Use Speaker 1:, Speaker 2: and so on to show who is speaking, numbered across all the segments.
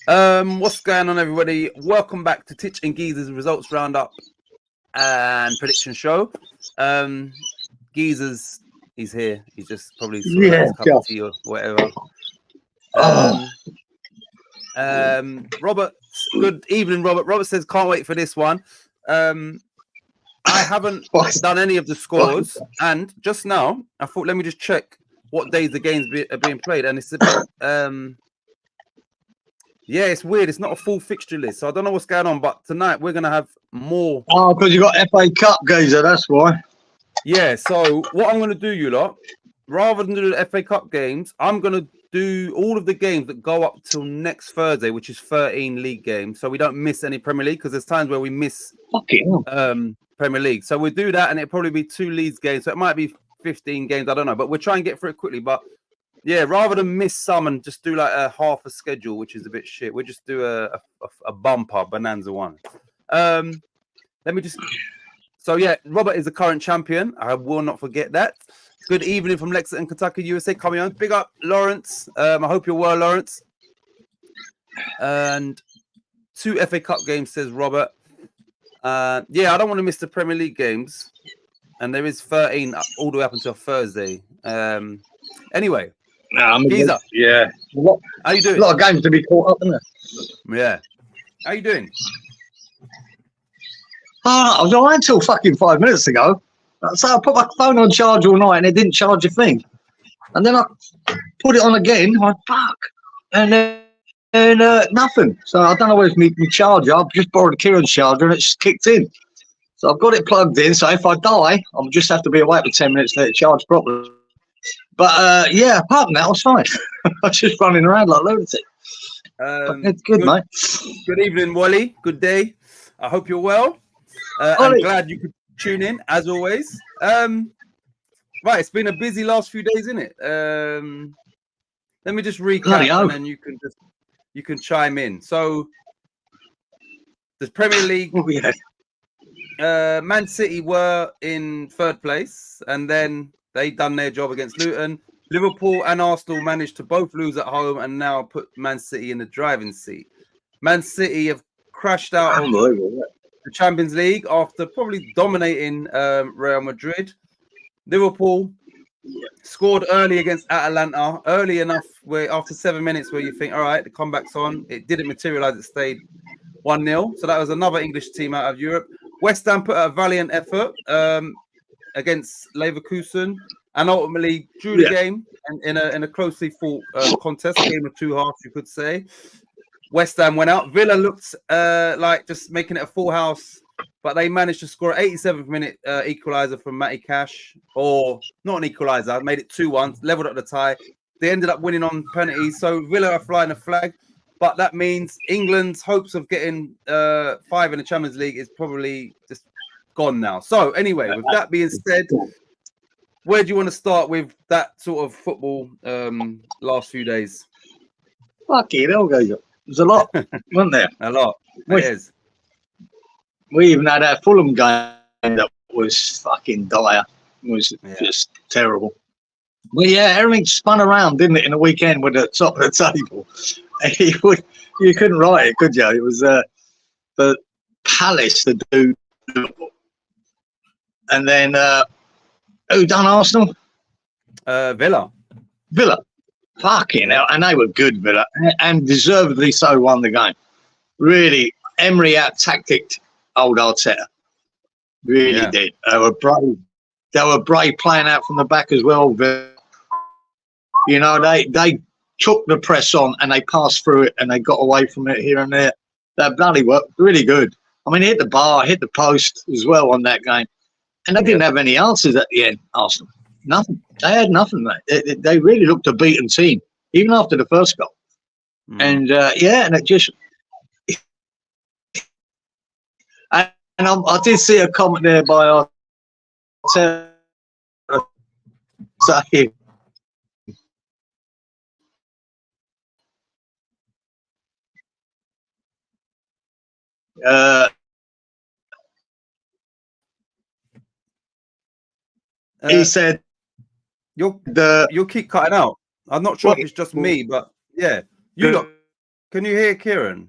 Speaker 1: What's going on, everybody? Welcome back to Titch and Geezer's results roundup and prediction show. Geezer's he's here. He's just probably sorting out his cup of tea or whatever. Robert, good evening, Robert. Robert says can't wait for this one. I haven't done any of the scores, and just now I thought let me just check what days the games are being played, and it's a bit yeah, it's weird. It's not a full fixture list, so I don't know what's going on. But tonight we're gonna have more.
Speaker 2: Oh, because you got FA Cup, Geezer. That's why.
Speaker 1: Yeah. So what I'm gonna do, you lot, rather than do the FA Cup games, I'm gonna do all of the games that go up till next Thursday, which is 13 league games, so we don't miss any Premier League because there's times where we miss Premier League. So we'll do that, and it'll probably be 2 Leeds games. So it might be 15 games. I don't know, but we'll try and get through it quickly. But yeah, rather than miss some and just do like a half a schedule, which is a bit shit, we'll just do a bumper bonanza one. Let me just. So yeah, Robert is the current champion. I will not forget that. Good evening from Lexington, Kentucky, USA. Coming on, big up, Lawrence. I hope you're well, Lawrence. And 2 FA Cup games, says Robert. Yeah, I don't want to miss the Premier League games, and there is 13 all the way up until Thursday. Anyway. Geezer.
Speaker 2: Yeah.
Speaker 1: How you doing?
Speaker 2: A lot of games to be caught up, isn't there?
Speaker 1: Yeah. How you doing?
Speaker 2: I was all right until fucking 5 minutes ago. So I put my phone on charge all night and it didn't charge a thing. And then I put it on again. I fuck. And then nothing. So I don't know where's my charger. I've just borrowed Kieran's charger and it's kicked in. So I've got it plugged in. So if I die, I'll just have to be awake for 10 minutes to let it charge properly. But yeah, apart from that, I was fine. I was just running around like a lunatic. It's good, mate.
Speaker 1: Good evening, Wally. Good day. I hope you're well. I'm glad you could tune in, as always. Right, it's been a busy last few days, isn't it? Let me just recap, and then you can chime in. So, the Premier League.
Speaker 2: Oh, yeah.
Speaker 1: Man City were in 3rd place, and then they done their job against Luton. Liverpool and Arsenal managed to both lose at home and now put Man City in the driving seat. Man City have crashed out of the Champions League after probably dominating Real Madrid. Liverpool scored early against Atalanta, early enough where after 7 minutes where you think, all right, the comeback's on. It didn't materialise. It stayed 1-0. So that was another English team out of Europe. West Ham put a valiant effort against Leverkusen and ultimately drew the game in a closely fought contest, game of 2 halves, you could say. West Ham went out. Villa looked like just making it a full house, but they managed to score an 87th minute equaliser from Matty Cash, or not an equaliser, made it 2-1, levelled up the tie. They ended up winning on penalties, so Villa are flying a flag, but that means England's hopes of getting 5 in the Champions League is probably just gone now. So anyway, with that being said, where do you want to start with that sort of football last few days?
Speaker 2: Fucking hell, guys. There's a lot, wasn't there?
Speaker 1: A lot. It is.
Speaker 2: We even had our Fulham game that was fucking dire. It was just terrible. But yeah, everything spun around, didn't it, in the weekend with the top of the table. You couldn't write it, could you? It was the Palace to do. And then who done Arsenal?
Speaker 1: Villa.
Speaker 2: Fucking hell. And they were good, Villa. And deservedly so won the game. Really, Emery out-tacticked old Arteta. Really did. They were brave. They were brave playing out from the back as well. You know, they took the press on and they passed through it and they got away from it here and there. That bloody worked really good. I mean, hit the bar, hit the post as well on that game. And they didn't have any answers at the end, Arsenal. Nothing. They had nothing, mate. They really looked a beaten team, even after the first goal. And, and it just... And I did see a comment there by our saying he said
Speaker 1: you'll keep cutting out. I'm not sure if it's just me, but yeah, you look Can you hear Kieran?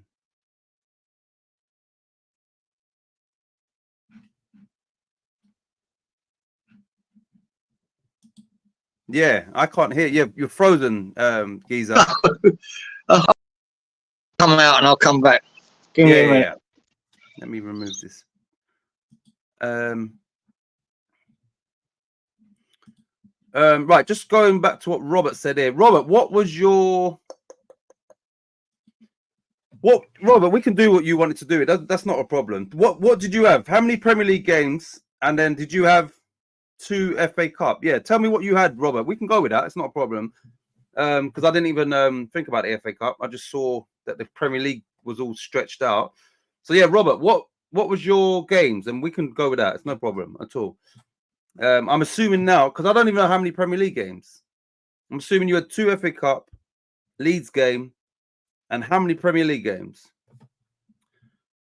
Speaker 1: Yeah, I can't hear you. You're frozen, Geezer.
Speaker 2: I'll come out and I'll come back. Give me a minute.
Speaker 1: Yeah. Let me remove this. Right, just going back to what Robert said here. Robert, what was your... Robert, we can do what you wanted to do. That's not a problem. What did you have? How many Premier League games? And then did you have 2 FA Cup? Yeah, tell me what you had, Robert. We can go with that. It's not a problem. Because I didn't even think about the FA Cup. I just saw that the Premier League was all stretched out. So yeah, Robert, what was your games? And we can go with that. It's no problem at all. I'm assuming now, because I don't even know how many Premier League games. I'm assuming you had 2 FA Cup, Leeds game, and how many Premier League games?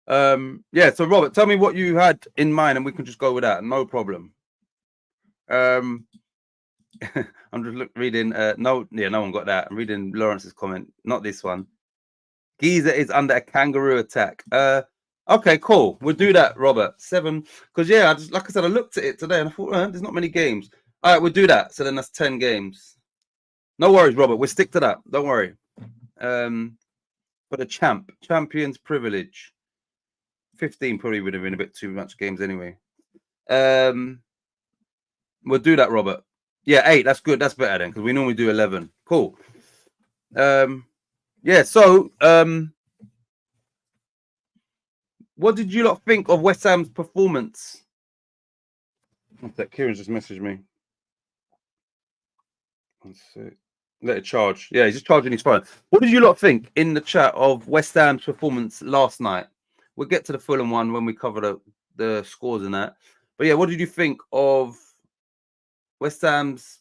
Speaker 1: Yeah, so Robert, tell me what you had in mind and we can just go with that. No problem. I'm just reading. No one got that. I'm reading Lawrence's comment, not this one. Giza is under a kangaroo attack. Okay, cool. We'll do that, Robert. 7. Because yeah, like I said, I looked at it today and I thought, there's not many games. All right, we'll do that. So then that's 10 games. No worries, Robert. We'll stick to that. Don't worry. For the champion's privilege. 15 probably would have been a bit too much games anyway. We'll do that, Robert. Yeah, 8. That's good. That's better then, because we normally do 11. Cool. Yeah. So, what did you lot think of West Ham's performance? What's that? Kieran just messaged me. Let's see. Let it charge. Yeah, he's just charging his phone. What did you lot think in the chat of West Ham's performance last night? We'll get to the Fulham one when we cover the scores and that. But yeah, what did you think of West Ham's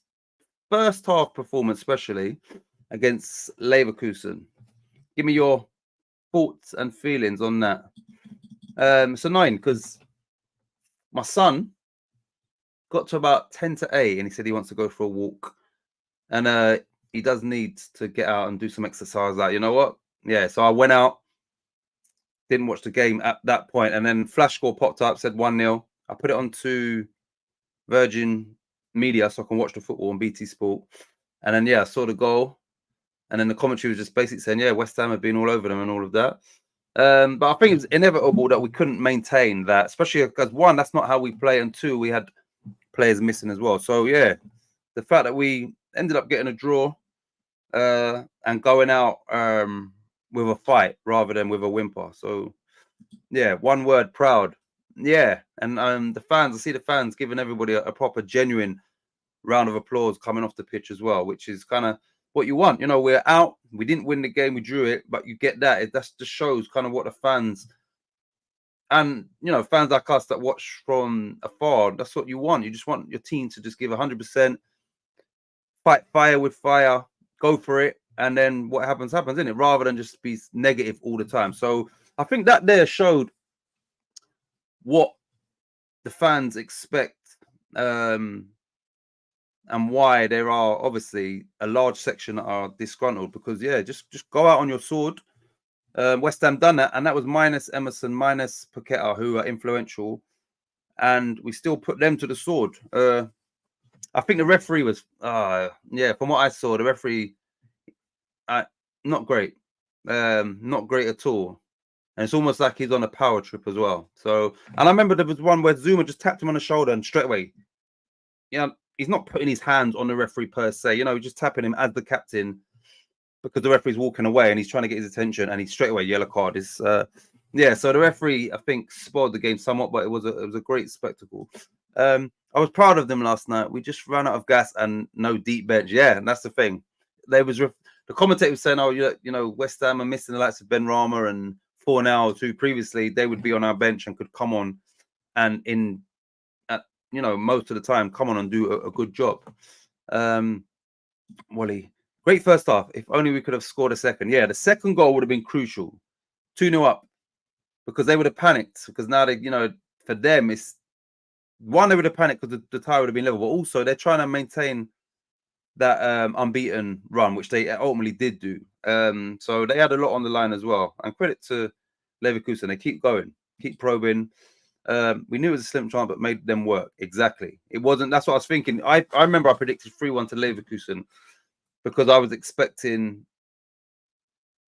Speaker 1: first half performance, especially against Leverkusen? Give me your thoughts and feelings on that. It's annoying because my son got to about 10 to 8 and he said he wants to go for a walk. And he does need to get out and do some exercise. Like, you know what? Yeah, so I went out, didn't watch the game at that point, and then flash score popped up, said 1-0. I put it onto Virgin Media so I can watch the football on BT Sport. And then, yeah, I saw the goal. And then the commentary was just basically saying, yeah, West Ham have been all over them and all of that. But I think it was inevitable that we couldn't maintain that, especially because, 1, that's not how we play, and 2, we had players missing as well. So, yeah, the fact that we ended up getting a draw and going out with a fight rather than with a whimper. So, yeah, one word, proud. Yeah, and the fans, I see the fans giving everybody a proper, genuine round of applause coming off the pitch as well, which is kind of what you want. You know, we're out, we didn't win the game, we drew it, but you get that. That just shows kind of what the fans and, you know, fans like us that watch from afar, that's what you want. You just want your team to just give 100%, fight fire with fire, go for it, and then what happens, isn't it? Rather than just be negative all the time. So I think that there showed what the fans expect, and why there are obviously a large section that are disgruntled because, yeah, just go out on your sword. West Ham done that, and that was minus Emerson, minus Paqueta, who are influential, and we still put them to the sword. I think the referee was, yeah, from what I saw, the referee, not great, not great at all. And it's almost like he's on a power trip as well. So, and I remember there was one where Zuma just tapped him on the shoulder and straight away, you know, he's not putting his hands on the referee per se, you know, just tapping him as the captain because the referee's walking away and he's trying to get his attention and he's straight away yellow card. Is yeah, so the referee, I think, spoiled the game somewhat, but it was a great spectacle. I was proud of them last night. We just ran out of gas and no deep bench. Yeah, and that's the thing. The commentator was saying, oh, you know, West Ham are missing the likes of Ben Rama and Fornals, who previously they would be on our bench and could come on and you know, most of the time come on and do a good job. Wally, great first half. If only we could have scored a second. Yeah, the second goal would have been crucial. 2-0 up, because they would have panicked. Because now they, you know, for them, it's 1, they would have panicked because the tie would have been level. But also, they're trying to maintain that unbeaten run, which they ultimately did do. So they had a lot on the line as well. And credit to Leverkusen, they keep going, keep probing. We knew it was a slim chance, but made them work. Exactly. It wasn't. That's what I was thinking. I remember I predicted 3-1 to Leverkusen because I was expecting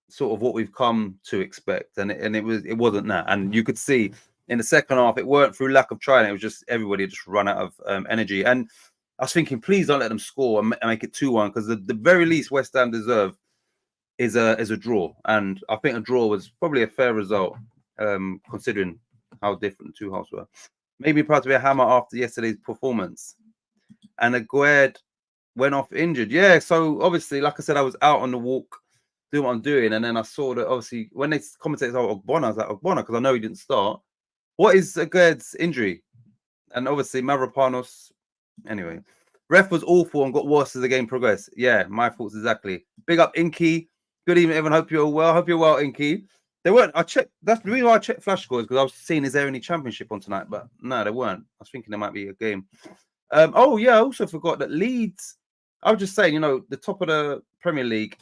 Speaker 1: sort of what we've come to expect, and it wasn't that. And you could see in the second half, it weren't through lack of trying. It was just everybody just run out of energy. And I was thinking, please don't let them score and make it 2-1, because the very least West Ham deserve is a draw. And I think a draw was probably a fair result, considering how different the two halves were. Maybe proud to be a hammer after yesterday's performance. And Aguerd went off injured. Yeah, so obviously, like I said, I was out on the walk doing what I'm doing, and then I saw that obviously when they commentated on Ogbonna, I was like, Ogbonna, because I know he didn't start. What is Aguerd's injury? And obviously Mavropanos. Anyway, ref was awful and got worse as the game progressed. Yeah, my thoughts exactly. Big up Inky. Good evening, everyone. Hope you're well. Hope you're well, Inky. They weren't. I checked. That's the reason why I checked flash scores, because I was seeing is there any championship on tonight, but no, there weren't. I was thinking there might be a game. Oh yeah, I also forgot that Leeds. I was just saying, the top of the Premier League,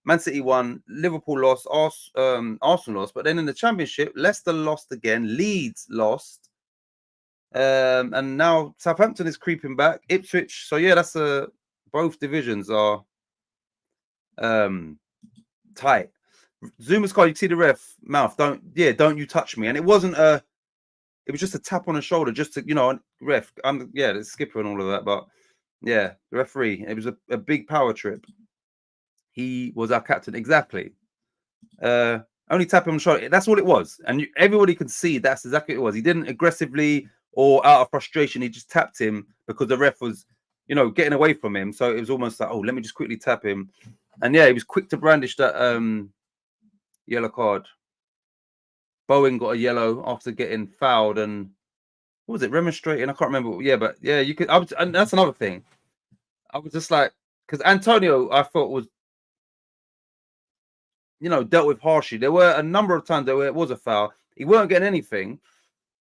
Speaker 1: Man City won, Liverpool lost, Arsenal lost, but then in the Championship, Leicester lost again, Leeds lost, and now Southampton is creeping back, Ipswich. So yeah, that's both divisions are tight. Zuma's card, you see the ref mouth, don't you touch me. And it wasn't it was just a tap on the shoulder, just to, ref, the skipper and all of that. But yeah, the referee, it was a big power trip. He was our captain, exactly. Only tap him on the shoulder. That's all it was, and everybody could see that's exactly what it was. He didn't aggressively or out of frustration. He just tapped him because the ref was, getting away from him. So it was almost like, oh, let me just quickly tap him. And yeah, he was quick to brandish that yellow card. Bowen got a yellow after getting fouled, and what was it, remonstrating? I can't remember. Yeah, but yeah, you could. And that's another thing. I was just like, because Antonio, I thought was, dealt with harshly. There were a number of times where it was a foul. He weren't getting anything.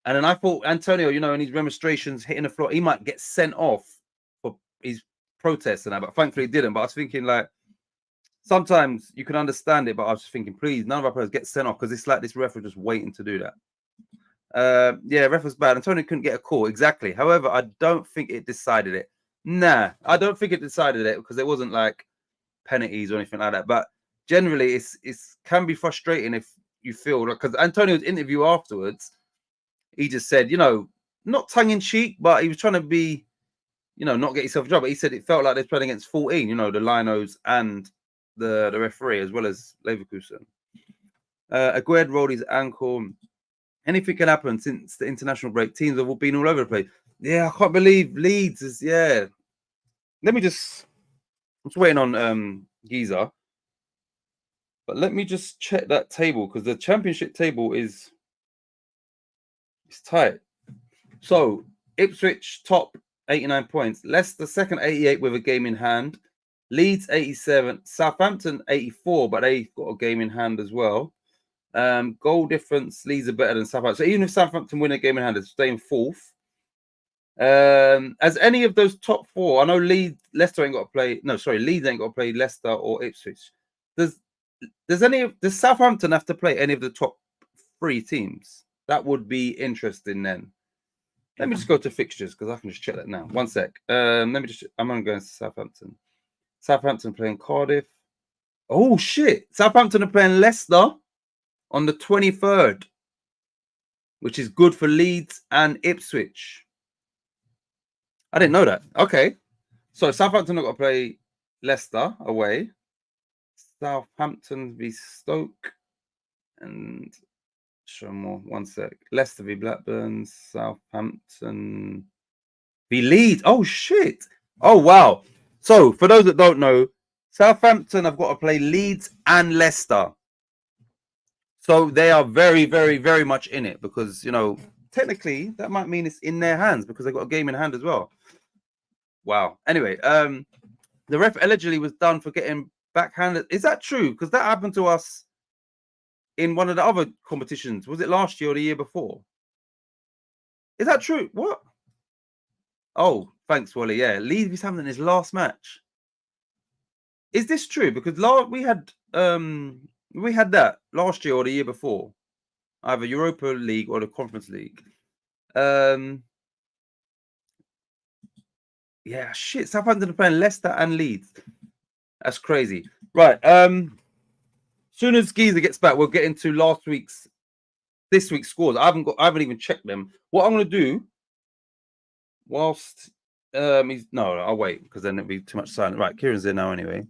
Speaker 1: And then I thought Antonio, in his remonstrations, hitting the floor, he might get sent off for his protests and that, but thankfully he didn't. But I was thinking, like, sometimes you can understand it, but I was just thinking, please, none of our players get sent off, because it's like this ref was just waiting to do that. Yeah, ref was bad. Antonio couldn't get a call, exactly. However, I don't think it decided it. Nah, I don't think it decided it, because there wasn't like penalties or anything like that. But generally, it's can be frustrating if you feel, because Antonio's interview afterwards, he just said, not tongue in cheek, but he was trying to be, not get yourself a job. But he said it felt like they're playing against 14, the Linos and the referee, as well as Leverkusen. Aguerd rolled his ankle. Anything can happen since the international break. Teams have all been all over the place. Yeah, I can't believe Leeds is, yeah. I'm just waiting on Giza. But let me just check that table, because the championship table is tight. So Ipswich top 89 points. Leicester second 88 with a game in hand. Leeds 87. Southampton 84, but they got a game in hand as well. Goal difference, Leeds are better than Southampton. So even if Southampton win a game in hand, it's staying fourth. As any of those top four, I know Leicester ain't got to play. No, sorry, Leeds ain't got to play Leicester or Ipswich. Does Southampton have to play any of the top three teams? That would be interesting then. Let me just go to fixtures, because I can just check that now. One sec. I'm only going to Southampton. Southampton playing Cardiff. Oh shit! Southampton are playing Leicester on the 23rd, which is good for Leeds and Ipswich. I didn't know that. Okay. So Southampton have got to play Leicester away. Southampton v Stoke. And show more. One sec. Leicester v Blackburn. Southampton v Leeds. Oh, shit. Oh, wow. So for those that don't know, Southampton have got to play Leeds and Leicester. So they are very, very, very much in it, because, technically that might mean it's in their hands, because they've got a game in hand as well. Wow. Anyway, the ref allegedly was done for getting backhanded. Is that true? Because that happened to us in one of the other competitions. Was it last year or the year before? Is that true? What? Oh, thanks, Wally. Yeah, Leeds v Southampton, his last match. Is this true? Because we had we had that last year or the year before, either Europa League or the Conference League. Yeah, shit. Southampton are playing Leicester and Leeds. That's crazy. Right. Soon as Geezer gets back, we'll get into this week's scores. I haven't even checked them. What I'm gonna do, whilst I'll wait because then it'll be too much silence. Right, Kieran's there now anyway.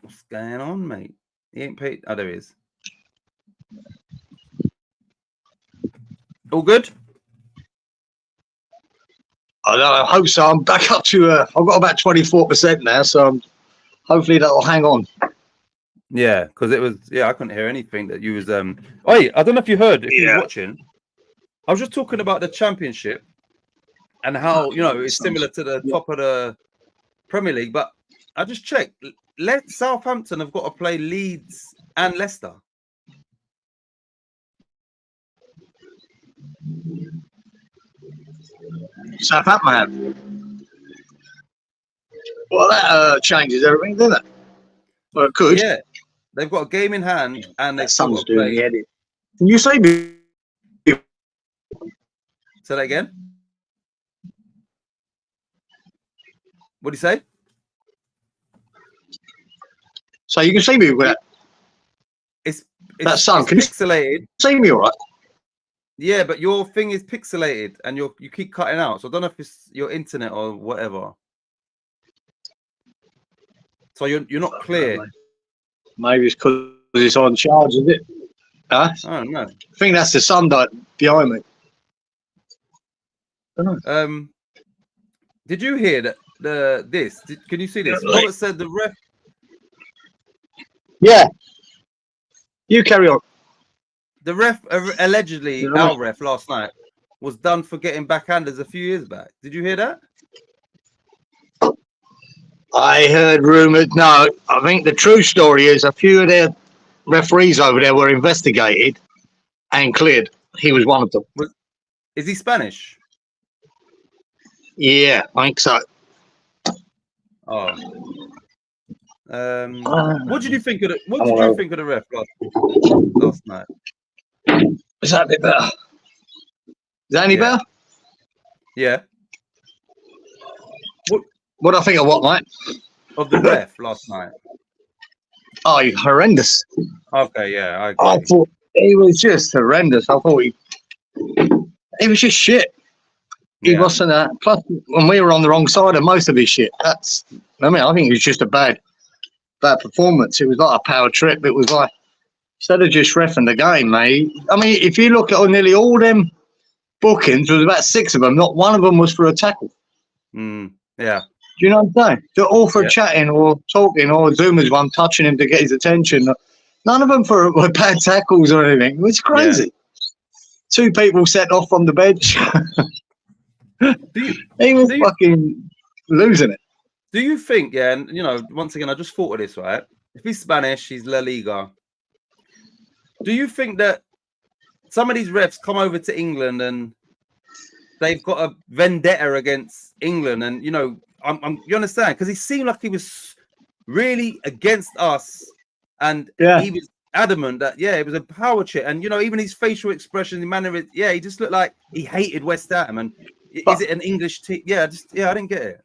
Speaker 1: What's going on, mate? He ain't paid. Oh, there he is. All good?
Speaker 2: I hope so. I'm back up to I've got about 24% now, so hopefully that'll hang on.
Speaker 1: Yeah, because it was I couldn't hear anything that you was Oh, I don't know if you heard if you were watching. I was just talking about the championship and how it's similar to the top of the Premier League, but I just checked. Southampton have got to play Leeds and Leicester.
Speaker 2: Southampton. Well, that changes everything, doesn't it? Well, it could.
Speaker 1: Yeah, they've got a game in hand, and they've
Speaker 2: got to
Speaker 1: play.
Speaker 2: The edit. Can you say me?
Speaker 1: Say that again. What do you say?
Speaker 2: So you can see me with that.
Speaker 1: It's
Speaker 2: that sound. Can
Speaker 1: pixelated.
Speaker 2: You see me all right?
Speaker 1: Yeah, but your thing is pixelated, and you keep cutting out. So I don't know if it's your internet or whatever. So you're not clear.
Speaker 2: Maybe it's because it's on charge, is it? Huh?
Speaker 1: I don't know.
Speaker 2: I think that's the sun behind me. I don't
Speaker 1: know. Did you hear that? Can you see this? Robert said the ref.
Speaker 2: Yeah. You carry on.
Speaker 1: The ref allegedly, our ref last night was done for getting backhanders a few years back. Did you hear that?
Speaker 2: I heard rumours. No, I think the true story is a few of their referees over there were investigated and cleared. He was one of them.
Speaker 1: Is he Spanish?
Speaker 2: Yeah, I think so.
Speaker 1: Oh. What did you think of the ref last night?
Speaker 2: Is that a bit better? Is that any better?
Speaker 1: Yeah.
Speaker 2: What do I think of what, mate?
Speaker 1: Of the ref last night.
Speaker 2: Oh, he's horrendous.
Speaker 1: Okay, yeah.
Speaker 2: I thought he was just horrendous. I thought he was just shit. He wasn't plus when we were on the wrong side of most of his shit. I think it was just a bad performance. It was like a power trip. It was like, instead of just reffing the game, mate. I mean, if you look at nearly all them bookings, there was about 6 of them. Not one of them was for a tackle.
Speaker 1: Yeah.
Speaker 2: Do you know what I'm saying? They're all for chatting or talking, or Zuma's one touching him to get his attention. None of them for bad tackles or anything. It was crazy. Yeah. 2 people set off from the bench. He was fucking losing it.
Speaker 1: Do you think, and once again, I just thought of this, right? If he's Spanish, he's La Liga. Do you think that some of these refs come over to England and they've got a vendetta against England? And, you understand? Because he seemed like he was really against us. And he was adamant that, it was a power trip. And, even his facial expression, the manner, he just looked like he hated West Ham. And is it an English team? I didn't get it.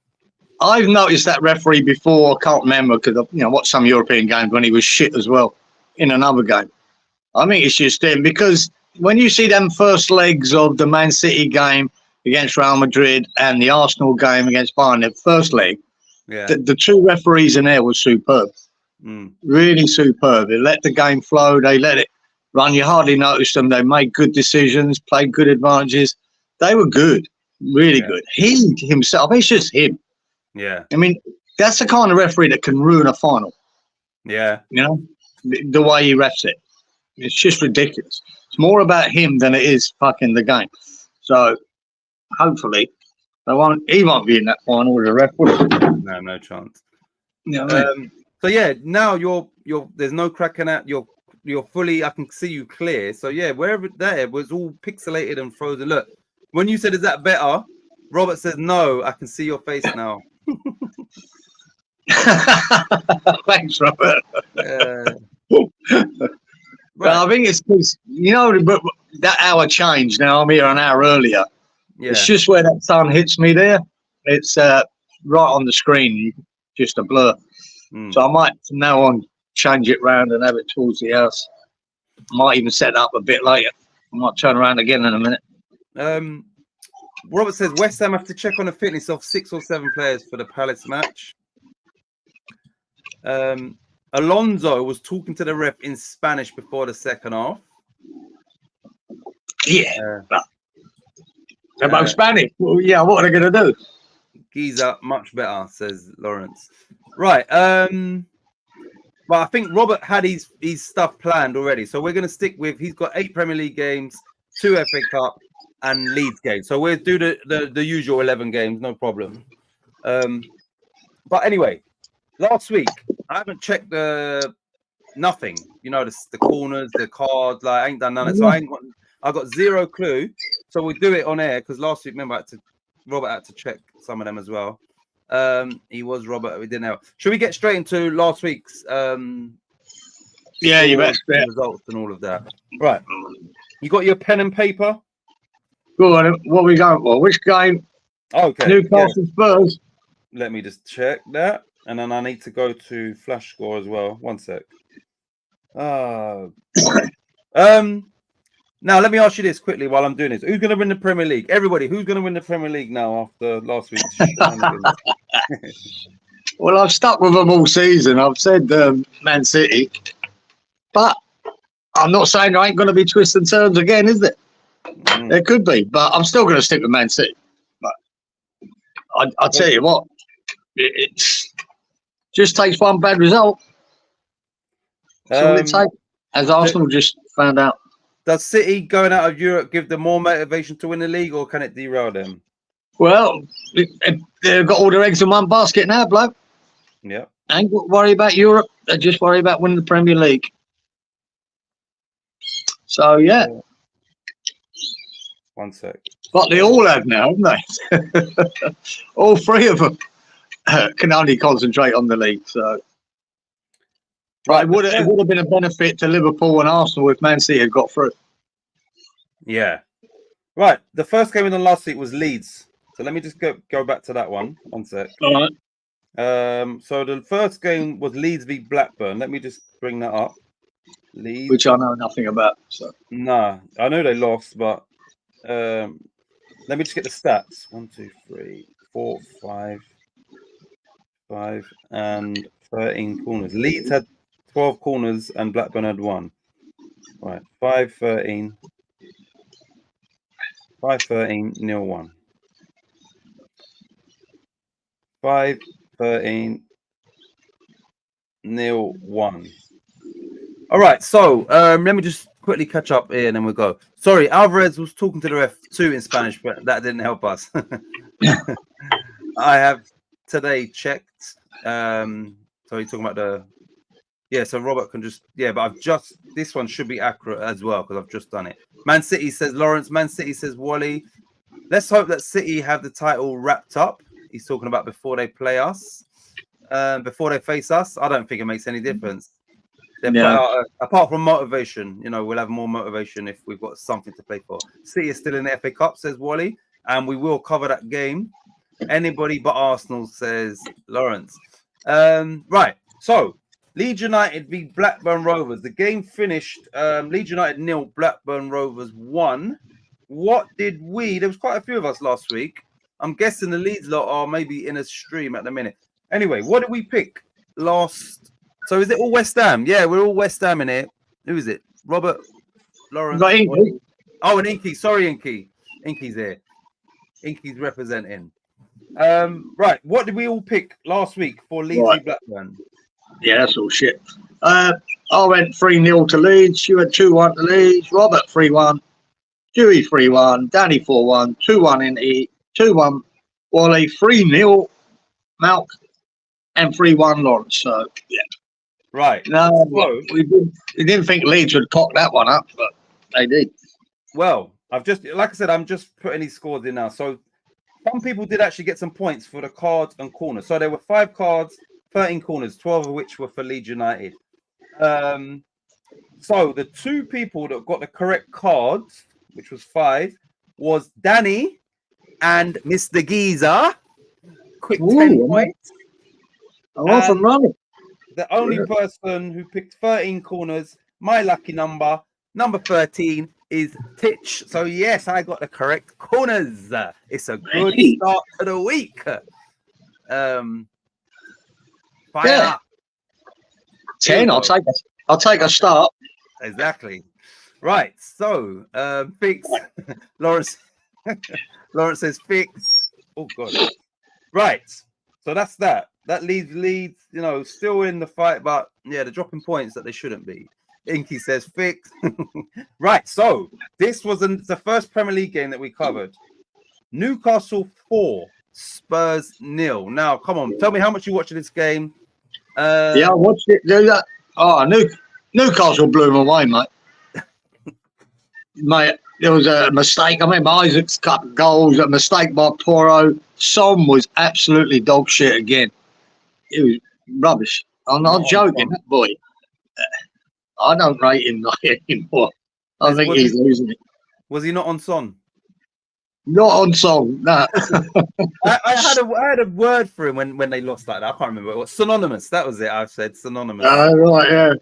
Speaker 2: I've noticed that referee before. I can't remember because I watched some European games when he was shit as well in another game. I think it's just him, because when you see them first legs of the Man City game against Real Madrid and the Arsenal game against Bayern, the first leg, the 2 referees in there were superb. Really superb. They let the game flow. They let it run. You hardly noticed them. They made good decisions, played good advantages. They were good, really good. He himself, it's just him.
Speaker 1: Yeah.
Speaker 2: I mean, that's the kind of referee that can ruin a final.
Speaker 1: Yeah.
Speaker 2: The way he refs it. It's just ridiculous. It's more about him than it is fucking the game. So, hopefully, he won't be in that final with a ref.
Speaker 1: No chance. So now you're there's no cracking out. You're fully. I can see you clear. So wherever there was all pixelated and frozen. Look, when you said, "Is that better?" Robert says, "No, I can see your face now."
Speaker 2: Thanks, Robert.
Speaker 1: Right.
Speaker 2: I think it's because, but that hour changed. Now I'm here an hour earlier.
Speaker 1: Yeah.
Speaker 2: It's just where that sun hits me there. It's right on the screen, just a blur. So I might from now on change it round and have it towards the house. I might even set it up a bit later. I might turn around again in a minute.
Speaker 1: Robert says West Ham have to check on the fitness of 6 or 7 players for the Palace match. Alonso was talking to the ref in Spanish before the second half.
Speaker 2: Yeah. About Spanish? Well, yeah, what are they going to do?
Speaker 1: Giza, much better, says Lawrence. Right. But I think Robert had his stuff planned already. So we're going to stick with, he's got 8 Premier League games, 2 FA Cup, and Leeds games. So we'll do the usual 11 games, no problem. But anyway, last week, I haven't checked nothing. The corners, the cards, like I ain't done none of it. So I got zero clue. So we'll do it on air because last week, remember, Robert had to check some of them as well. He was Robert. We didn't know. Should we get straight into last week's?
Speaker 2: Yeah, you better.
Speaker 1: Results and all of that. Right. You got your pen and paper?
Speaker 2: Go on. What are we going for? Which game?
Speaker 1: Okay.
Speaker 2: Newcastle Spurs.
Speaker 1: Let me just check that, and then I need to go to Flash Score as well. One sec. Now let me ask you this quickly while I'm doing this. Who's going to win the Premier League? Everybody, who's going to win the Premier League now after last week's shenanigans?
Speaker 2: Well, I've stuck with them all season. I've said Man City, but I'm not saying there ain't going to be twists and turns again, is it? There could be, but I'm still going to stick with Man City. But I tell you what, it just takes one bad result. That's all it takes, as Arsenal just found out.
Speaker 1: Does City going out of Europe give them more motivation to win the league, or can it derail them?
Speaker 2: Well, they've got all their eggs in one basket now, bloke.
Speaker 1: Yeah.
Speaker 2: Ain't got to worry about Europe. They just worry about winning the Premier League. So, yeah.
Speaker 1: One sec.
Speaker 2: But they all have now, haven't they? All 3 of them can only concentrate on the league. So, right, it would have been a benefit to Liverpool and Arsenal if Man City had got through.
Speaker 1: Yeah. Right. The first game in the last week was Leeds. So let me just go back to that one. One sec.
Speaker 2: All right.
Speaker 1: So the first game was Leeds v Blackburn. Let me just bring that up. Leeds.
Speaker 2: Which I know nothing about. So.
Speaker 1: Nah, I know they lost, but let me just get the stats. 1, 2, 3, 4, 5, and 13 corners. Leeds had 12 corners and Blackburn had 1. Right, 5-13. 5-13, 0-1. 5-13, 0-1. All right, so let me just quickly catch up here and then we'll go. Sorry, Alvarez was talking to the ref too in Spanish, but that didn't help us. I have today checked. So he's talking about so Robert can just, but this one should be accurate as well because I've just done it. Man City says Lawrence, Man City says Wally. Let's hope that City have the title wrapped up. He's talking about before they play us, before they face us. I don't think it makes any difference. Apart from motivation, we'll have more motivation if we've got something to play for. City is still in the FA Cup, says Wally, and we will cover that game. Anybody but Arsenal, says Lawrence. Right, so Leeds United v Blackburn Rovers. The game finished Leeds United 0, Blackburn Rovers 1. What did there was quite a few of us last week. I'm guessing the Leeds lot are maybe in a stream at the minute. Anyway, what did we pick last? So is it all West Ham? Yeah, we're all West Ham in here. Who is it? Robert, Lawrence. Oh, and Inky. Sorry, Inky. Inky's here. Inky's representing. Right. What did we all pick last week for Leeds v Blackburn?
Speaker 2: Yeah, that's all shit. I went 3-0 to Leeds. You had 2-1 to Leeds. Robert 3-1. Dewey 3-1. Danny 4-1. 2-1 Inky. 2-1 Wally. 3-0 Malk. And 3-1 Lawrence. So, yeah.
Speaker 1: Right.
Speaker 2: No, we didn't think Leeds would cock that one up, but they did.
Speaker 1: Well, like I said, I'm just putting these scores in now. So some people did actually get some points for the cards and corners. So there were 5 cards, 13 corners, 12 of which were for Leeds United. So the 2 people that got the correct cards, which was 5, was Danny and Mr. Geezer. Quick 10 points.
Speaker 2: I'm off and running.
Speaker 1: The only person who picked 13 corners, my lucky number 13, is Titch. So yes, I got the correct corners. It's a good start to the week. Fire.
Speaker 2: 10. I'll take a start.
Speaker 1: Exactly. Right. So fix. Lawrence says fix. Oh god. Right. So that's that. That leads, you know, still in the fight, but yeah, they're dropping points that they shouldn't be. Inky says fix. Right. So this was the first Premier League game that we covered. Newcastle 4, Spurs 0. Now, come on, tell me how much you watched this game.
Speaker 2: Yeah, I watched it do that. Oh, Newcastle blew them away, mate. Mate, there was a mistake. I remember Isaac's couple of goals, a mistake by Porro. Son was absolutely dog shit again. It was rubbish. I'm not joking, that boy. I don't rate him anymore. I think he's losing it.
Speaker 1: Was he not on Son?
Speaker 2: Not on Son, no.
Speaker 1: I had a word for him when they lost like that. I can't remember. It was synonymous. That was it. I said synonymous.
Speaker 2: Right, yeah.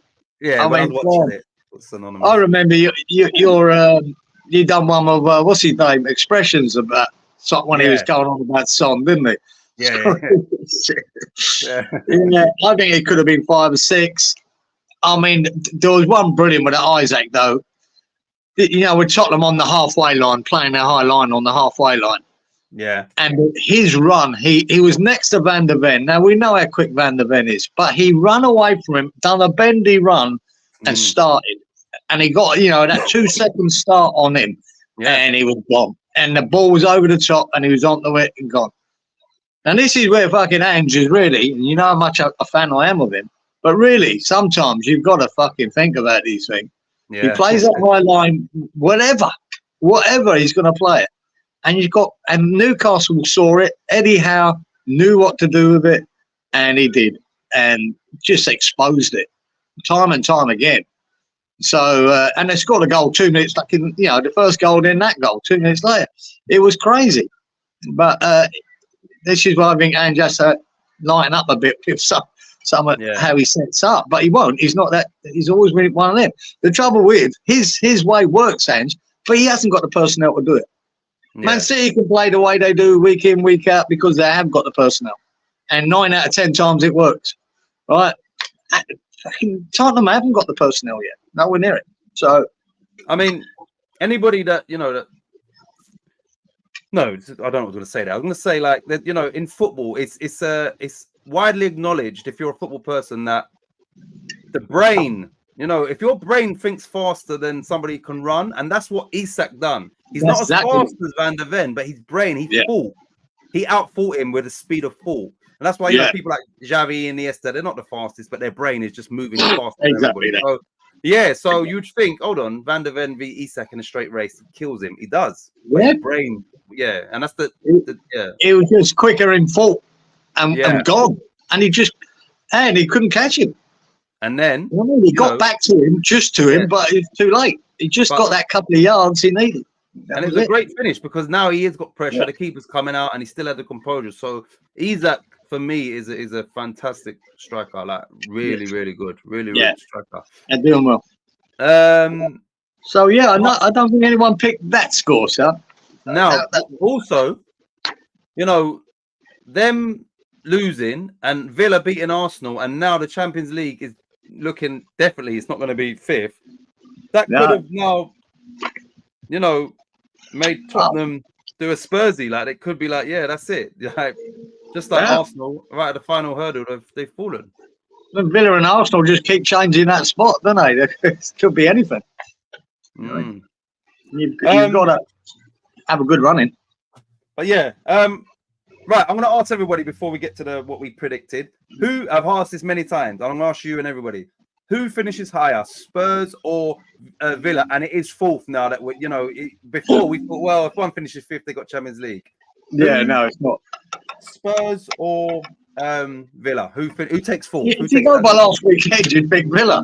Speaker 1: Yeah, I was watching it. Synonymous.
Speaker 2: I remember you done one of what's his name? Expressions about when he was going on about Son, didn't he?
Speaker 1: Yeah.
Speaker 2: Yeah. I think it could have been 5 or 6. I mean, there was one brilliant with Isaac though. You know, with Tottenham on the halfway line, playing their high line on the halfway line.
Speaker 1: Yeah.
Speaker 2: And his run, he was next to Van der Ven. Now we know how quick Van der Ven is, but he ran away from him, done a bendy run, and started. And he got, you know, that 2-second start on him, and he was gone. And the ball was over the top, and he was onto it and gone. And this is where fucking Ange is really, and you know how much a fan I am of him, but really, sometimes you've got to fucking think about these things. Yeah. He plays that high line, whatever he's going to play it. And Newcastle saw it. Eddie Howe knew what to do with it, and he did, and just exposed it time and time again. So, and they scored a goal 2 minutes, like in, you know, the first goal, then that goal 2 minutes later. It was crazy. But this is why I think Ange has to lighten up a bit with some of how he sets up. But he won't. He's not that. He's always been one of them. The trouble with his way works, Ange, but he hasn't got the personnel to do it. Yeah. Man City can play the way they do week in, week out because they have got the personnel. And 9 out of 10 times it works. Right? Tottenham haven't got the personnel yet. Nowhere near it. So,
Speaker 1: I mean, anybody that, you know, that. No, I don't know what I was going to say. That I was going to say, like, that, you know, in football, it's widely acknowledged, if you're a football person, that the brain, you know, if your brain thinks faster than somebody can run, and that's what Isak done. He's not as fast as Van der Ven, but his brain, he fought. He outfought him with the speed of thought. And that's why you know people like Xavi and Iniesta, they're not the fastest, but their brain is just moving faster than everybody. So, so you'd think, hold on, Van der Ven v Isak in a straight race kills him. He does.
Speaker 2: Yeah.
Speaker 1: His brain, and that's
Speaker 2: It was just quicker in thought and gone. And he couldn't catch him.
Speaker 1: And then
Speaker 2: he got back to him, but it's too late. He just got that couple of yards he needed.
Speaker 1: And it was a great finish because now he has got pressure. The keeper's coming out and he still had the composure. So Isak, for me, is a fantastic striker. Like really, really good. Really good striker.
Speaker 2: And doing well. So I don't think anyone picked that score, sir.
Speaker 1: Now, also, you know, them losing and Villa beating Arsenal, and now the Champions League is looking definitely it's not going to be 5th. That could have now, you know, made Tottenham do a Spursy. Like it could be like, that's it. Like, just like Arsenal, right at the final hurdle, they've fallen.
Speaker 2: Villa and Arsenal just keep changing that spot, don't they? It could be anything. You've got to have a good run in.
Speaker 1: But right, I'm going to ask everybody before we get to what we predicted. I've asked this many times, and I'm going to ask you and everybody. Who finishes higher, Spurs or Villa? And it is 4th now that before we thought, well, if one finishes 5th, they got Champions League.
Speaker 2: Yeah, no, it's not.
Speaker 1: Spurs or Villa? Who takes fourth? Who
Speaker 2: If you
Speaker 1: takes
Speaker 2: go
Speaker 1: that?
Speaker 2: by last weekend, you'd pick Villa.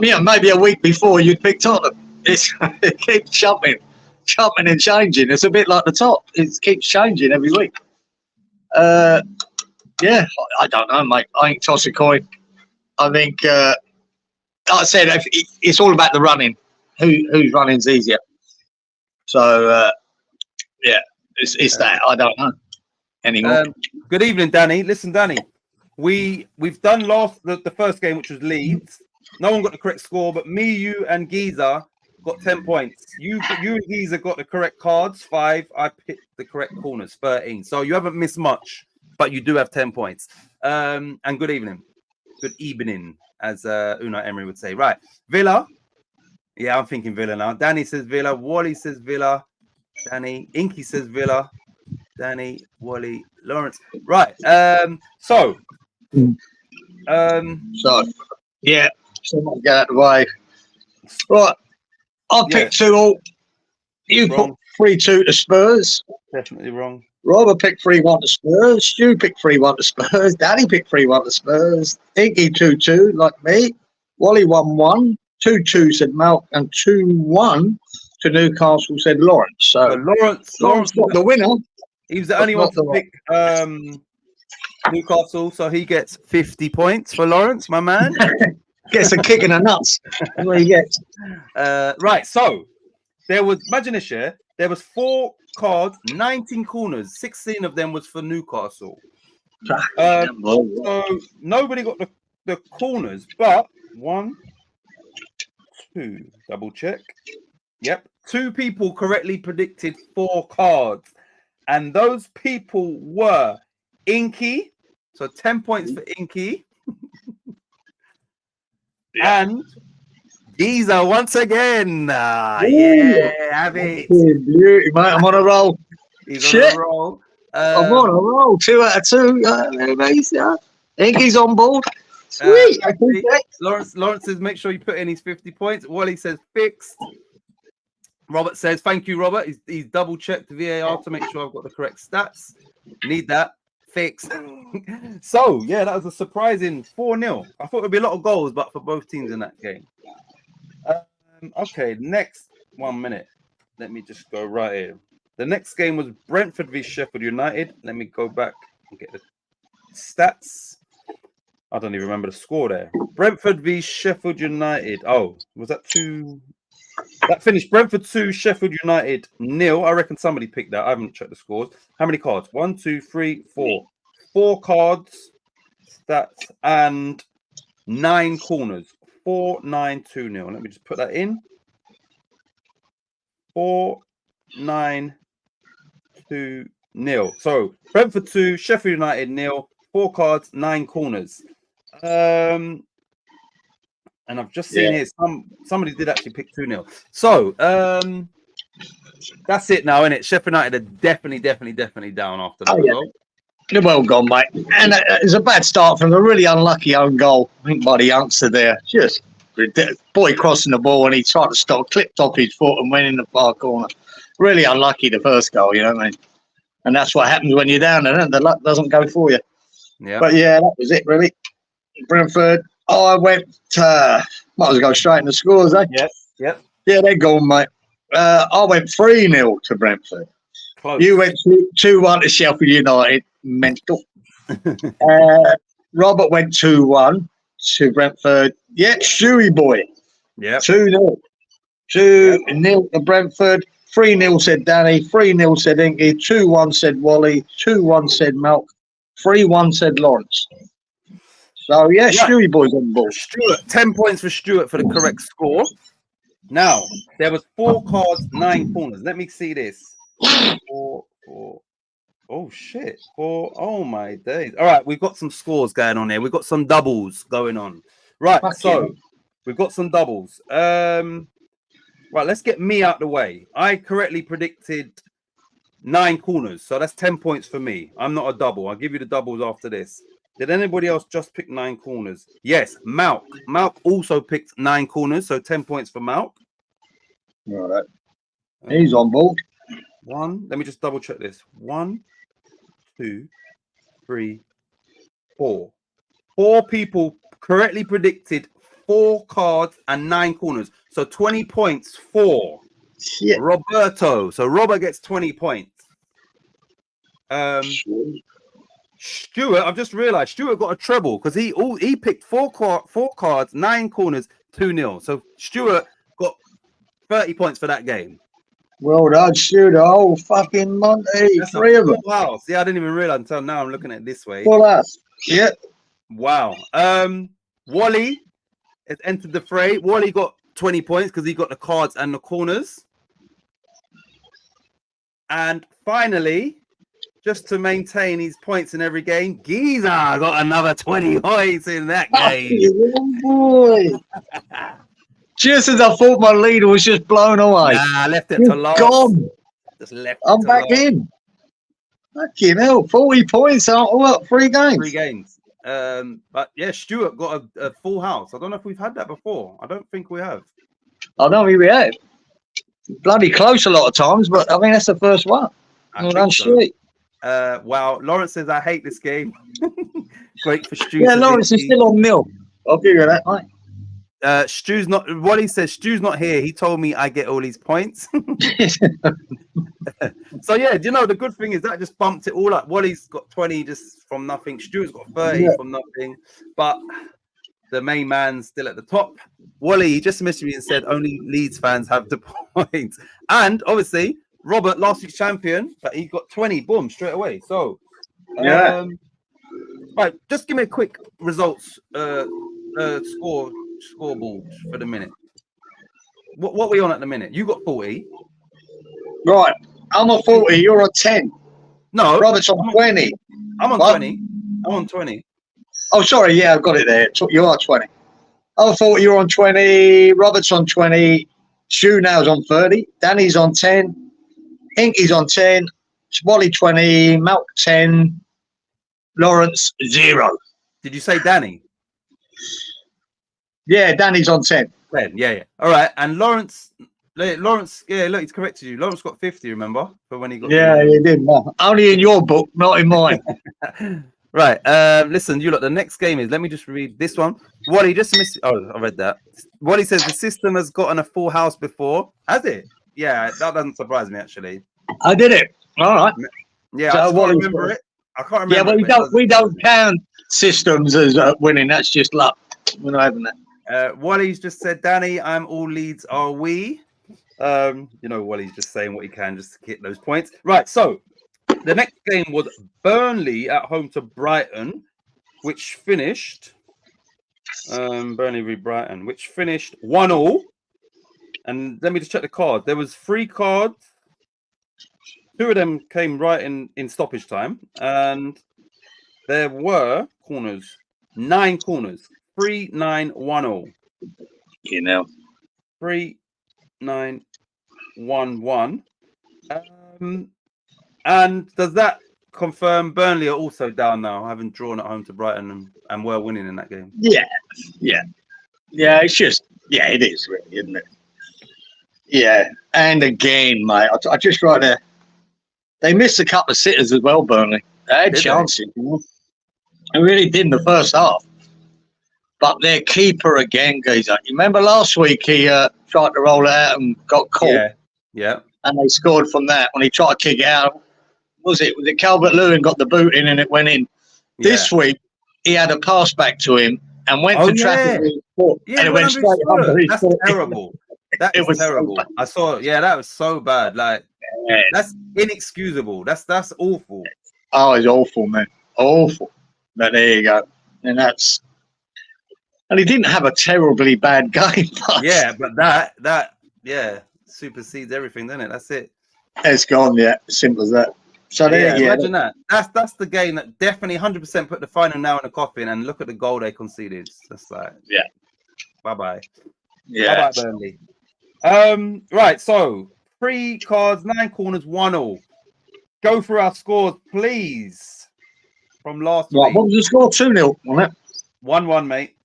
Speaker 2: Yeah, maybe a week before you'd pick Tottenham. It keeps chopping and changing. It's a bit like the top. It keeps changing every week. Yeah, I don't know, mate. I ain't toss a coin. I think, like I said, it's all about the running. Whose running's easier? So, yeah, it's that. I don't know anymore.
Speaker 1: Good evening, Danny. Listen, Danny, we've done the first game, which was Leeds. No one got the correct score, but me, you, and Giza got 10 points. You and Giza got the correct cards, 5. I picked the correct corners, 13. So you haven't missed much, but you do have 10 points. And good evening. Good evening, as Unai Emery would say. Right, Villa. Yeah, I'm thinking Villa now. Danny says Villa. Wally says Villa. Danny. Inky says Villa. Danny, Wally, Lawrence. Right. So,
Speaker 2: Yeah, someone get out of the way. Right, I picked 2-2. You
Speaker 1: Wrong.
Speaker 2: put 3-2 to Spurs.
Speaker 1: Definitely wrong.
Speaker 2: Robert picked 3-1 to Spurs. Stu picked 3-1 to Spurs. Daddy picked 3-1 to Spurs. Inky 2-2, like me. Wally 1-1. 2-2 said Malk, and 2-1 to Newcastle said Lawrence. So
Speaker 1: Lawrence
Speaker 2: got the winner.
Speaker 1: He was the only one to pick Newcastle, so he gets 50 points for Lawrence, my man.
Speaker 2: Gets a kick in the nuts. That's what he gets.
Speaker 1: Right, so there was, imagine this, yeah, there was 4 cards, 19 corners, 16 of them was for Newcastle. So nobody got the corners, but 1, 2, double check. Yep, 2 people correctly predicted 4 cards. And those people were Inky, so 10 points for Inky. And Giza once again. Yeah, have it.
Speaker 2: Beauty, mate. I'm on a roll.
Speaker 1: He's on a roll.
Speaker 2: I'm on a roll. 2 out of 2. Inky's on board. Sweet.
Speaker 1: Lawrence says, make sure you put in his 50 points. Wally says, fixed. Robert says, thank you, Robert. He's double checked the VAR to make sure I've got the correct stats. Need that fixed. So, yeah, that was a surprising 4-0. I thought it would be a lot of goals, but for both teams in that game. Okay, next 1 minute. Let me just go right here. The next game was Brentford v Sheffield United. Let me go back and get the stats. I don't even remember the score there. Brentford v Sheffield United. Oh, was that 2? That finished Brentford 2, Sheffield United 0. I reckon somebody picked that. I haven't checked the scores. How many cards? 1, 2, 3, 4. 4 cards, stats, and 9 corners. 4, 9, 2, 0. Let me just put that in. 4, 9, 2, 0. So Brentford 2, Sheffield United 0. 4 cards, 9 corners. And I've just seen here somebody did actually pick 2-0. So that's it now, isn't it? Sheffield United are definitely down after that result.
Speaker 2: They're well gone, mate. And it's a bad start from a really unlucky own goal, I think, by the youngster there. Just boy crossing the ball and he tried to stop, clipped off his foot and went in the far corner. Really unlucky the first goal, you know what I mean? And that's what happens when you're down and the luck doesn't go for you.
Speaker 1: Yeah.
Speaker 2: But yeah, that was it really. Brentford. Oh, I went. Might as well go straight in the scores, eh?
Speaker 1: Yep.
Speaker 2: Yeah, they're gone, mate. I went 3-0 to Brentford.
Speaker 1: Close.
Speaker 2: You went 2-1 to Sheffield United. Mental. Robert went 2-1 to Brentford. Yeah, Stewie boy.
Speaker 1: Yeah.
Speaker 2: 2-0. 2-0 to Brentford. 3-0 said Danny. 3-0 said Inky. 2-1 said Wally. 2-1 said Malk. 3-1 said Lawrence. So, yeah, Stewie boy's on board.
Speaker 1: Stuart, 10 points for Stuart for the correct score. Now, there was 4 cards, 9 corners. Let me see this. 4. Oh, shit. 4. Oh, my days. All right, we've got some scores going on here. We've got some doubles going on. Right, we've got some doubles. Right, let's get me out the way. I correctly predicted 9 corners, so that's 10 points for me. I'm not a double. I'll give you the doubles after this. Did anybody else just pick 9 corners? Yes, Malk. Malk also picked 9 corners, so 10 points for Malk.
Speaker 2: All right. He's on board.
Speaker 1: 1. Let me just double check this. 1, 2, 3, 4. 4 people correctly predicted 4 cards and 9 corners. So 20 points for Roberto. So Robert gets 20 points. Stuart, I've just realized Stuart got a treble because he picked 4 cards, 9 corners, 2-0. So Stuart got 30 points for that game.
Speaker 2: Well done, Stuart. Oh, fucking Monty.
Speaker 1: That's
Speaker 2: 3 of them.
Speaker 1: Wow. See, I didn't even realize until now I'm looking at it this way.
Speaker 2: Full house. Yeah.
Speaker 1: Wow. Wally has entered the fray. Wally got 20 points because he got the cards and the corners. And finally, just to maintain his points in every game, Giza got another 20 points in that game.
Speaker 2: Oh, boy. Just as I thought my lead was just blown away.
Speaker 1: Nah, I left it to last.
Speaker 2: Gone.
Speaker 1: Just left
Speaker 2: I'm
Speaker 1: it to
Speaker 2: back
Speaker 1: last.
Speaker 2: in. Fucking hell, 40 points out what? 3 games.
Speaker 1: 3 games. But yeah, Stuart got a full house. I don't know if we've had that before. I don't think we have.
Speaker 2: I don't think we have. Bloody close a lot of times, but I mean that's the first one.
Speaker 1: I think so.
Speaker 2: Shit.
Speaker 1: Wow, Lawrence says I hate this game. Great for Stu.
Speaker 2: Yeah, Lawrence is still on nil. I'll give you that, mate.
Speaker 1: Stu's not. Wally says Stu's not here. He told me I get all these points. So yeah, you know the good thing is that just bumped it all up. Wally's got 20 just from nothing. Stu's got 30 from nothing. But the main man's still at the top. Wally, he just missed me and said only Leeds fans have the points. And obviously Robert, last week's champion, but he got 20. Boom, straight away. So right, just give me a quick results scoreboard for the minute. What are we on at the minute? You got 40.
Speaker 2: Right. I'm on 40, you're on 10.
Speaker 1: No.
Speaker 2: Robert's on 20.
Speaker 1: I'm on 20. I'm on 20.
Speaker 2: Oh, sorry. Yeah, I've got it there. You are 20. I'm on 40, you're on 20. Robert's on 20. Stu now's on 30. Danny's on 10. Inky's on 10. Wally 20. Malk 10. Lawrence 0.
Speaker 1: Did you say Danny?
Speaker 2: Yeah, Danny's on 10.
Speaker 1: 10. Yeah. All right. And Lawrence, yeah, look, he's corrected you. Lawrence got 50, remember? For when he got.
Speaker 2: Yeah, he did. Only in your book, not in mine.
Speaker 1: Right. Listen, you look. The next game is. Let me just read this one. Wally just missed. Oh, I read that. Wally says the system has gotten a full house before. Has it? Yeah, that doesn't surprise me actually.
Speaker 2: I did it. All right.
Speaker 1: Yeah,
Speaker 2: So
Speaker 1: I can't remember it. I can't remember.
Speaker 2: Yeah, but
Speaker 1: it,
Speaker 2: we don't count systems as winning. That's just luck. We're not having that.
Speaker 1: Wally's just said, Danny, I'm all Leeds are we. You know, Wally's just saying what he can just to get those points. Right, so the next game was Burnley at home to Brighton, which finished Burnley v Brighton, which finished 1-1. And let me just check the cards. There was 3 cards. 2 of them came right in stoppage time, and there were corners, 9 corners, 3, 9, 1-0.
Speaker 2: You know,
Speaker 1: 3, 9, 1, 1. And does that confirm Burnley are also down now, having drawn at home to Brighton and were winning in that game?
Speaker 2: Yeah. It's just, it is really, isn't it? Yeah, and again, mate, I just right there. They missed a couple of sitters as well, Burnley. They had chances. They really did in the first half. But their keeper again, Geezer. You remember last week he tried to roll it out and got caught?
Speaker 1: Yeah.
Speaker 2: And they scored from that when he tried to kick it out. Was it Calvert-Lewin got the boot in and it went in? Yeah. This week he had a pass back to him and went for traffic.
Speaker 1: Yeah,
Speaker 2: and it went straight under his foot.
Speaker 1: That's terrible. That was terrible. So I saw it. Yeah, that was so bad. Like, that's inexcusable. That's awful.
Speaker 2: Oh, it's awful, man. Awful. But there you go. And he didn't have a terribly bad game.
Speaker 1: But that supersedes everything, doesn't it? That's it.
Speaker 2: It's gone, simple as that. So
Speaker 1: imagine that. That's the game that definitely 100% put the final nail in the coffin, and look at the goal they conceded. That's like bye-bye.
Speaker 2: Yeah.
Speaker 1: Bye-bye, Burnley. Right, so 3 cards, 9 corners, 1-1. Go through our scores, please. From last week.
Speaker 2: What was the score? 2-0, wasn't it?
Speaker 1: 1-1, mate.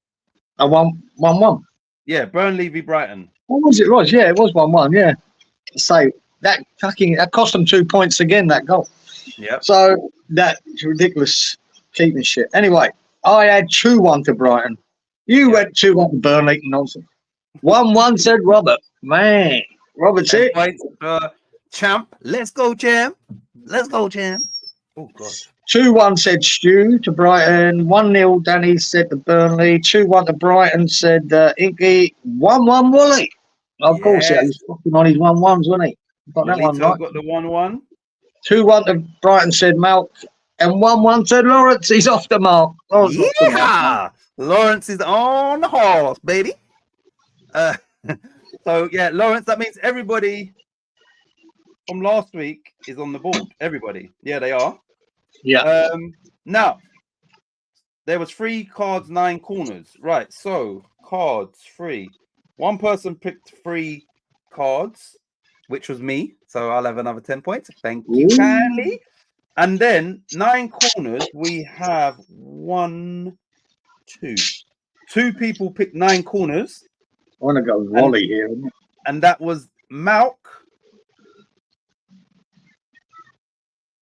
Speaker 2: 1-1.
Speaker 1: Yeah, Burnley v Brighton.
Speaker 2: What was it? Yeah, it was 1-1. Yeah. So that cost them 2 points again, that goal.
Speaker 1: Yeah.
Speaker 2: So that's ridiculous keeping shit. Anyway, I had 2-1 to Brighton. You went 2-1 to Burnley. Nonsense. 1-1 said Robert. Man, Robert's
Speaker 1: 10
Speaker 2: it.
Speaker 1: points, champ. Let's go, champ. Let's go, champ. Oh God.
Speaker 2: 2-1 said Stu to Brighton. 1-0 Danny said to Burnley. 2-1 to Brighton said Inky. 1-1 Wooly. Of course, he was fucking on his 1-1s, wasn't he? Got that one
Speaker 1: Lolito
Speaker 2: right.
Speaker 1: got the 1-1.
Speaker 2: 2-1 to Brighton said Malk. And 1-1 said Lawrence. He's off the mark.
Speaker 1: Yeah. Lawrence is on the horse, baby. So yeah, Lawrence, that means everybody from last week is on the board. Everybody. Yeah, they are.
Speaker 2: Yeah.
Speaker 1: Now there was 3 cards, 9 corners. Right. So cards 3. One person picked 3 cards, which was me. So I'll have another 10 points. Thank you kindly. And then 9 corners. We have 1, 2. 2 people picked 9 corners.
Speaker 2: I want to go Wally here.
Speaker 1: And that was Malk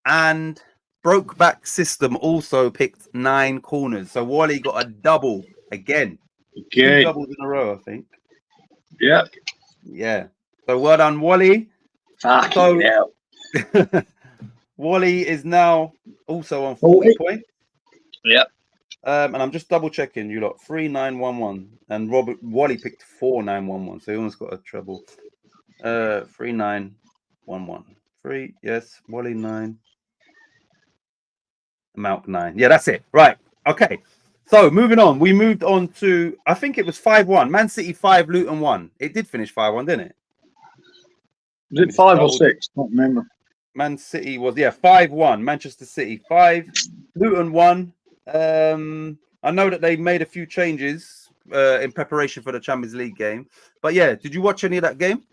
Speaker 1: and Brokeback System also picked 9 corners. So Wally got a double again. 2 doubles in a row, I think.
Speaker 2: Yeah.
Speaker 1: Yeah. So well done, Wally.
Speaker 2: Fucking hell.
Speaker 1: Wally is now also on 40 points.
Speaker 2: Yeah.
Speaker 1: And I'm just double checking. You lot 3, 9, 1, 1, and Wally picked 4, 9, 1, 1. So he almost got a treble. 3, 9, 1, 1. 3. Yes. Wally 9. Malk 9. Yeah, that's it. Right. Okay. So moving on. We moved on to, I think it was 5-1. Man City 5, Luton 1. It did finish 5-1, didn't it?
Speaker 2: Was it 5 or 6? Not remember.
Speaker 1: Man City was 5-1. Manchester City 5, Luton 1. I know that they made a few changes in preparation for the Champions League game. But yeah, did you watch any of that game?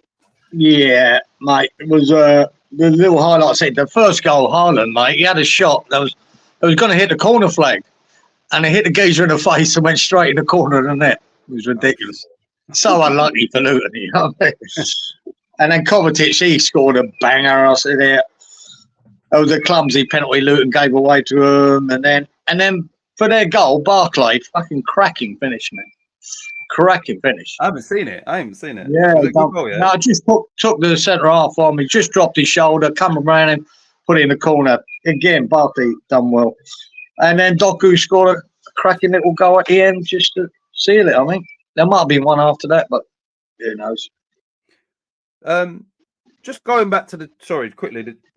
Speaker 2: Yeah, mate. It was the little highlight said the first goal, Haaland, mate. He had a shot that was going to hit the corner flag, and it hit the geezer in the face and went straight in the corner of the net. It was ridiculous. So unlucky for Luton, you know what I mean? And then Kovacic, he scored a banger. I said, "There, it was a clumsy penalty Luton gave away to him." And then for their goal, Barclay, fucking cracking finish, man. Cracking finish.
Speaker 1: I haven't seen it.
Speaker 2: Yeah, no, I just took the centre half on me, just dropped his shoulder, come around him, put it in the corner. Again, Barkley done well. And then Doku scored a cracking little goal at the end just to seal it, I think. There might have been one after that, but who knows.
Speaker 1: Just going back to the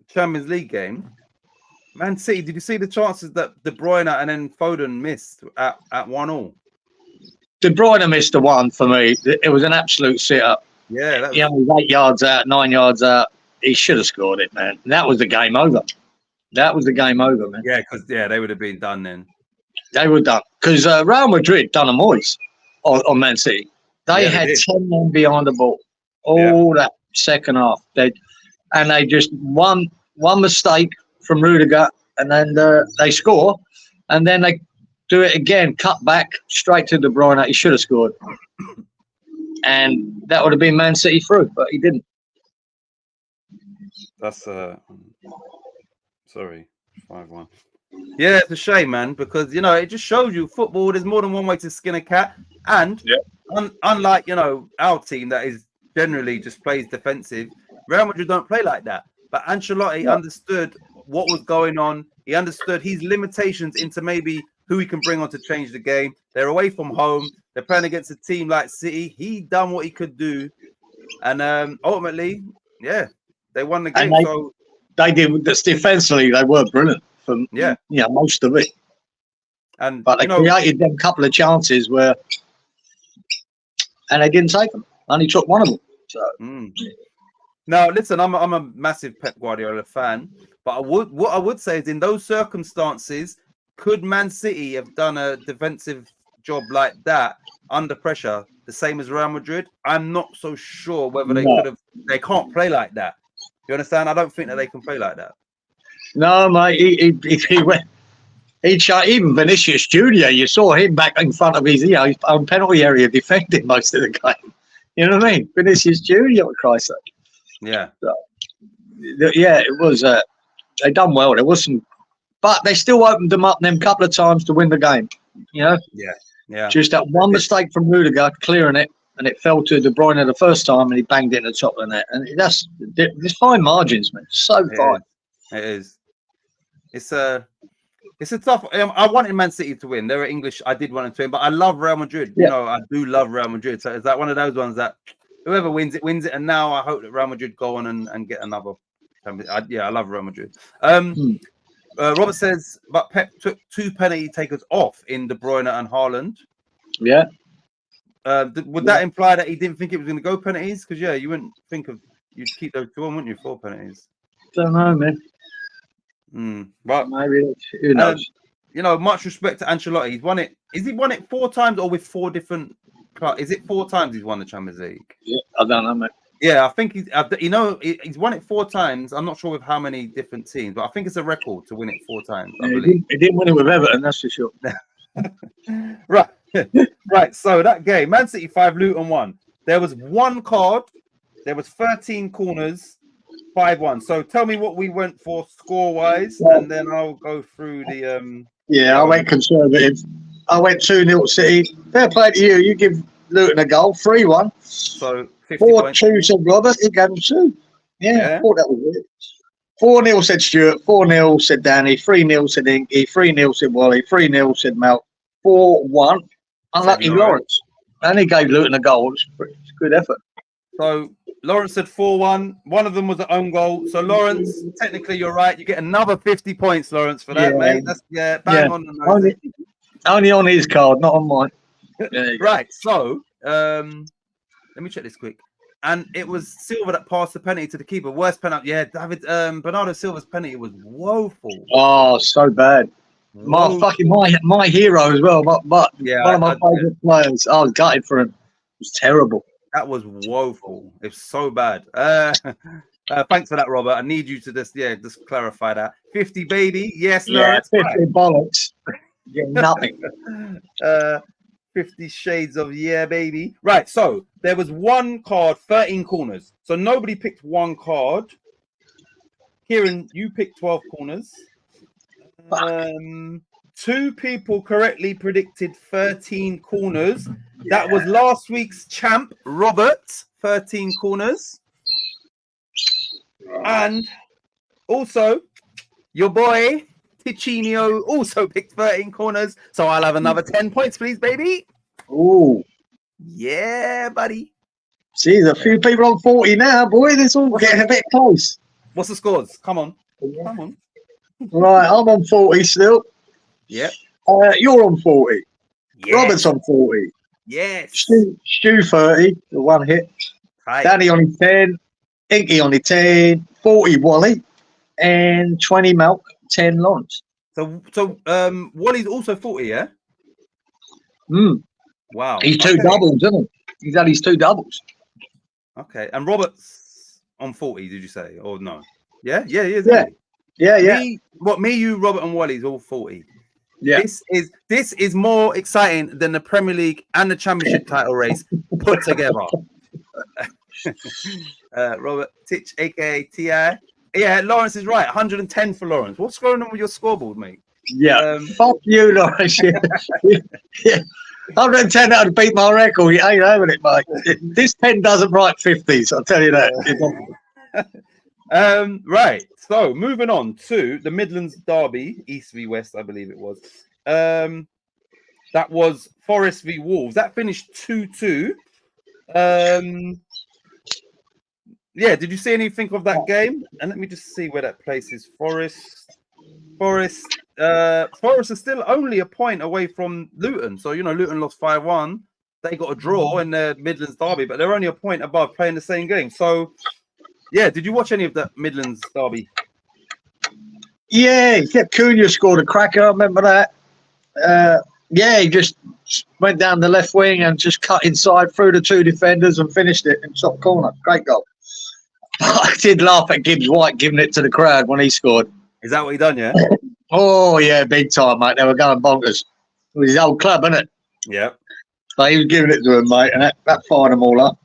Speaker 1: Champions League game. Man City, did you see the chances that De Bruyne and then Foden missed at 1-1?
Speaker 2: De Bruyne missed the one for me. It was an absolute sit-up.
Speaker 1: Yeah, that was...
Speaker 2: He was 8 yards out, 9 yards out. He should have scored it, man. And that was the game over. That was the game over, man.
Speaker 1: Yeah, because they would have been done then.
Speaker 2: They were done. Because Real Madrid done a Moyes on Man City. They had 10 men behind the ball. All that second half. They just one mistake from Rudiger, and then they score, and then they do it again, cut back straight to De Bruyne. He should have scored, and that would have been Man City through, but he didn't.
Speaker 1: That's sorry, 5-1. Yeah, it's a shame, man, because it just shows you football. There's more than one way to skin a cat, and unlike our team that is generally just plays defensive, Real Madrid don't play like that. But Ancelotti understood what was going on. He understood his limitations into maybe who he can bring on to change the game. They're away from home. They're playing against a team like City. He done what he could do, and ultimately, they won the game.
Speaker 2: They did this defensively. They were brilliant for most of it. But they created them couple of chances and they didn't take them. Only took one of them. So.
Speaker 1: Now, listen, I'm a massive Pep Guardiola fan, but what I would say is in those circumstances, could Man City have done a defensive job like that under pressure, the same as Real Madrid? I'm not so sure whether they could have. They can't play like that. You understand? I don't think that they can play like that.
Speaker 2: No, mate. He went. Even Vinicius Junior. You saw him back in front of his own penalty area defending most of the game. You know what I mean? Vinicius Junior, for Christ's sake.
Speaker 1: Yeah.
Speaker 2: Yeah, it was. They done well. There was some, but they still opened them up them couple of times to win the game. You know.
Speaker 1: Yeah.
Speaker 2: Just that one mistake from Rudiger clearing it, and it fell to De Bruyne the first time, and he banged it in the top of the net. And there's fine margins, man. So fine.
Speaker 1: It is. It's a tough. I wanted Man City to win. They're English. I did want them to win, but I love Real Madrid.
Speaker 2: Yeah.
Speaker 1: You know, I do love Real Madrid. So it's like one of those ones that whoever wins it wins it. And now I hope that Real Madrid go on and get another. I love Real Madrid. Robert says, but Pep took 2 penalty takers off in De Bruyne and Haaland.
Speaker 2: Yeah.
Speaker 1: Would that imply that he didn't think it was going to go penalties? Because you wouldn't think you'd keep those 2 on, wouldn't you? 4 penalties.
Speaker 2: Don't know, man.
Speaker 1: But
Speaker 2: maybe who knows?
Speaker 1: You know, much respect to Ancelotti. He's won it. Is he won it 4 times or with 4 different? Is it 4 times he's won the Champions League?
Speaker 2: Yeah, I don't know, mate.
Speaker 1: Yeah, I think he's. He's won it 4 times. I'm not sure with how many different teams, but I think it's a record to win it 4 times. I believe.
Speaker 2: He didn't win it with Everton, that's for sure.
Speaker 1: Right, right. So that game, Man City 5, Luton 1. There was 1 card. There was 13 corners, 5-1. So tell me what we went for score-wise, and then I'll go through the.
Speaker 2: I went conservative. I went 2-0 City. Fair play to you. You give Luton a goal, 3-1.
Speaker 1: So
Speaker 2: 4-2 said Robert. He gave him 2. Yeah, I thought that was it. 4-0 said Stuart. 4-0 said Danny. 3-0 said Inky. 3-0 said Wally. 3-0 said Mel. 4-1. Unlucky Lawrence. And he gave Luton a goal. It's a good effort.
Speaker 1: So Lawrence said 4-1. One of them was an own goal. So Lawrence, technically you're right. You get another 50 points, Lawrence, for that, mate. That's bang on the nose.
Speaker 2: Only on his card, not on mine.
Speaker 1: Right. So let me check this quick. And it was Silva that passed the penalty to the keeper. Worst penalty. Yeah, David Bernardo Silva's penalty was woeful.
Speaker 2: Oh, so bad. My hero as well. But one of my favourite players. I was gutted for him. It was terrible.
Speaker 1: That was woeful. It's so bad. Thanks for that, Robert. I need you to just clarify that. 50, baby. Yes, Lawrence.
Speaker 2: 50 bollocks. Yeah, nothing.
Speaker 1: 50 shades of baby. Right. So there was 1 card, 13 corners. So nobody picked 1 card. Kieran, you picked 12 corners. 2 people correctly predicted 13 corners. That was last week's champ, Robert, 13 corners. And also, your boy, Ticcinio, also picked 13 corners. So I'll have another 10 points, please, baby.
Speaker 2: Ooh.
Speaker 1: Yeah, buddy.
Speaker 2: See, there's a few people on 40 now, boy. This all getting a bit close.
Speaker 1: What's the scores? Come on. Come on.
Speaker 2: Right, I'm on 40 still.
Speaker 1: Yep.
Speaker 2: You're on 40.
Speaker 1: Yes.
Speaker 2: Robert's on 40.
Speaker 1: Yes.
Speaker 2: Stu 30, the 1 hit.
Speaker 1: Hi.
Speaker 2: Danny on his 10. Inky on his 10. 40 Wally. And 20 Malk. 10 Lawrence.
Speaker 1: So Wally's also 40, yeah? Wow.
Speaker 2: He's 2 doubles, isn't he? He's had his 2 doubles.
Speaker 1: Okay. And Robert's on 40, did you say? Or no? Yeah? Yeah, he is.
Speaker 2: Yeah.
Speaker 1: Me, you, Robert, and Wally's all 40.
Speaker 2: Yeah.
Speaker 1: This is more exciting than the Premier League and the Championship title race put together. Robert Titch, aka Ti. Yeah, Lawrence is right. 110 for Lawrence. What's going on with your scoreboard, mate?
Speaker 2: Yeah. Fuck you, Lawrence. Yeah. 110 that would beat my record. You ain't having it, mate. This pen doesn't write 50s, I'll tell you that.
Speaker 1: Right. So moving on to the Midlands Derby, East v West, I believe it was. That was Forest v Wolves. That finished 2-2. Yeah, did you see anything of that game? And let me just see where that places Forest. Forest is still only a point away from Luton. So, Luton lost 5-1. They got a draw in the Midlands Derby, but they're only a point above playing the same game. So, yeah, did you watch any of that Midlands Derby?
Speaker 2: Yeah, Cunha scored a cracker. I remember that. He just went down the left wing and just cut inside through the 2 defenders and finished it in top corner. Great goal. I did laugh at Gibbs White giving it to the crowd when he scored.
Speaker 1: Is that what he done, yeah?
Speaker 2: Oh, yeah, big time, mate. They were going bonkers. It was his old club, isn't it?
Speaker 1: Yeah.
Speaker 2: But he was giving it to him, mate, and that fired them all up.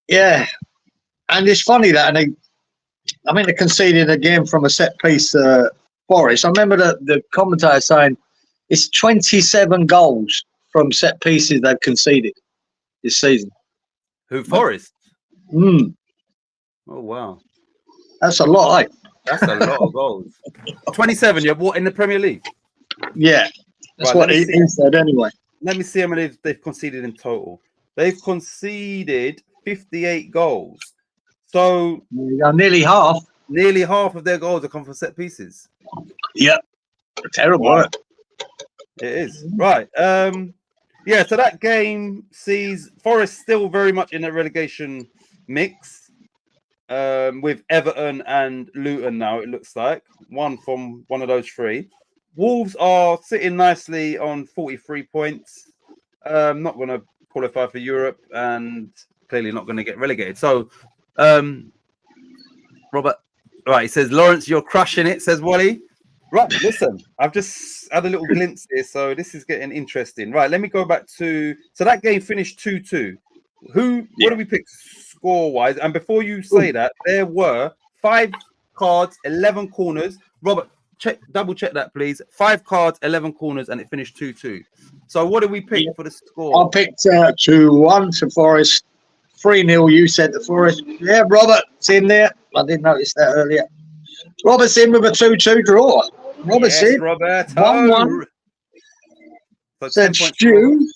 Speaker 2: Yeah. And it's funny that, and I mean, they conceded again from a set piece. Forest. I remember the commentator saying it's 27 goals from set pieces they've conceded this season.
Speaker 1: Who, Forest?
Speaker 2: Mm,
Speaker 1: Oh wow,
Speaker 2: that's a lot, eh?
Speaker 1: that's a lot of goals. 27. Yeah, what in the Premier League?
Speaker 2: Yeah, that's
Speaker 1: Right,
Speaker 2: what he said anyway.
Speaker 1: Let me see how many they've conceded in total. They've conceded 58 goals. So
Speaker 2: Nearly half.
Speaker 1: nearly half of their goals have come from set pieces.
Speaker 2: Yep. Terrible.
Speaker 1: Wow. It is. Right. Yeah, so that game sees Forest still very much in the relegation mix. With Everton and Luton now, it looks like. One from one of those three. Wolves are sitting nicely on 43 points. Not going to qualify for Europe and clearly not going to get relegated. So, Robert, right, he says, Lawrence, you're crushing it, says Wally. Right, listen, I've just had a little glimpse here, so this is getting interesting. Right, let me go back to... So that game finished 2-2. What do we pick score-wise? And before you say that, there were 5 cards, 11 corners. Robert, double-check that, please. 5 cards, 11 corners, and it finished 2-2. So what did we pick for the score?
Speaker 2: I picked 2-1 to Forest. 3-0, you said to Forest. Yeah, Robert's in there. I didn't notice that earlier. Robert's in with a 2-2 draw. Robert's in.
Speaker 1: Roberto.
Speaker 2: 1-1.
Speaker 1: So
Speaker 2: said Stu.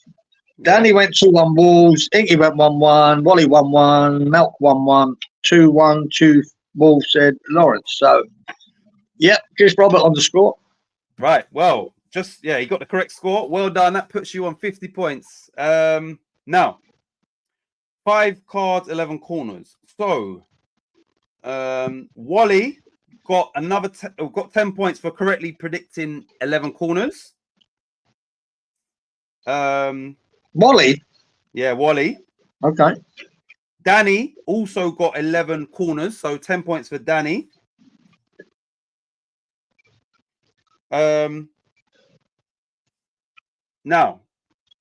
Speaker 2: Danny went 2-1 Wolves. Inky went 1-1. Wally 1-1. Malk 1-1. 2-1 to Wolves, said Lawrence. So, yep, just Robert on the score.
Speaker 1: Right. Well, he got the correct score. Well done. That puts you on 50 points. Now, 5 cards, 11 corners. So, Wally got got 10 points for correctly predicting 11 corners.
Speaker 2: Wally?
Speaker 1: Yeah, Wally.
Speaker 2: Okay.
Speaker 1: Danny also got 11 corners, so 10 points for Danny. Now,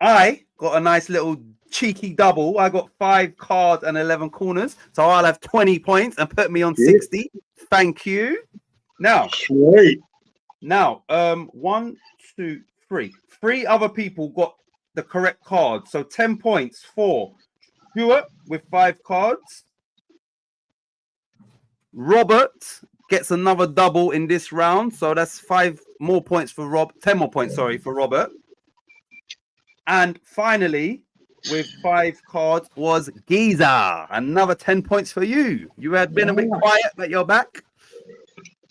Speaker 1: I got a nice little cheeky double. I got 5 cards and 11 corners, so I'll have 20 points and put me on 60. Thank you. Now,
Speaker 2: sweet.
Speaker 1: Now, 1, 2, 3. 3 other people got the correct card, so 10 points for Stuart with 5 cards. Robert gets another double in this round, so that's 5 more points for 10 more points, sorry, for Robert. And finally, with 5 cards was Giza. Another 10 points for you. You had been a bit quiet, but you're back.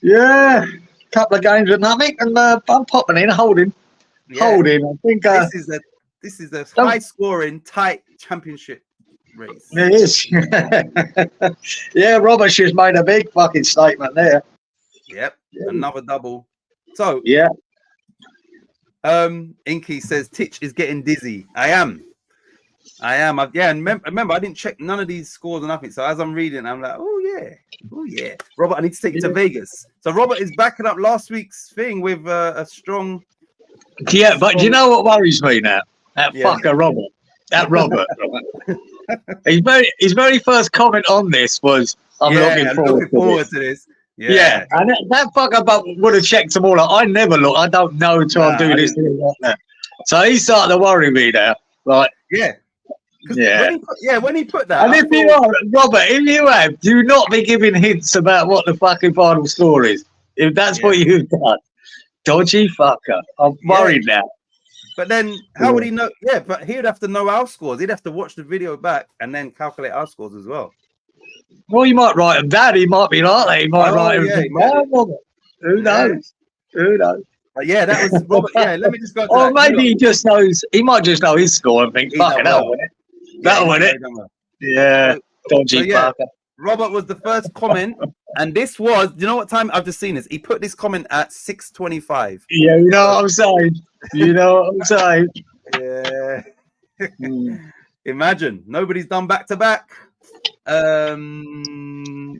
Speaker 2: Yeah, couple of games with nothing, and I'm popping in, holding. I think
Speaker 1: this is a high-scoring, tight championship race.
Speaker 2: It is. Yeah, Robert's just made a big fucking statement there.
Speaker 1: Yep, another double. So
Speaker 2: yeah.
Speaker 1: Inky says Titch is getting dizzy. I am. And remember, I didn't check none of these scores or nothing. So as I'm reading, I'm like, oh yeah. Robert, I need to take you to Vegas. So Robert is backing up last week's thing with a strong.
Speaker 2: Yeah, but do you know what worries me now? That fucker Robert. That Robert. His very first comment on this was, "I'm looking forward to this." Yeah, and that fucker would have checked them all out. I never look. I don't know until I'm doing this thing like that. So he's starting to worry me now. Like, when he put that. And if you are, Robert, if you have, do not be giving hints about what the fucking final score is. If that's what you've done, dodgy fucker. I'm worried now.
Speaker 1: But then, how would he know? Yeah, but he'd have to know our scores. He'd have to watch the video back and then calculate our scores as well.
Speaker 2: Well, you might write them down. He might be like that. He might write everything down. Who knows? Who knows?
Speaker 1: But yeah, that was Robert. Yeah, let me just go.
Speaker 2: Or maybe he just knows. He might just know his score and think, "Fuck it, that'll win it. That'll win it." Yeah, dodgy fucker.
Speaker 1: Robert was the first comment, and this was. Do you know what time I've just seen this? He put this comment at 6:25.
Speaker 2: Yeah, you know what I'm saying.
Speaker 1: Yeah. Imagine nobody's done back to back.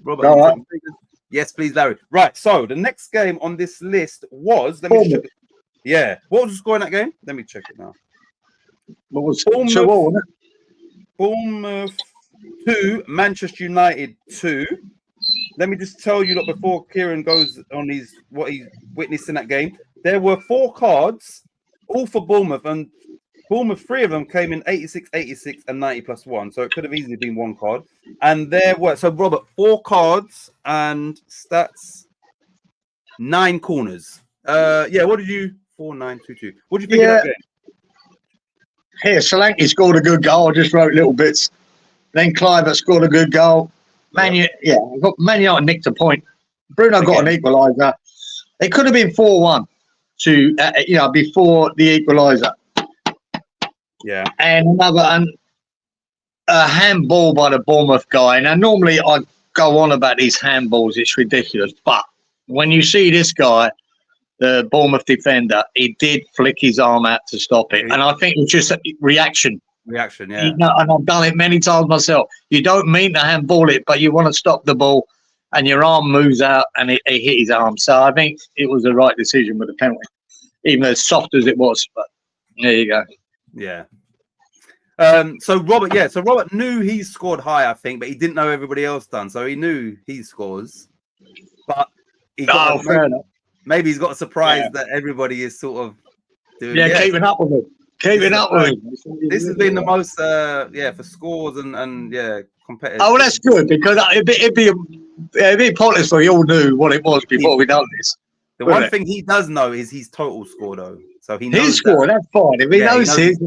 Speaker 1: Robert. Yes, please, Larry. Right. So the next game on this list was. Let me check it. Yeah. What was the score in that game? Let me check it now.
Speaker 2: What was Bournemouth
Speaker 1: 2, Manchester United 2. let me just tell you, look, before Kieran goes on what he witnessed in that game, there were 4 cards, all for Bournemouth, and Bournemouth, 3 of them came in 86, 86, and 90 plus 1. So it could have easily been 1 card. And there were, so Robert, 4 cards and stats, 9 corners. Yeah, what did you, 4, 9, 2, 2. What did you think of that game?
Speaker 2: Here, Solanke scored a good goal. I just wrote little bits. Then Clive scored a good goal. Man United nicked a point. Bruno got an equaliser. It could have been 4-1 to before the equaliser.
Speaker 1: Yeah.
Speaker 2: And a handball by the Bournemouth guy. Now normally I go on about these handballs. It's ridiculous, but when you see this guy, the Bournemouth defender, he did flick his arm out to stop it, and I think it was just a reaction.
Speaker 1: Reaction, yeah.
Speaker 2: And I've done it many times myself. You don't mean to handball it, but you want to stop the ball, and your arm moves out, and it hit his arm. So I think it was the right decision with the penalty, even as soft as it was. But there you go.
Speaker 1: Yeah. So Robert knew he scored high, I think, but he didn't know everybody else done. So he knew he scores, but
Speaker 2: fair enough.
Speaker 1: Maybe he's got a surprise that everybody is sort of doing.
Speaker 2: Yeah, keeping up with him. Keeping up with him.
Speaker 1: This has been the most, for scores and competitive.
Speaker 2: Oh, well, that's good, because it'd be pointless if we all knew what it was before we done this.
Speaker 1: The one thing he does know is his total score, though. So he knows
Speaker 2: his score. That's fine. If he knows his,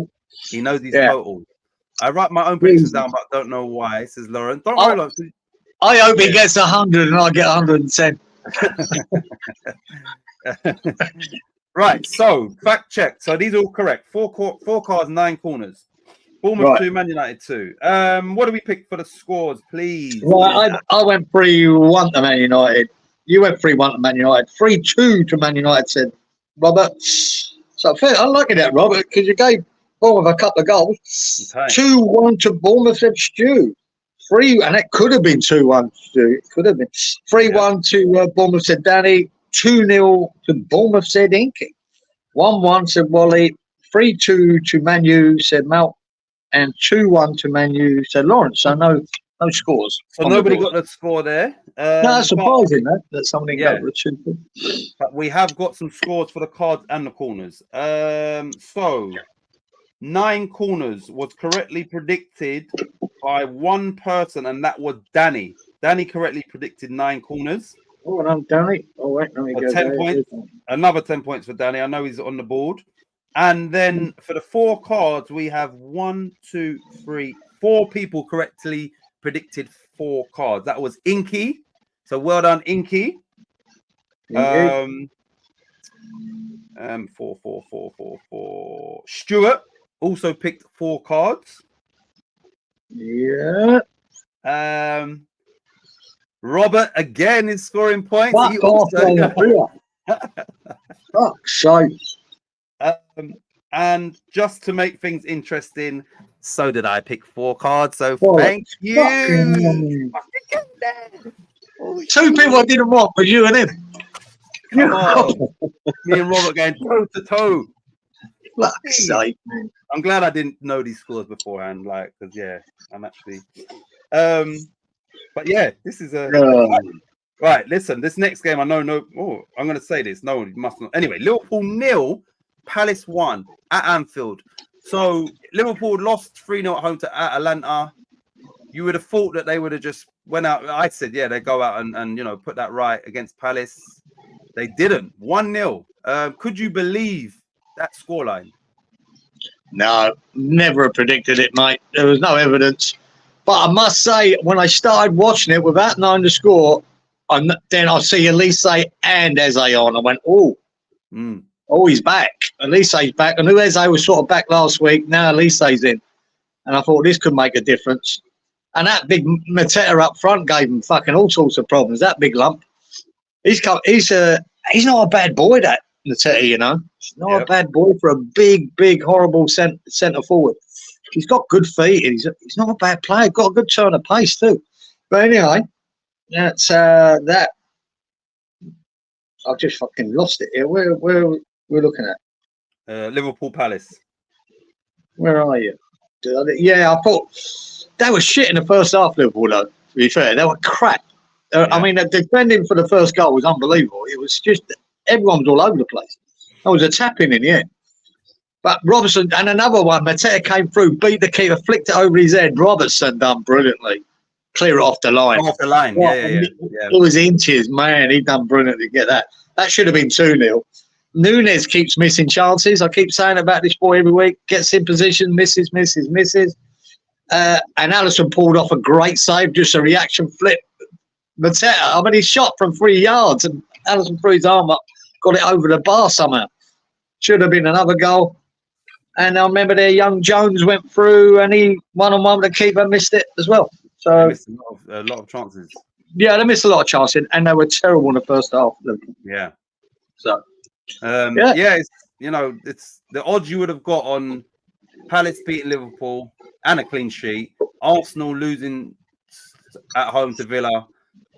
Speaker 1: he knows his total. I write my own predictions down, but I don't know why. Says Lauren. Don't worry, Lauren.
Speaker 2: I hope he gets 100 and I get 110.
Speaker 1: Right, so fact check. So these are all correct. 4 cards, 9 corners. Bournemouth 2, Man United 2. What do we pick for the scores, please?
Speaker 2: Right, I went 3-1 to Man United. You went 3-1 to Man United. 3-2 to Man United, said Robert. So fair. I like that, Robert, because you gave Bournemouth a couple of goals. 2-1 to Bournemouth, said Stu. 3, and it could have been 2-1. It could have been 3-1 to Bournemouth, said Danny. 2-0 to Bournemouth, said Inky. 1-1 said Wally. 3-2 to Man U, said Mel. And 2-1 to Man U, said Lawrence. So no scores.
Speaker 1: So nobody got the score there.
Speaker 2: No, that's surprising that somebody got the 2.
Speaker 1: But we have got some scores for the cards and the corners. So 9 corners was correctly predicted by one person, and that was Danny. Danny correctly predicted 9 corners.
Speaker 2: Oh, and I'm Danny. Oh, wait, let me go
Speaker 1: 10 points. Another 10 points for Danny. I know he's on the board. And then for the 4 cards, we have 1, 2, 3, 4 people correctly predicted 4 cards. That was Inky. So well done, Inky. 4. Stuart also picked 4 cards.
Speaker 2: Yeah.
Speaker 1: Robert again is scoring points.
Speaker 2: Fuck
Speaker 1: he
Speaker 2: also Fuck's sake.
Speaker 1: And just to make things interesting, so did I pick 4 cards. So thank you.
Speaker 2: 2 people I didn't want, but you and him.
Speaker 1: Oh, me and Robert going toe to toe.
Speaker 2: Fuck's sake.
Speaker 1: I'm glad I didn't know these scores beforehand, because I'm actually. But this is a right. Listen, this next game, I know. I'm going to say this. No one must not. Anyway, Liverpool 0, Palace 1 at Anfield. So Liverpool lost 3-0 at home to Atalanta. You would have thought that they would have just went out. I said, they go out and put that right against Palace. They didn't. 1-0. Could you believe that scoreline?
Speaker 2: No, never predicted it, mate. There was no evidence. But I must say, when I started watching it without knowing the score, then I see Elise and Eze on. I went, he's back. Elise's back. I knew Eze was sort of back last week. Now Elise's in. And I thought this could make a difference. And that big Mateta up front gave him fucking all sorts of problems. That big lump. He's not a bad boy, that Mateta, He's not a bad boy for a big, horrible centre forward. He's got good feet. He's not a bad player. Got a good turn of pace too. But anyway, that's that. I've just fucking lost it here. Where we're looking at?
Speaker 1: Liverpool Palace.
Speaker 2: Where are you? Yeah, I thought they were shit in the first half. Liverpool, though. To be fair, they were crap. I mean, the defending for the first goal was unbelievable. It was just everyone was all over the place. That was a tap-in the end. But Robertson and another one, Mateta came through, beat the keeper, flicked it over his head. Robertson done brilliantly. Clear it off the line.
Speaker 1: Off the line, yeah.
Speaker 2: It was inches, man. He done brilliantly to get that. That should have been 2-0. Nunes keeps missing chances. I keep saying about this boy every week. Gets in position, misses. And Alisson pulled off a great save, just a reaction flip. Mateta, I mean, he shot from 3 yards and Alisson threw his arm up, got it over the bar somehow. Should have been another goal. And I remember there, young Jones went through and he one-on-one with the keeper, missed it as well. So
Speaker 1: they missed a lot of chances.
Speaker 2: Yeah, they missed a lot of chances and they were terrible in the first half.
Speaker 1: Yeah.
Speaker 2: So,
Speaker 1: it's, it's the odds you would have got on Palace beating Liverpool and a clean sheet, Arsenal losing at home to Villa.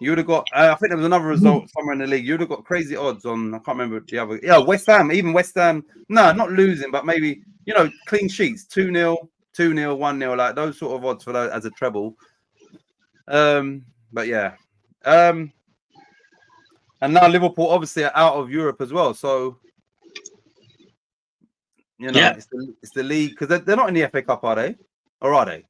Speaker 1: You would have got, I think there was another result somewhere in the league. You would have got crazy odds on, I can't remember the other. Yeah, West Ham, no, not losing, but maybe, clean sheets, 2-0, 2-0, 1-0, like those sort of odds for those as a treble. But yeah. And now Liverpool obviously are out of Europe as well. So, it's the league, because they're not in the FA Cup, are they? Or are they?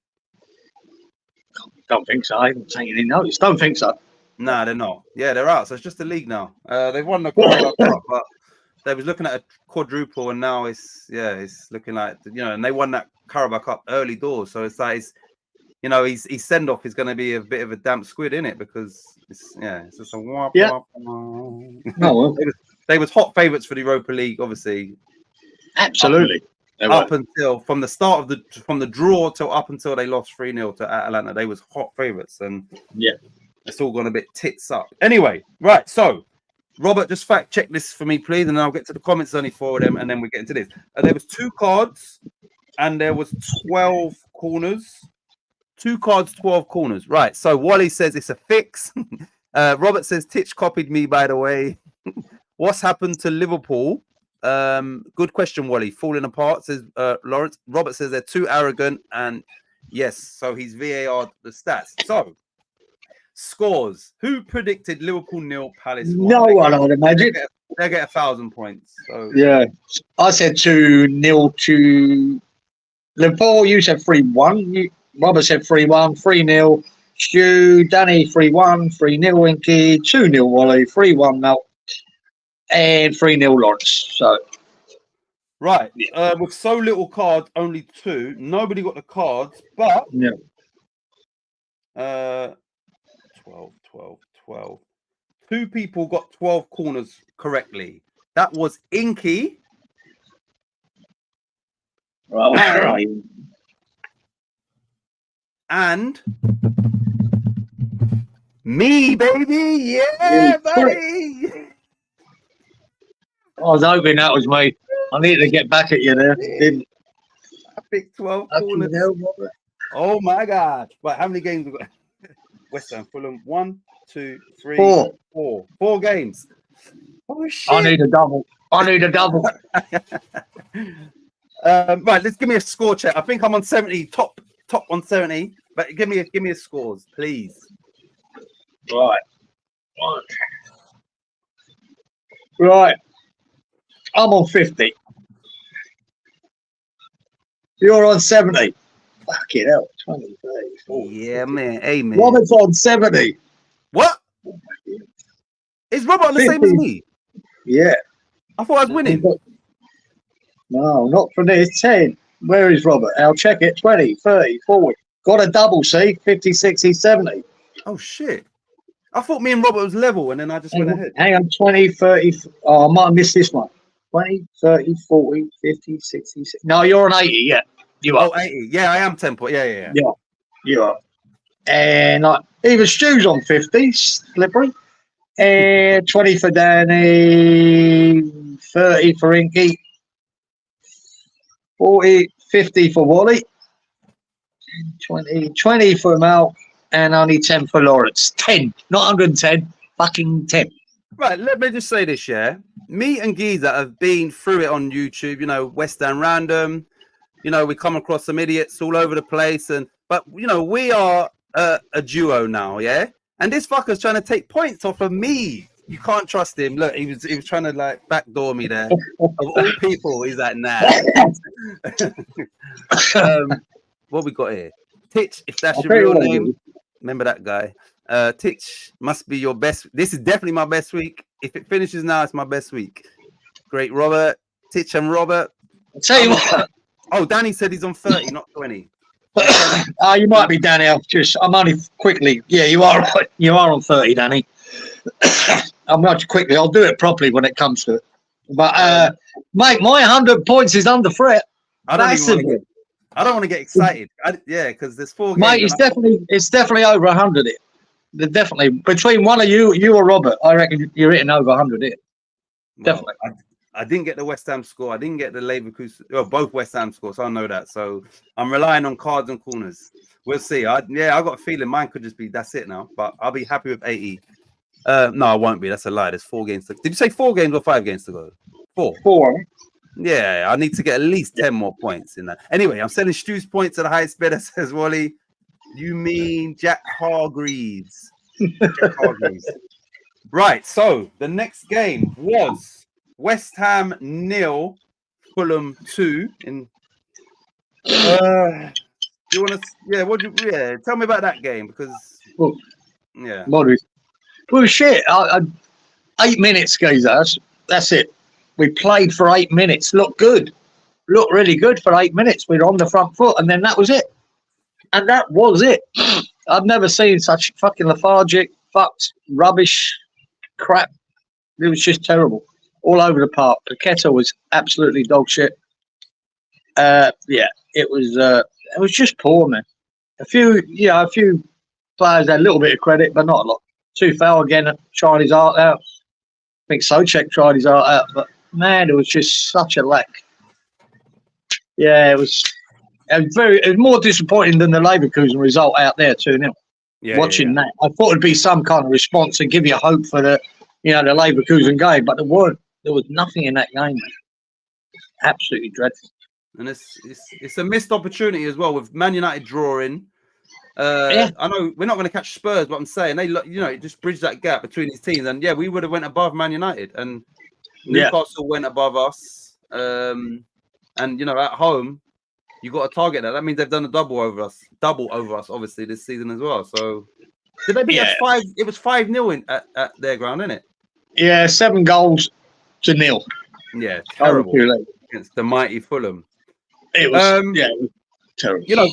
Speaker 2: Don't think so. I haven't taken any notice. Don't think so.
Speaker 1: No, they're not. Yeah, they're out. So it's just the league now. They've won the Carabao Cup, but they was looking at a quadruple, and now it's looking like and they won that Carabao Cup early doors. So it's like his send off is going to be a bit of a damp squid in it, because it's just a womp. No, they was hot favourites for the Europa League, obviously.
Speaker 2: Absolutely.
Speaker 1: Up until from the draw till up until they lost 3-0 to Atalanta, they was hot favourites, and it's all gone a bit tits up. Anyway, right, so Robert, just fact check this for me, please, and then I'll get to the comments. Only 4 of them, and then we get into this. There was 2 cards, and there was 12 corners. 2 cards, 12 corners. Right. So Wally says it's a fix. Robert says Titch copied me, by the way. What's happened to Liverpool? Good question, Wally. Falling apart, says Lawrence. Robert says they're too arrogant, and yes, so he's VAR the stats. So scores. Who predicted Liverpool 0, Palace 1?
Speaker 2: No one, I would imagine.
Speaker 1: They get 1,000 points. So
Speaker 2: yeah, I said 2-0 to Liverpool. You said 3-1. Robert said 3-1, 3-0. Stu, Danny 3-1, 3-0 Winky, 2-0 Wally, 3-1 Mel, and 3-0 Lawrence. So
Speaker 1: right, with so little cards, only 2. Nobody got the cards, but 12. 2 people got 12 corners correctly. That was Inky.
Speaker 2: Right.
Speaker 1: And me, baby. Yeah, buddy.
Speaker 2: I was hoping that was me. I needed to get back at you there. Didn't.
Speaker 1: I picked 12 corners. Oh my God. Right, how many games we got? West Ham, Fulham. 1, 2, 3, 4. 4 games. Oh shit.
Speaker 2: I need a double.
Speaker 1: Right, let's give me a score check. I think I'm on 70, top on 70. But give me a scores, please.
Speaker 2: Right. I'm on 50. You're on 70. Fucking hell. 20, 30, 40,
Speaker 1: yeah, 50. Man. Hey, man.
Speaker 2: Robert's on 70.
Speaker 1: What? Is Robert on the 50. Same as me?
Speaker 2: Yeah.
Speaker 1: I thought I was winning.
Speaker 2: No, not for this. 10. Where is Robert? I'll check it. 20, 30, 40. Got a double, see? 50, 60, 70.
Speaker 1: Oh, shit. I thought me and Robert was level, and then I just went ahead.
Speaker 2: Hang on, 20, 30. Oh, I might have missed this one. 20, 30, 40, 50, 60, 60. No, you're on 80, yeah. You are.
Speaker 1: Oh, 80. Yeah, I am 10 point. Yeah.
Speaker 2: Yeah, you are. And even Stu's on 50, slippery. And 20 for Danny, 30 for Inky, 40, 50 for Wally. 20 for Mel, and only 10 for Lawrence. 10, not 110, fucking 10.
Speaker 1: Right, let me just say this, yeah. Me and Giza have been through it on YouTube, West Ham Random. We come across some idiots all over the place, but we are a duo now, yeah? And this fucker's trying to take points off of me. You can't trust him. Look, he was trying to like backdoor me there. Of all people, he's like, nah. What we got here? Titch, if that's your real name, remember that guy. Titch must be your best. This is definitely my best week. If it finishes now, it's my best week. Great, Robert. Titch and Robert.
Speaker 2: I'll tell you what.
Speaker 1: Oh, Danny said he's on 30, not 20.
Speaker 2: Oh, you might be, Danny. I'm only quickly. Yeah, you are right. You are on 30, Danny. I'm much quickly. I'll do it properly when it comes to it. But mate, my 100 points is under threat.
Speaker 1: I don't want to get excited. Because there's 4 games.
Speaker 2: Mate, it's definitely over 100. They're definitely between one of you or Robert. I reckon you're hitting over 100. Well, definitely.
Speaker 1: I didn't get the West Ham score. I didn't get the Leverkusen. Well, both West Ham scores. So I know that. So I'm relying on cards and corners. We'll see. I got a feeling mine could just be that's it now. But I'll be happy with 80. No, I won't be. That's a lie. There's 4 games. Did you say 4 games or 5 games to go? 4.
Speaker 2: 4.
Speaker 1: Yeah, I need to get at least 10 more points in that. Anyway, I'm selling Stu's points at the highest bidder, says Wally. You mean Jack Hargreaves? Jack Hargreaves. Right. So the next game was West Ham 0, Fulham 2. In you want to? Yeah. Tell me about that game because. Yeah.
Speaker 2: Well, shit. 8 minutes, guys. That's it. We played for 8 minutes. Looked good. Looked really good for 8 minutes. We were on the front foot, and then that was it. And that was it. I've never seen such fucking lethargic, fucked, rubbish, crap. It was just terrible. All over the park. Paqueta was absolutely dog shit. It was just poor, man. A few players had a little bit of credit, but not a lot. Tufel again tried his art out. I think Socek tried his art out, but man, it was just such a lack. Yeah, it was more disappointing than the Leverkusen result out there 2-0. Watching that, I thought it'd be some kind of response and give you hope for the Leverkusen game, but there was nothing in that game. Man. Absolutely dreadful.
Speaker 1: And it's a missed opportunity as well with Man United drawing. I know we're not going to catch Spurs, but I'm saying it just bridged that gap between these teams, and we would have went above Man United, and Newcastle went above us, and at home you got to target that. That means they've done a double over us, obviously this season as well. So did they beat us 5? It was 5-0 at their ground, isn't it?
Speaker 2: Yeah, 7 goals to 0.
Speaker 1: Yeah, terrible against the mighty Fulham.
Speaker 2: It was terrible.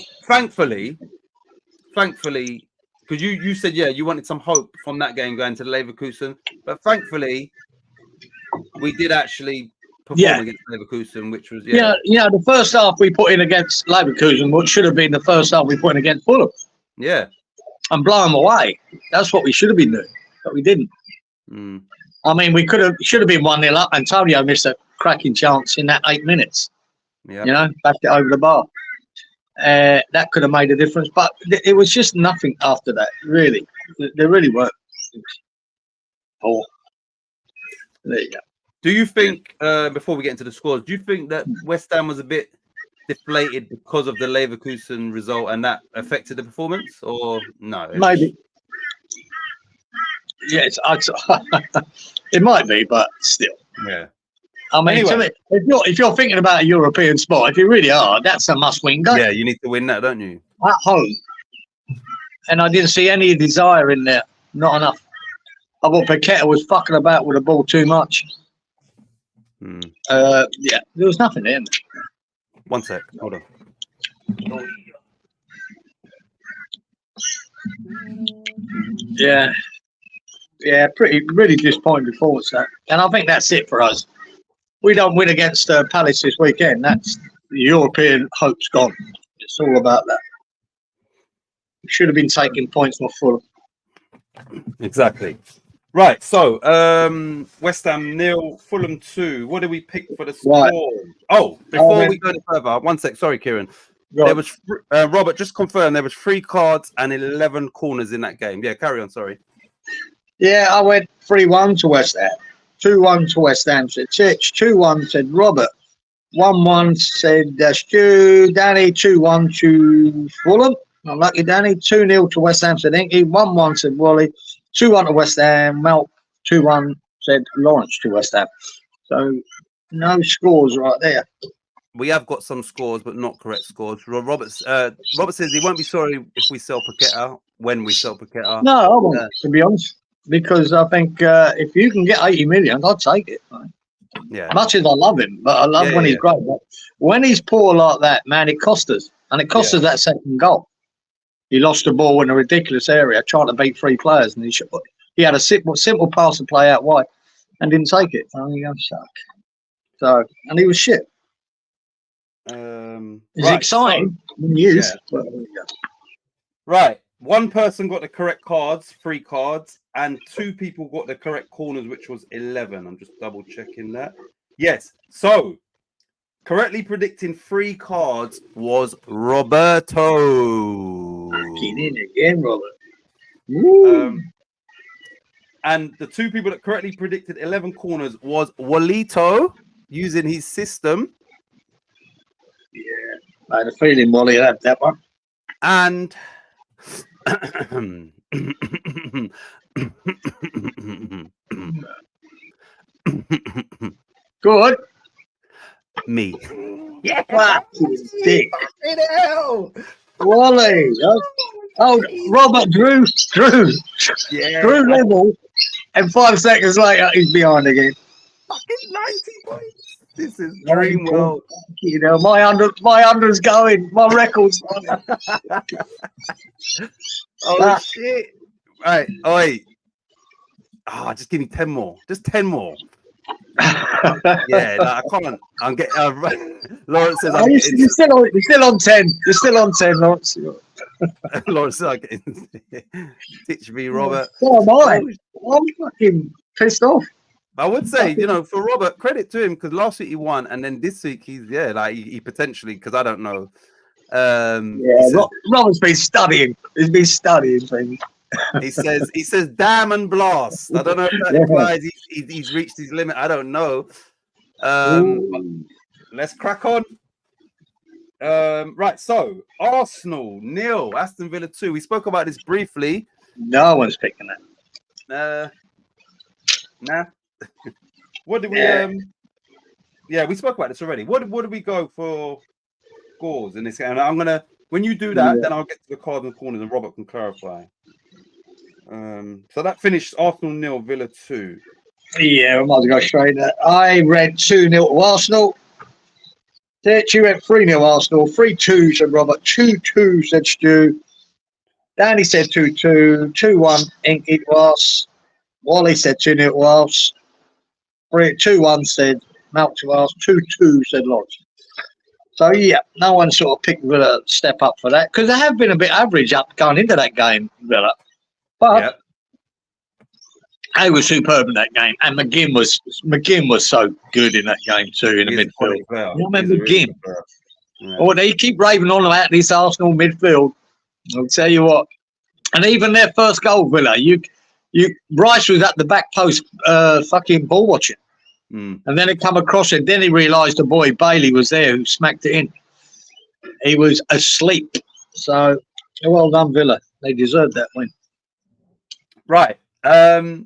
Speaker 1: Thankfully, because you said you wanted some hope from that game going to the Leverkusen, but thankfully we did actually perform against Leverkusen, which was
Speaker 2: the first half we put in against Leverkusen, what should have been the first half we put in against Fulham. Yeah, and blow them away. That's what we should have been doing, but we didn't. I mean, should have been 1-0 up. Antonio missed a cracking chance in that 8 minutes. Yeah, backed it over the bar. That could have made a difference, but it was just nothing after that. Really, they really weren't. Poor. There you go.
Speaker 1: Do you think, before we get into the scores, do you think that West Ham was a bit deflated because of the Leverkusen result and that affected the performance, or no?
Speaker 2: Maybe. Yes, it might be, but still.
Speaker 1: Yeah.
Speaker 2: I mean, anyway, if you're thinking about a European sport, if you really are, that's a must-win game.
Speaker 1: Yeah, you need to win that, don't you?
Speaker 2: At home. And I didn't see any desire in there. Not enough. I thought Paqueta was fucking about with the ball too much. There was nothing in there.
Speaker 1: One sec. Hold on.
Speaker 2: Yeah. Yeah, really disappointing performance, that. And I think that's it for us. We don't win against Palace this weekend. That's the European hope's gone. It's all about that. We should have been taking points more full.
Speaker 1: Exactly. Right. So, West Ham 0, Fulham 2. What did we pick for the score? Right. Oh, before we go any further, one sec. Sorry, Kieran. Right. There was Robert. Just confirm there was 3 cards and 11 corners in that game. Yeah, carry on. Sorry.
Speaker 2: Yeah, I went 3-1 to West Ham. 2-1 to West Ham said Titch. 2-1 said Robert. 1-1 said Stu. Danny. 2-1 to Fulham. Unlucky Danny. 2-0 to West Ham, said Inky. 1-1 said Wally. 2-1 to West Ham. Mel. 2-1 said Lawrence to West Ham. So no scores right there.
Speaker 1: We have got some scores, but not correct scores. Robert says he won't be sorry if we sell Paqueta when we sell Paqueta.
Speaker 2: No, I won't, to be honest, because I think if you can get 80 million, I'd take it.
Speaker 1: Yeah.
Speaker 2: Much as I love him, but I love when he's great. But when he's poor like that, man, it cost us, and it cost us that second goal. He lost the ball in a ridiculous area, trying to beat 3 players, and he had a simple pass to play out wide, and didn't take it. Oh, you suck. So, and he was shit. It's exciting when he is. But,
Speaker 1: right. One person got the correct cards, 3 cards, and 2 people got the correct corners, which was 11. I'm just double checking that. Yes. So, correctly predicting 3 cards was Roberto.
Speaker 2: Get in again, Robert.
Speaker 1: And the 2 people that correctly predicted 11 corners was Walito using his system.
Speaker 2: Yeah, I had a feeling Wally had that one.
Speaker 1: And
Speaker 2: good.
Speaker 1: Me.
Speaker 2: Yeah. Fucking dick. Wally. Oh, Robert Drew.
Speaker 1: Yeah.
Speaker 2: Drew level. And 5 seconds later, he's behind again.
Speaker 1: Fucking 90 points. This is dream world.
Speaker 2: You know, my under's going. My record's on.
Speaker 1: Oh shit! Right, oi. Just give me 10 more. Just 10 more. Yeah, no, I can't. I'm getting. Lawrence says I'm getting.
Speaker 2: You're still on 10. You're still on 10, Lawrence.
Speaker 1: Lawrence says I'm getting. Titch v Robert.
Speaker 2: Oh my! I'm fucking pissed off.
Speaker 1: I would say, for Robert, credit to him because last week he won, and then this week he potentially, because I don't know.
Speaker 2: Robert's been studying. He's been studying things.
Speaker 1: He says, damn and blast. I don't know if that implies he's reached his limit. I don't know. Let's crack on. Right, so Arsenal 0, Aston Villa 2. We spoke about this briefly.
Speaker 2: No one's picking that.
Speaker 1: Nah. What did we we spoke about this already. What did we go for scores in this game? And I'm gonna, when you do that, then I'll get to the cards and corners and Robert can clarify. So that finished Arsenal 0, Villa 2.
Speaker 2: Yeah, we might as well go straight there. I read 2-0 to Arsenal. Titch, you went 3-0 Arsenal. 3-2 said Robert. 2-2 said Stu. Danny said 2-2. 2-1 Inky was. Wally said 2-0 to us. 2-1 said Mount to us. 2-2 said Lodge. So, yeah, no one sort of picked Villa step up for that because they have been a bit average up going into that game, Villa. But they were superb in that game. And McGinn was so good in that game too in the midfield. I remember McGinn. Oh, they keep raving on about this Arsenal midfield. I'll tell you what. And even their first goal, Villa, Rice was at the back post fucking ball watching. And then it come across and then he realised the boy Bailey was there who smacked it in. He was asleep. So, well done, Villa. They deserved that win.
Speaker 1: Right. 4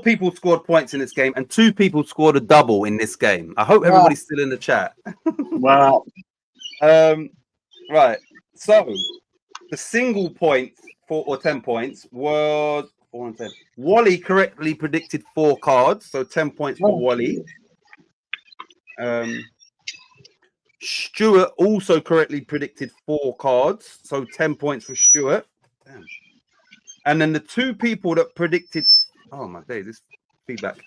Speaker 1: people scored points in this game and 2 people scored a double in this game. I hope everybody's still in the chat.
Speaker 2: Wow.
Speaker 1: Right. So, the single point 4 or 10 points was 4 and 10. Wally correctly predicted 4 cards, so 10 points for Wally. Stuart also correctly predicted 4 cards, so 10 points for Stuart. Damn. And then the 2 people that predicted, oh my days, this feedback.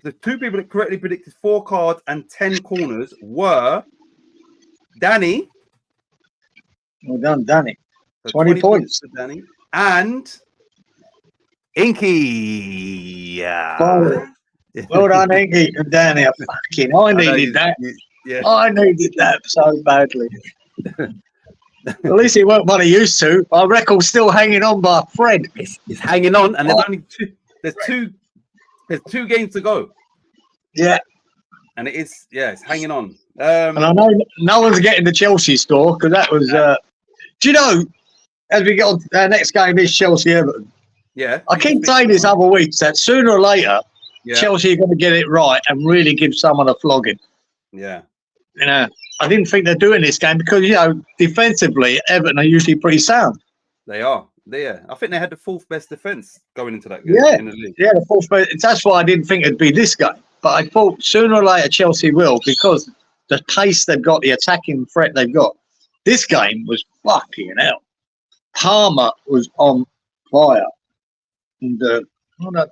Speaker 1: The 2 people that correctly predicted 4 cards and 10 corners were Danny.
Speaker 2: Well done, Danny.
Speaker 1: So
Speaker 2: 20 points
Speaker 1: for Danny. And Inky.
Speaker 2: Well done, Inky and Danny. I needed that. I needed that so badly. At least it weren't what I used to. My record's still hanging on by a thread.
Speaker 1: It's hanging on, and there's only 2. There's 2 games to go.
Speaker 2: Yeah.
Speaker 1: And it's hanging on.
Speaker 2: And I know no one's getting the Chelsea score because that was Do you know, as we get on, our next game is Chelsea-Everton.
Speaker 1: Yeah.
Speaker 2: I keep saying this other weeks that sooner or later, Chelsea are going to get it right and really give someone a flogging.
Speaker 1: Yeah.
Speaker 2: You know, I didn't think they're doing this game because, defensively, Everton are usually pretty sound.
Speaker 1: They are. I think they had the 4th best defence going into that game in the league.
Speaker 2: Yeah, the 4th best. That's why I didn't think it'd be this game. But I thought sooner or later Chelsea will, because the pace they've got, the attacking threat they've got. This game was fucking hell. Palmer was on fire. And did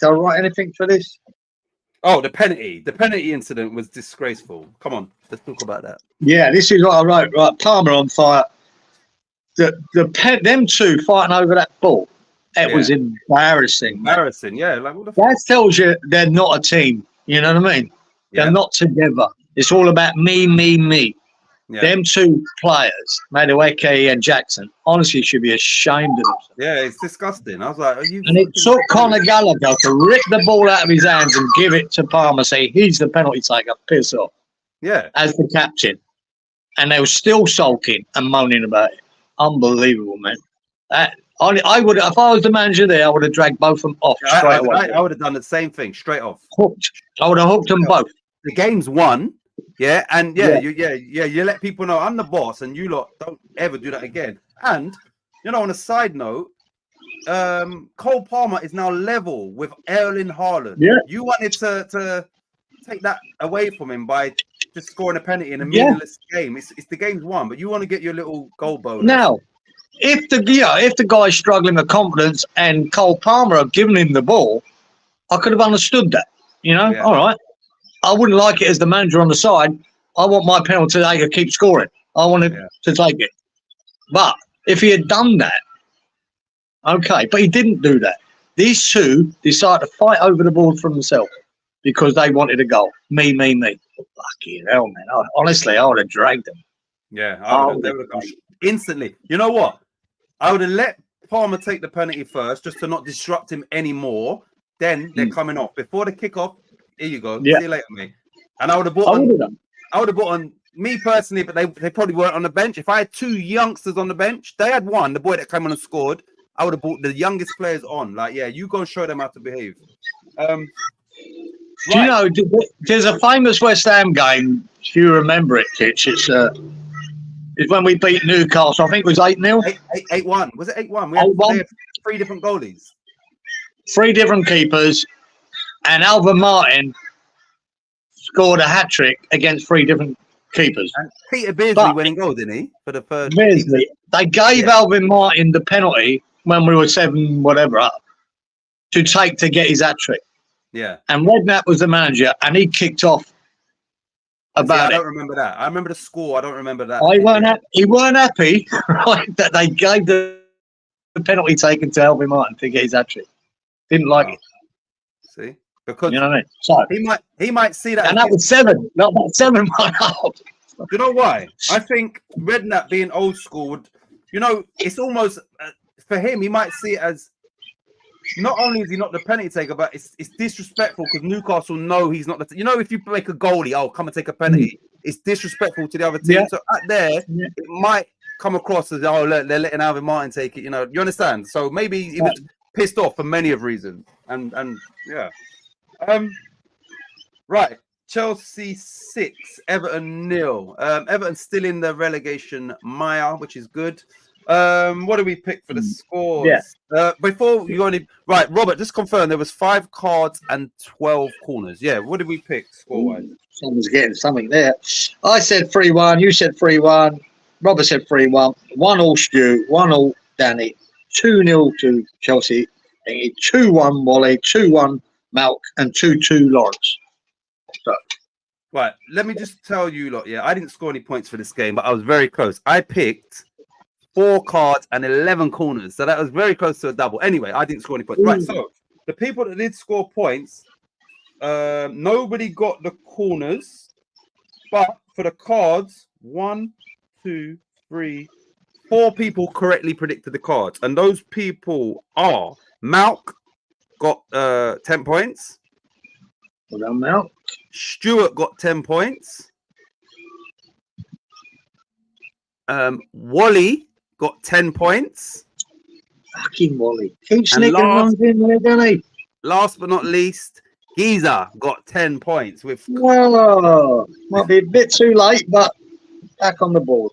Speaker 2: I write anything for this?
Speaker 1: Oh, the penalty incident was disgraceful. Come on, let's talk about that.
Speaker 2: Yeah, this is what I wrote. Right, Palmer on fire. Them two fighting over that ball. It was embarrassing.
Speaker 1: Embarrassing, yeah. Like, what the
Speaker 2: that tells you they're not a team. You know what I mean?
Speaker 1: Yeah.
Speaker 2: They're not together. It's all about me, me, me. Yeah. Them two players, Madueke and Jackson, honestly should be ashamed of themselves.
Speaker 1: Yeah, it's disgusting. I was like,
Speaker 2: and it took Conor Gallagher to rip the ball out of his hands and give it to Palmer, say he's the penalty taker, piss off.
Speaker 1: Yeah.
Speaker 2: As the captain. And they were still sulking and moaning about it. Unbelievable, man. I would, if I was the manager there, I would have dragged both of them off straight away.
Speaker 1: I would have done the same thing, straight off.
Speaker 2: Hooked. I would have hooked them both.
Speaker 1: The game's won. Yeah, and you let people know I'm the boss, and you lot don't ever do that again. And on a side note, Cole Palmer is now level with Erling Haaland.
Speaker 2: Yeah,
Speaker 1: you wanted to take that away from him by just scoring a penalty in a meaningless game. It's the game's won, but you want to get your little goal bonus.
Speaker 2: Now, if the guy's struggling with confidence and Cole Palmer have given him the ball, I could have understood that. All right. I wouldn't like it as the manager on the side. I want my penalty taker to keep scoring. I want him to take it. But if he had done that, okay, but he didn't do that. These two decided to fight over the ball for themselves because they wanted a goal. Me. Fucking hell, man. Honestly, I would have dragged them.
Speaker 1: Yeah, they would have gone instantly. You know what? I would have let Palmer take the penalty first just to not disrupt him anymore. Then they're coming off. Before the kickoff, here you go.
Speaker 2: Yeah.
Speaker 1: See you later, mate. And I would have bought on me personally, but they probably weren't on the bench. If I had 2 youngsters on the bench, they had one, the boy that came on and scored. I would have brought the youngest players on. Like, you go and show them how to behave.
Speaker 2: Do you know, there's a famous West Ham game, if you remember it, Titch. It's when we beat Newcastle. I think it was 8-0.
Speaker 1: 8-1. Was it 8-1? We had 3 different goalies.
Speaker 2: 3 different keepers. And Alvin Martin scored a hat-trick against 3 different keepers.
Speaker 1: And Peter Beardsley went in goal, didn't he? For the third.
Speaker 2: Beardsley. They gave Alvin Martin the penalty when we were 7 whatever up to get his hat-trick.
Speaker 1: Yeah.
Speaker 2: And Redknapp was the manager, and he kicked off about
Speaker 1: I don't remember that. I remember the score. I don't remember that.
Speaker 2: He weren't happy, right, that they gave the penalty taken to Alvin Martin to get his hat-trick. Didn't like it.
Speaker 1: See? Because
Speaker 2: you know what I mean? So
Speaker 1: he might see that.
Speaker 2: And that was 7, not 7 up.
Speaker 1: You know why? I think Redknapp being old school would, it's almost for him. He might see it as not only is he not the penalty taker, but it's disrespectful because Newcastle know he's not the. If you make a goalie, come and take a penalty. It's disrespectful to the other team. Yeah. So out there, it might come across as they're letting Alvin Martin take it. You understand? So maybe he was pissed off for many of reasons, and yeah. Right. Chelsea 6, Everton 0. Everton still in the relegation mire, which is good. What do we pick for the scores?
Speaker 2: Yeah.
Speaker 1: Before you go any right, Robert, just confirm there was 5 cards and 12 corners. Yeah. What did we pick score-wise?
Speaker 2: Someone's getting something there. I said 3-1. You said 3-1. Robert said 3-1. 1-1 Stu. 1-1 Danny. 2-0 to Chelsea. 2-1 Wally. 2-1 Malk and 2-2 Lawrence. So.
Speaker 1: Right, let me just tell you lot, I didn't score any points for this game, but I was very close. I picked 4 cards and 11 corners, so that was very close to a double. Anyway, I didn't score any points. Right, so the people that did score points, nobody got the corners, but for the cards, 1, 2, 3, 4 people correctly predicted the cards, and those people are Malk got 10 points.
Speaker 2: Well done, Malk.
Speaker 1: Stuart got 10 points. Wally got 10 points.
Speaker 2: Fucking Wally. Keep
Speaker 1: And
Speaker 2: sneaking ones in there, doesn't he?
Speaker 1: Last but not least, Giza got 10 points with.
Speaker 2: Oh, might be a bit too late, but back on the board.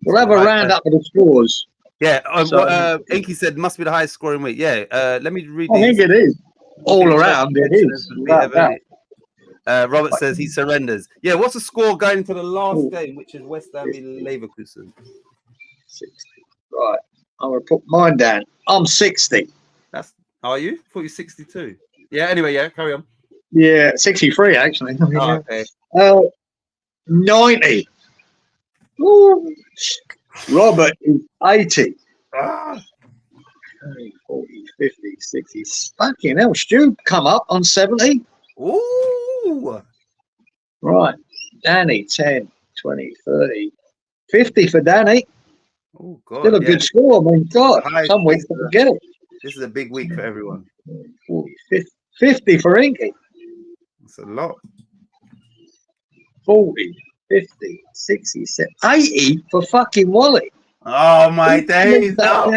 Speaker 2: We'll have a round up of the scores.
Speaker 1: Yeah,
Speaker 2: So-
Speaker 1: Inky said must be the highest scoring week. Yeah, let me read
Speaker 2: I
Speaker 1: these.
Speaker 2: think it is. All around, it is. Without doubt.
Speaker 1: Robert says he surrenders. Yeah, what's the score going to the last game, which is West Ham v Leverkusen?
Speaker 2: 60. Right. I'm going to put mine down. I'm 60.
Speaker 1: Are you? I thought you 62. Yeah, anyway, yeah, carry on.
Speaker 2: Yeah, 63 actually.
Speaker 1: Oh, okay.
Speaker 2: 90. Ooh. Robert is 80. 40, 50, 60. Fucking hell, Stu come up on 70.
Speaker 1: Ooh.
Speaker 2: Right. Danny, 10, 20, 30, 50 for Danny.
Speaker 1: Oh, God.
Speaker 2: Still a good score. I mean, God, some weeks I get it.
Speaker 1: This is a big week for everyone.
Speaker 2: 40, 50 for Inky.
Speaker 1: That's a lot.
Speaker 2: 40, 50, 60, 70, 80 for fucking Wally.
Speaker 1: Oh, my days. No.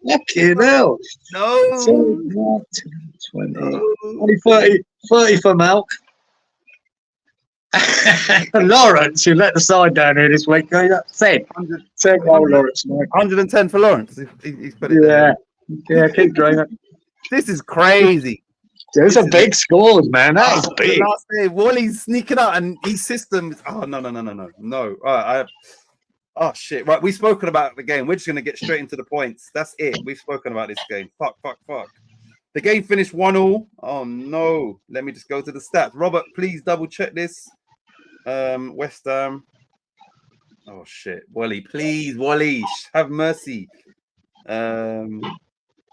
Speaker 2: Fucking hell.
Speaker 1: No.
Speaker 2: 20, 30 for Malk. Lawrence, you let the side down here this week. Said Lawrence.
Speaker 1: 110 for Lawrence. He's put it
Speaker 2: there. Yeah, keep dreaming.
Speaker 1: This is crazy.
Speaker 2: Those are big scores, man. That is big.
Speaker 1: Last day, Wally's sneaking out, and his system is. Oh no. Oh shit! Right, we've spoken about the game. We're just gonna get straight into the points. That's it. We've spoken about this game. Fuck. The game finished 1-1. Oh no! Let me just go to the stats. Robert, please double check this. West Ham. Oh shit, Wally, please, Wally, have mercy.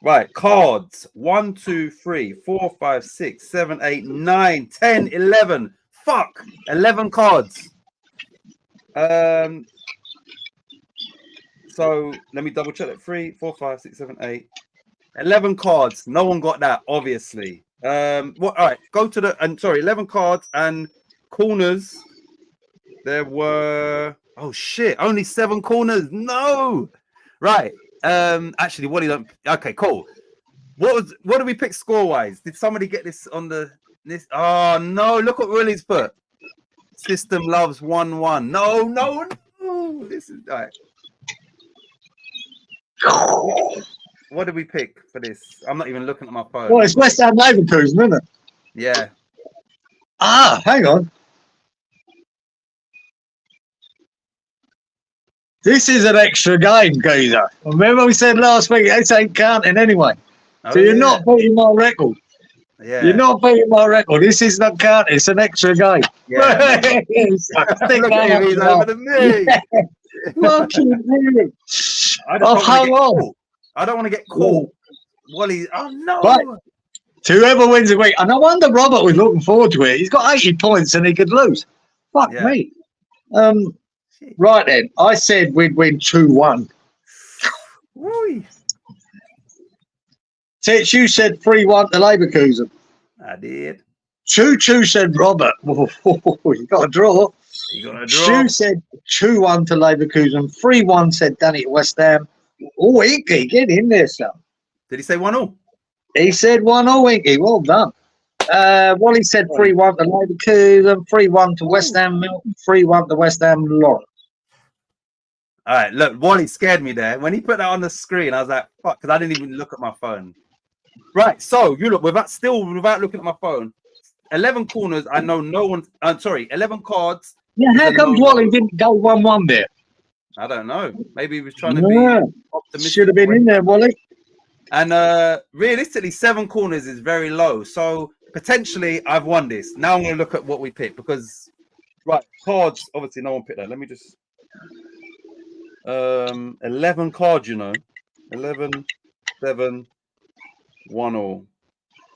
Speaker 1: Right, cards 1, 2, 3, 4, 5, 6, 7, 8, 9, 10, 11. Fuck, 11 cards. So let me double check that. 3, 4, 5, 6, 7, 8, 11 cards. No one got that, obviously. What? All right, go to the 11 cards and corners. There were only 7 corners. No, right. Actually, Wally don't. Okay, cool. What did we pick score wise? Did somebody get this on this? Oh no! Look what Willie's put. System loves 1-1. No. This is all right. What did we pick for this? I'm not even looking at my phone.
Speaker 2: Well, it's West Ham Leverkusen, isn't it?
Speaker 1: Yeah.
Speaker 2: Hang on. This is an extra game, Geezer. Remember we said last week, this ain't counting anyway. So you're not beating my record.
Speaker 1: Yeah.
Speaker 2: You're not beating my record. This is not counting. It's an extra game.
Speaker 1: Yeah. He's over to me. I don't want to get caught. Wally. Oh no.
Speaker 2: Right. Whoever wins the week. And I wonder Robert was looking forward to it. He's got 80 points and he could lose. Fuck me. Right then. I said we'd win 2-1. Titch, you said 3-1 to Leverkusen.
Speaker 1: I did.
Speaker 2: Choo said Robert. You got a draw. Stu said 2-1 to Leverkusen. 3-1 said Danny at West Ham. Oh, Inky, get in there, son.
Speaker 1: Did he say 1-1?
Speaker 2: He said 1-0, Inky. Well done. Wally said 3-1 to Leverkusen. 3-1 to West Ham. 3-1 to West Ham. Lawrence.
Speaker 1: All right, look, Wally scared me there. When he put that on the screen, I was like, fuck, because I didn't even look at my phone. Right, so you look, without looking at my phone, 11 corners, I know no one, 11 cards.
Speaker 2: Yeah, how come Wally didn't go 1-1 there?
Speaker 1: I don't know. Maybe he was trying to be optimistic.
Speaker 2: Should have been in there, Wally.
Speaker 1: And realistically, 7 corners is very low. So potentially I've won this. Now I'm going to look at what we picked because, right, cards, obviously no one picked that. Let me just, 11 cards, 11, 7, 1-0.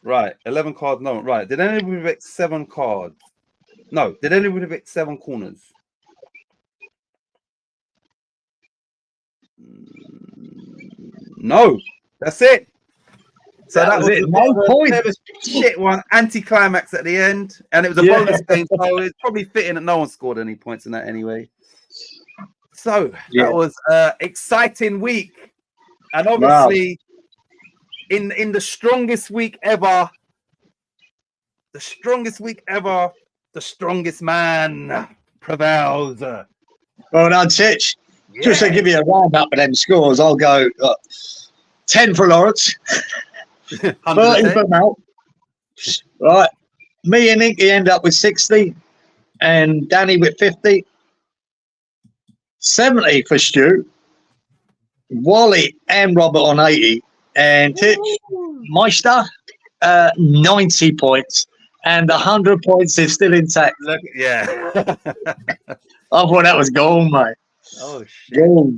Speaker 1: Right, 11 cards, no. Right, did anybody pick 7 cards? No, did anybody pick 7 corners? No, that's it. So that was it. No point. Shit one, anti-climax at the end, and it was a bonus game, so it's probably fitting that no one scored any points in that anyway. So
Speaker 2: Yeah.
Speaker 1: that was exciting week, and
Speaker 2: Wow.
Speaker 1: obviously in the strongest week ever, the strongest man prevails.
Speaker 2: Well done, Titch. Just to
Speaker 1: Yeah.
Speaker 2: give you a roundup of them scores, I'll go 10 for Lawrence, 30 for Mel. Right. Me and Inky end up with 60, and Danny with 50. 70 for Stu. Wally and Robert on 80. And Titch, Meister, 90 points. And 100 points is still intact.
Speaker 1: Look, yeah.
Speaker 2: I thought that was gold, mate.
Speaker 1: Oh shit.
Speaker 2: Gold.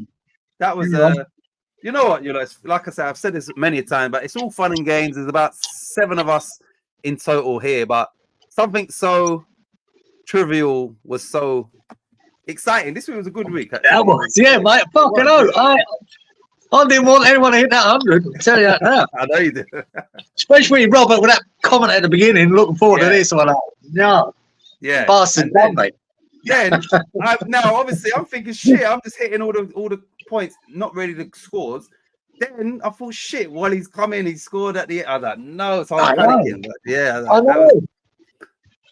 Speaker 1: That was you know what, it's, like I said, I've said this many times, but it's all fun and games. There's about 7 of us in total here, but something so trivial was so exciting. This week was a good week. Actually.
Speaker 2: That was, yeah, mate. Fucking hell. I didn't want anyone to hit that 100. I'll tell you that now.
Speaker 1: I know you do.
Speaker 2: Especially Robert with that comment at the beginning, looking forward to this one. No.
Speaker 1: Yeah.
Speaker 2: Bastard done, mate.
Speaker 1: Yeah. Now, obviously, I'm thinking, shit, I'm just hitting all the points, not really the scores. Then I thought, shit, while he's come in, he scored at the end. I was like, no, so I was panicking. But yeah,
Speaker 2: I know.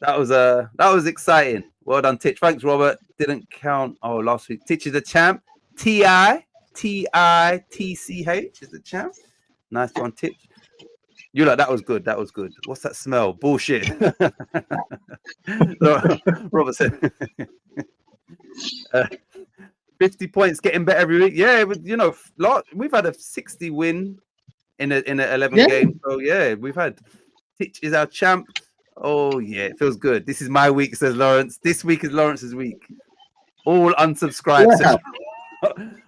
Speaker 1: That was exciting. Well done, Titch. Thanks, Robert. Didn't count. Oh, last week. Titch is the champ. Titch is the champ. Nice one, Titch. You like that was good. That was good. What's that smell? Bullshit. Robert said 50 points, getting better every week. Yeah, but we've had a 60 win in a 11 game. So yeah, we've had Titch is our champ. Oh yeah, it feels good. This is my week, says Lawrence. This week is Lawrence's week. All unsubscribed.
Speaker 2: Yeah.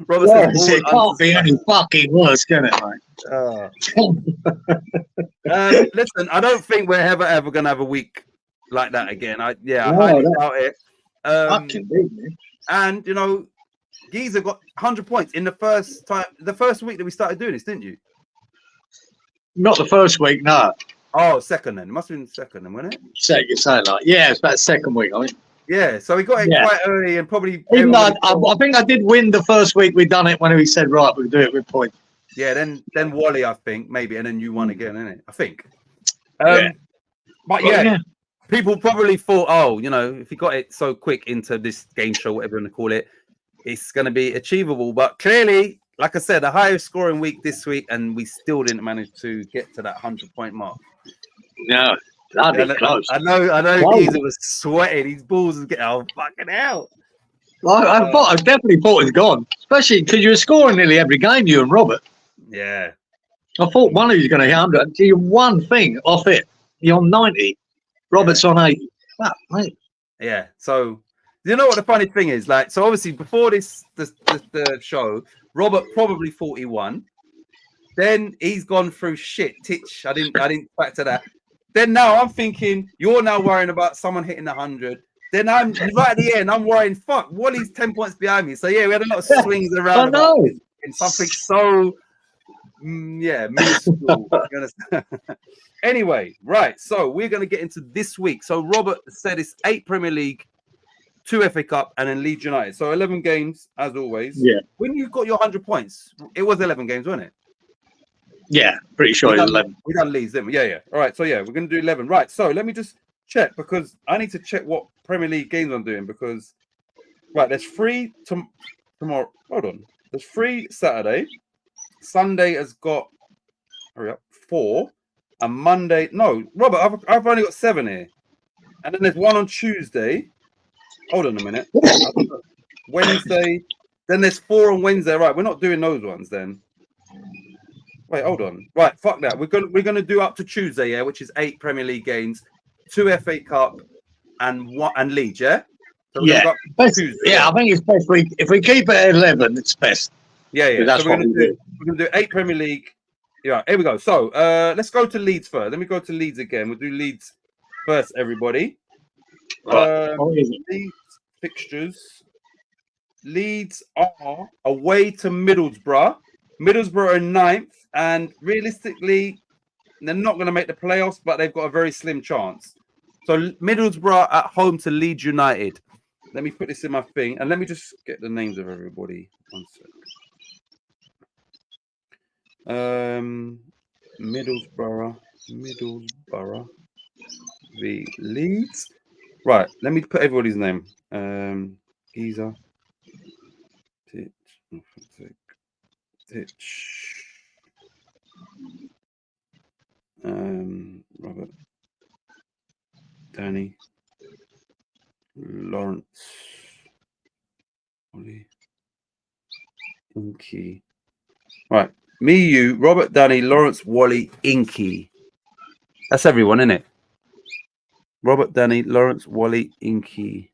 Speaker 1: Robert says
Speaker 2: it can't be any fucking worse, can it, mate?
Speaker 1: Listen, I don't think we're ever gonna have a week like that again. I highly doubt it. And Geezer got 100 points in the first week that we started doing this, didn't you?
Speaker 2: Not the first week, no.
Speaker 1: Oh, second then. It must have been second then, wasn't it?
Speaker 2: Second, something like it's about second week, I think.
Speaker 1: Yeah, so we got it quite early and probably.
Speaker 2: Even though I think I did win the first week we done it when we said right, we'll do it with points.
Speaker 1: Yeah, then Wally, I think maybe, and then you won again, innit? I think. But people probably thought, if you got it so quick into this game show, whatever you want to call it, it's going to be achievable. But clearly, like I said, the highest scoring week this week, and we still didn't manage to get to that 100-point mark.
Speaker 2: No. Close.
Speaker 1: I know Geezer was sweating. His balls was getting fucking hell.
Speaker 2: I definitely thought it was gone. Especially because you were scoring nearly every game, you and Robert.
Speaker 1: Yeah.
Speaker 2: I thought one of you was going to hit 100. You're one thing off it. You're on 90. Robert's on 80. Wow, mate.
Speaker 1: Yeah. So, you know what the funny thing is? Like, so obviously before the show, Robert probably 41. Then he's gone through shit. Titch. I didn't factor that. Then now I'm thinking you're now worrying about someone hitting 100. Then I'm right at the end. I'm worrying. Fuck, Wally's 10 points behind me. So yeah, we had a lot of swings around. In something so minuscule. Anyway, right. So we're gonna get into this week. So Robert said it's 8 Premier League, 2 FA Cup, and then Leeds United. So 11 games as always.
Speaker 2: Yeah.
Speaker 1: When you got your 100 points, it was 11 games, wasn't it?
Speaker 2: Yeah, pretty sure it's 11.
Speaker 1: We done Leeds, didn't we? Yeah. All right, so we're going to do 11. Right, so let me just check because I need to check what Premier League games I'm doing because, there's 3 tomorrow. Hold on. There's 3 Saturday. Sunday has got, 4. And Monday, no, Robert, I've only got 7 here. And then there's 1 on Tuesday. Hold on a minute. Wednesday. Then there's 4 on Wednesday. Right, we're not doing those ones then. Wait, hold on. Right, fuck that. We're gonna do up to Tuesday, which is 8 Premier League games, 2 FA Cup, and Leeds, yeah. So I think
Speaker 2: it's best if we keep it at 11, it's best.
Speaker 1: Yeah.
Speaker 2: That's
Speaker 1: so we're gonna do 8 Premier League. Yeah, here we go. So let's go to Leeds first. Let me go to Leeds again. We'll do Leeds first, everybody. Leeds fixtures. Leeds are away to Middlesbrough. Middlesbrough are 9th, and realistically, they're not going to make the playoffs, but they've got a very slim chance. So Middlesbrough at home to Leeds United. Let me put this in my thing, and let me just get the names of everybody. 1 sec. Middlesbrough v Leeds. Right, let me put everybody's name. Giza, Titch, Titch, Robert, Danny, Lawrence, Ollie, Inky. Right, me, you, Robert, Danny, Lawrence, Wally, Inky. That's everyone, isn't it? Robert, Danny, Lawrence, Wally, Inky.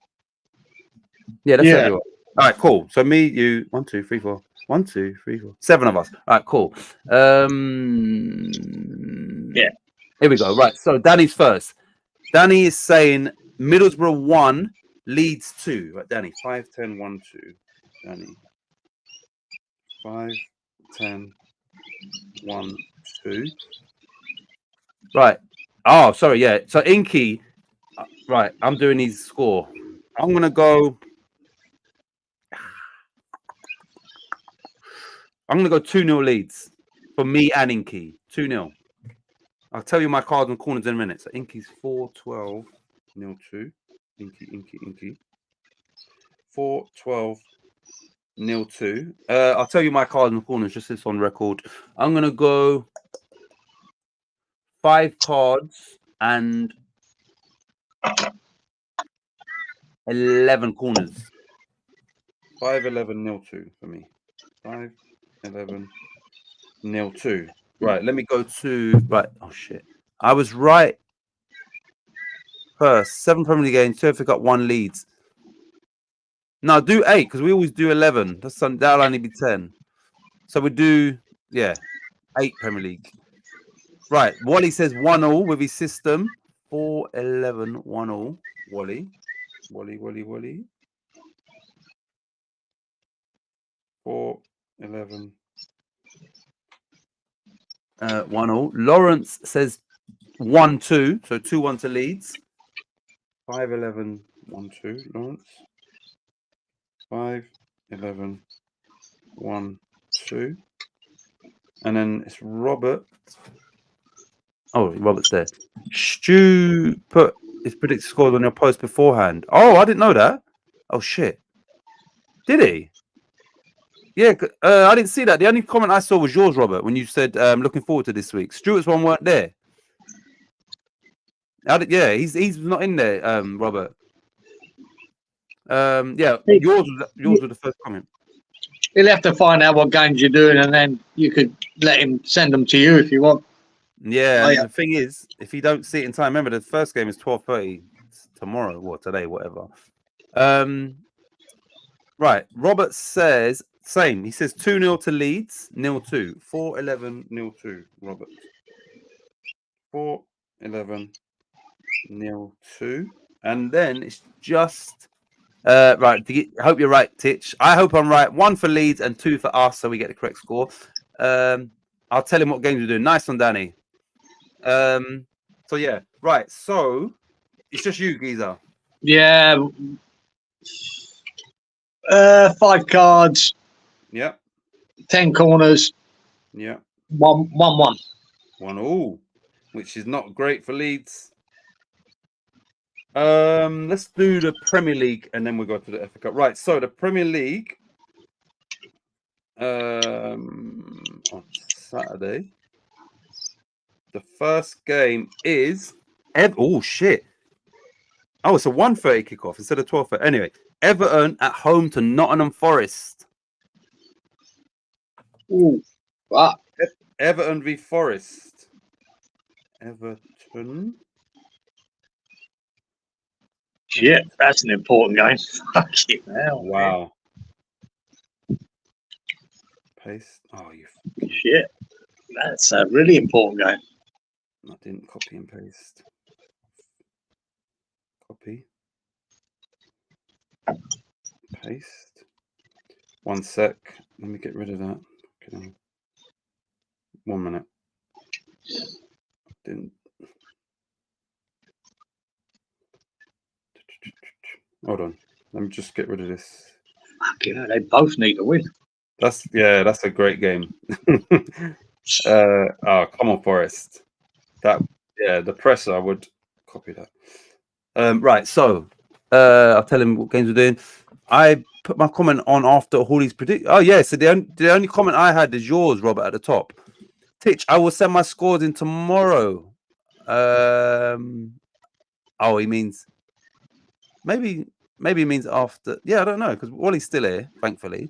Speaker 1: Yeah, that's everyone. All right, cool. So me, you, 1, 2, 3, 4. 1, 2, 3, 4. 7 of us. All right, cool.
Speaker 2: Yeah.
Speaker 1: Here we go. Right. So Danny's first. Danny is saying Middlesbrough 1, Leeds 2. Right, Danny. 5, 10, 1, 2. Danny. 5, 10, 1, 2. Right. Oh, sorry. Yeah. So Inky. Right. I'm doing his score. I'm gonna go. I'm gonna go 2-0 Leeds for me and Inky. 2-0. I'll tell you my cards and corners in a minute. So Inky's 4-12, 0-2. Inky. 4-12, 0-2. I'll tell you my cards and corners, just this on record. I'm gonna go 5 cards and 11 corners. 5-11, 0-2 for me. 5-11, 0-2. Right, let me go to right. Oh shit. I was right. First, 7 Premier League games, 2 FA Cup, 1 Leeds. No, do 8 because we always do 11. That'll only be 10. So we do 8 Premier League. Right. Wally says 1-0 with his system. 4-11, 1-0. Wally. 4-11. 1-0. Lawrence says 1-2. So 2-1 to Leeds. 5-11, 1-2. Lawrence. 5-11, 1-2. And then it's Robert. Oh, Robert's there. Stu put his predicted scores on your post beforehand. Oh, I didn't know that. Oh shit. Did he? Yeah, I didn't see that. The only comment I saw was yours, Robert, when you said looking forward to this week. Stuart's one weren't there. He's not in there, Robert. Yours was the first comment.
Speaker 2: He'll have to find out what games you're doing, and then you could let him send them to you if you want.
Speaker 1: Yeah, the thing is, if you don't see it in time, remember the first game is 12:30 tomorrow or today, whatever. Right. Robert says same. He says 2-0 to Leeds, 0-2. 4-11, 0-2. Robert. 4-11, 0-2. And then it's just right. I hope you're right, Titch. I hope I'm right. 1 for Leeds and 2 for us, so we get the correct score. I'll tell him what games we're doing. Nice one, Danny. So yeah, right. So it's just you, Giza.
Speaker 2: Yeah. 5 cards.
Speaker 1: Yeah.
Speaker 2: 10 corners.
Speaker 1: Yeah.
Speaker 2: 1-1.
Speaker 1: 1-1, which is not great for Leeds. Let's do the Premier League and then we'll go to the FA Cup. Right. So the Premier League. On Saturday. The first game is oh shit. Oh, it's a 1:30 kickoff instead of 12:30. Anyway, Everton at home to Nottingham Forest.
Speaker 2: Ooh, wow.
Speaker 1: Everton v Forest. Everton.
Speaker 2: Shit, that's an important game. Fucking hell.
Speaker 1: Wow. Paste. Oh, you.
Speaker 2: Shit. That's a really important game.
Speaker 1: I didn't copy and paste. Copy. Paste. 1 sec. Let me get rid of that. Okay. 1 minute. Didn't. Hold on. Let me just get rid of this.
Speaker 2: Fucking hell, they both need to win.
Speaker 1: That's a great game. Oh, come on, Forest. The presser, I would copy that. Right, so I'll tell him what games we're doing. I put my comment on after Hawley's predict. Oh yeah, so the only comment I had is yours, Robert, at the top. Titch, I will send my scores in tomorrow. Oh, he means maybe he means after. Yeah, I don't know, because Wally's still here, thankfully.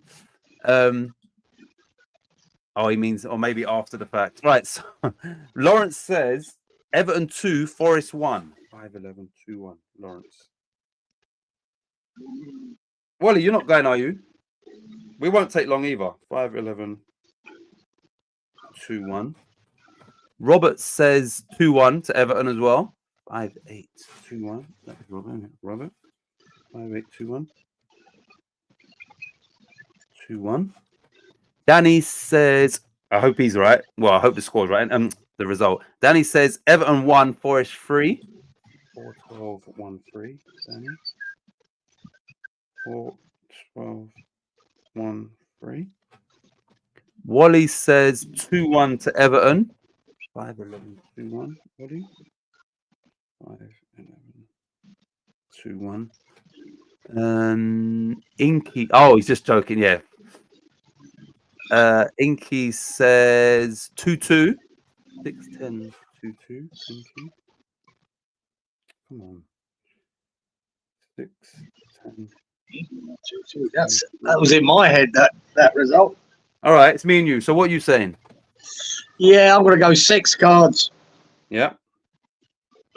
Speaker 1: Oh, he means, or maybe after the fact. Right. So Lawrence says Everton 2, Forest 1. 5-11, 2-1. Lawrence. Wally, you're not going, are you? We won't take long either. 5-11, 2-1. Robert says 2-1 to Everton as well. 5-8, 2-1. That was Robert. 5-8, 2-1. 2-1. Danny says, I hope he's right. Well, I hope the score's right. The result. Danny says Everton 1, Forest 3. 4-12, 1-3. Danny. 4-12, 1-3. Wally says 2-1 to Everton. 5-11, 2-1. Wally. 5-11, 2-1. Inky. Oh, he's just joking. Yeah. Inky says 2-2. 6-10, 2-2. Inky. Come on. 6-10.
Speaker 2: That was in my head, that result.
Speaker 1: All right, it's me and you. So what are you saying?
Speaker 2: Yeah, I'm going to go 6 cards.
Speaker 1: Yeah.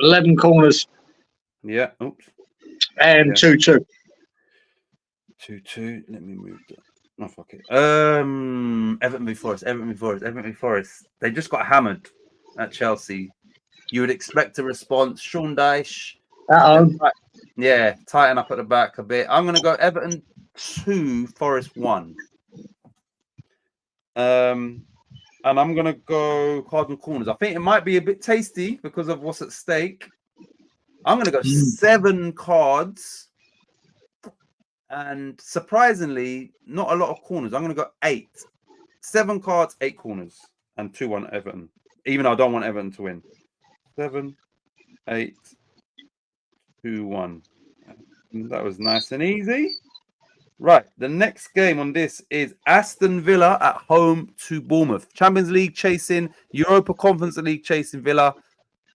Speaker 2: 11 corners.
Speaker 1: Yeah. Oops.
Speaker 2: And 2-2.
Speaker 1: 2-2. Let me move that. No, fuck it. Everton v Forest. They just got hammered at Chelsea. You would expect a response. Sean Dyche. Yeah, tighten up at the back a bit. I'm going to go Everton 2, Forest 1. And I'm going to go cards and corners. I think it might be a bit tasty because of what's at stake. I'm going to go 7 cards. And surprisingly, not a lot of corners. I'm going to go 8. 7 cards, 8 corners. And 2-1 Everton. Even though I don't want Everton to win. 7, 8, 2-1. That was nice and easy. Right. The next game on this is Aston Villa at home to Bournemouth. Champions League chasing, Europa Conference League chasing Villa.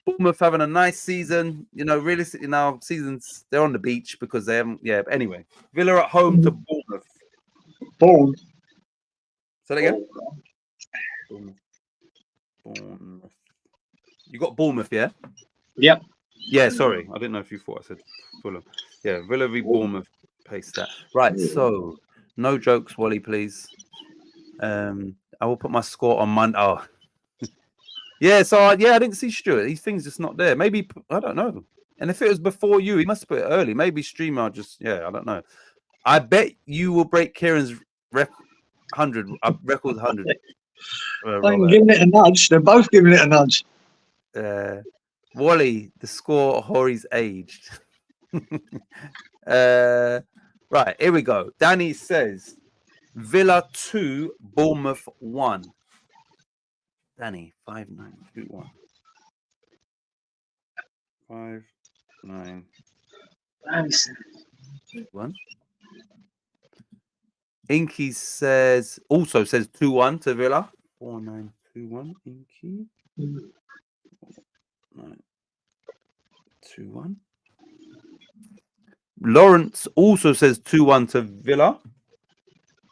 Speaker 1: Bournemouth having a nice season. You know, realistically now, seasons, they're on the beach because they haven't. Yeah, but anyway. Villa at home to Bournemouth.
Speaker 2: Bournemouth.
Speaker 1: Say that again? Bournemouth. You got Bournemouth, yeah?
Speaker 2: Yep.
Speaker 1: Yeah, sorry. I didn't know if you thought I said Fulham. Yeah, Villa v Bournemouth. Paste that. Right, so no jokes, Wally, please. I will put my score on Monday. Oh. Yeah, so I didn't see Stuart. These things just not there. Maybe, I don't know. And if it was before you, he must have put it early. Maybe streamer just, I don't know. I bet you will break Kieran's record 100.
Speaker 2: I'm giving it a nudge. They're both giving it a nudge.
Speaker 1: Wally, the score, Hori's aged. Right, here we go. Danny says Villa 2, Bournemouth 1. Danny, 5-9-2-1. 5-9-2-1. Inky also says 2-1 to Villa. 4-9-2-1. Inky. 9-2-1. Lawrence also says 2-1 to Villa.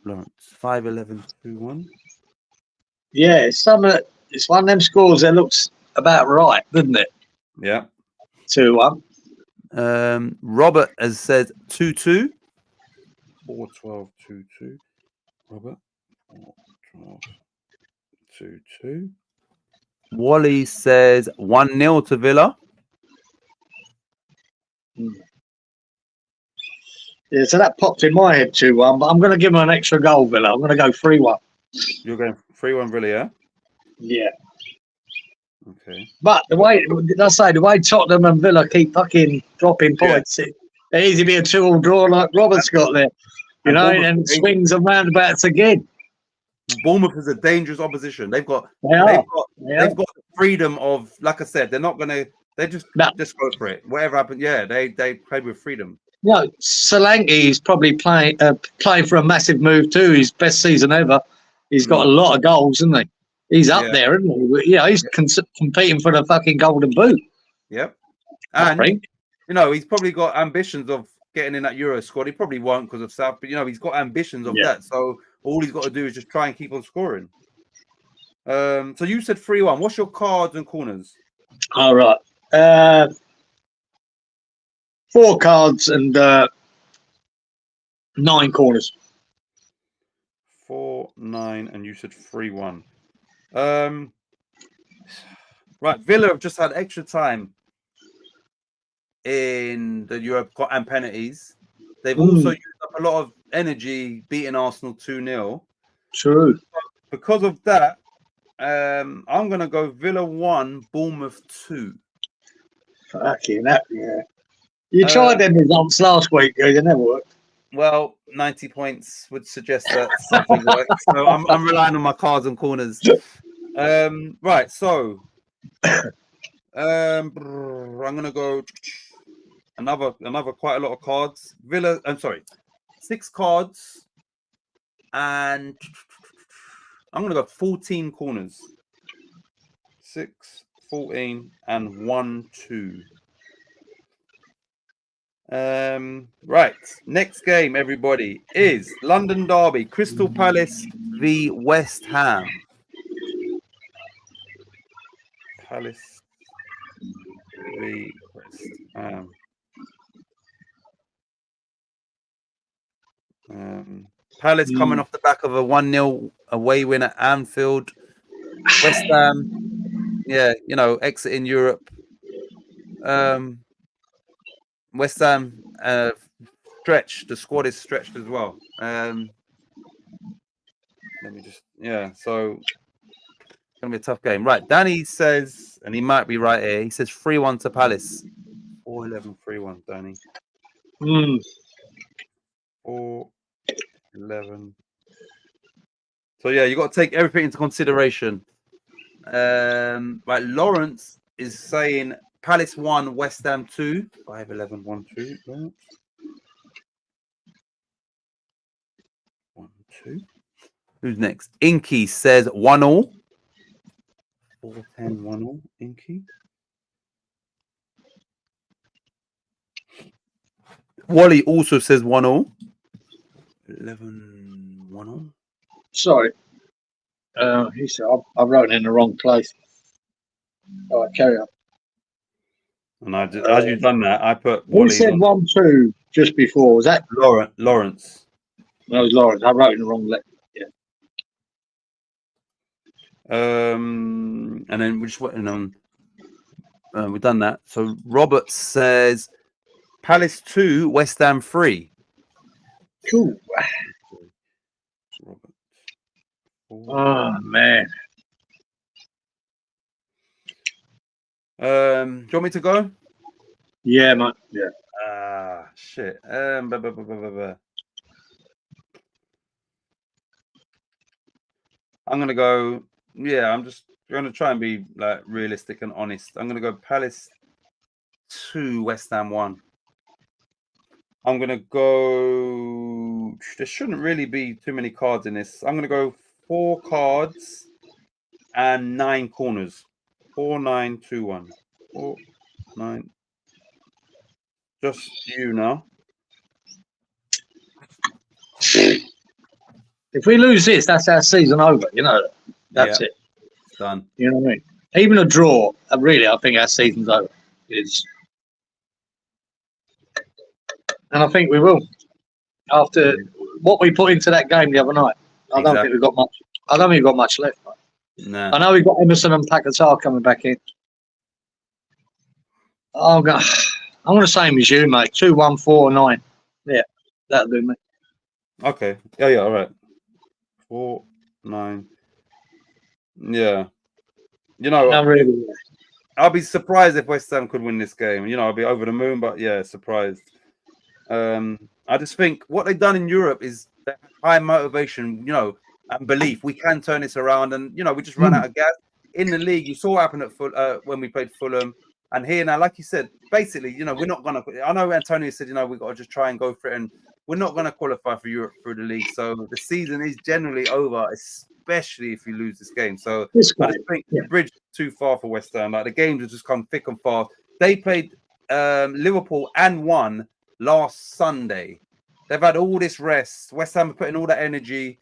Speaker 1: Lawrence, 5-11-2-1.
Speaker 2: Yeah, it's one of them scores that looks about right, doesn't it?
Speaker 1: Yeah.
Speaker 2: 2-1.
Speaker 1: Robert has said 2-2. 4-12-2-2. Robert. 4-12-2-2. Wally says 1-0 to Villa.
Speaker 2: Yeah, so that popped in my head 2-1, but I'm going to give him an extra goal, Villa. I'm going to go 3-1.
Speaker 1: You're going 3-1 Villa, yeah?
Speaker 2: Yeah.
Speaker 1: Okay.
Speaker 2: But the way Tottenham and Villa keep fucking dropping points, Easy to be a 2-all draw like Robert's got there. You
Speaker 1: And
Speaker 2: know,
Speaker 1: Bournemouth
Speaker 2: and swings and roundabouts again.
Speaker 1: Bournemouth is a dangerous opposition. They've got
Speaker 2: Yeah.
Speaker 1: the freedom of, like I said, they're not gonna. They just
Speaker 2: No.
Speaker 1: go for it. Whatever happens, yeah, they played with freedom.
Speaker 2: No, Solanke is probably playing for a massive move too. His best season ever. He's got a lot of goals, isn't he? He's up there, isn't he? Yeah, he's competing for the fucking golden boot.
Speaker 1: Yep.
Speaker 2: I
Speaker 1: And
Speaker 2: think.
Speaker 1: you know, he's probably got ambitions of getting in that Euro squad. He probably won't because of South, but you know, he's got ambitions of that. So all he's got to do is just try and keep on scoring. So you said 3-1. What's your cards and corners?
Speaker 2: All right. 4 cards and 9 corners.
Speaker 1: 4, 9, and you said 3-1. Right, Villa have just had extra time in the Europe Cup and penalties. They've also used up a lot of energy beating Arsenal 2-0.
Speaker 2: True.
Speaker 1: Because of that, I'm going to go Villa 1, Bournemouth 2.
Speaker 2: Fucking that, yeah. You tried them results last week, they never worked.
Speaker 1: Well, 90 points would suggest that something works. So I'm relying on my cards and corners. Right, so I'm going to go another quite a lot of cards. Villa, I'm sorry, 6 cards, and I'm going to go 14 corners. 6, 14, and 1, 2. Right, next game, everybody, is London Derby, Crystal Palace v West Ham. Palace v West Ham. Palace coming off the back of a 1-0 away win at Anfield. West Ham, yeah, you know, exiting Europe. West Ham stretched. The squad is stretched as well. Let me just, so it's gonna be a tough game. Right, Danny says, and he might be right here, he says 3-1 to Palace. 4-11, 3-1, Danny. 4-11. So yeah, you got to take everything into consideration. Right, Lawrence is saying Palace 1, West Ham 2. 5-11, 1-2. 1-2. Who's next? Inky says 1-1. 4-10, 1-1. Inky. Wally also says 1-1. 11, 1-1.
Speaker 2: Sorry. He said I wrote it in the wrong place. All right, carry on.
Speaker 1: And I just, as you've done that, I put
Speaker 2: Who said 1-2 just before? Was that
Speaker 1: Lawrence?
Speaker 2: That was Lawrence. I wrote it in the wrong letter. Yeah.
Speaker 1: And then we're just waiting on. We've done that. So Robert says Palace 2, West Ham 3.
Speaker 2: Cool. Oh man.
Speaker 1: Do you want me to go?
Speaker 2: Yeah, mate. Yeah.
Speaker 1: Shit. I'm gonna go. Yeah, I'm just gonna try and be like realistic and honest. I'm gonna go Palace 2, West Ham 1. I'm gonna go. There shouldn't really be too many cards in this. I'm gonna go 4 cards and 9 corners. 4, 9, 2, 1. 4, 9. Just you now.
Speaker 2: If we lose this, that's our season over. You know, that's it.
Speaker 1: It's done.
Speaker 2: You know what I mean? Even a draw, really, I think our season's over. And I think we will. After what we put into that game the other night, I don't think we've got much. I don't think we've got much left.
Speaker 1: No.
Speaker 2: I know we've got Emerson and Paquetá coming back in. Oh God, I'm the same as you, mate. 2-1, 4-9. Yeah, that'll do me.
Speaker 1: Okay. Yeah. All right. 4, 9. Yeah. You know,
Speaker 2: not really.
Speaker 1: I'll be surprised if West Ham could win this game. You know, I'll be over the moon, but yeah, surprised. I just think what they've done in Europe is they have high motivation, and belief. We can turn this around, and we just ran out of gas in the league. You saw what happened at when we played Fulham, and here now, like you said, basically, we're not gonna. I know Antonio said, we got to just try and go for it, and we're not gonna qualify for Europe through the league. So the season is generally over, especially if you lose this game. So I just think the bridge is too far for West Ham. Like the games have just come thick and fast. They played Liverpool and won last Sunday. They've had all this rest. West Ham are putting all that energy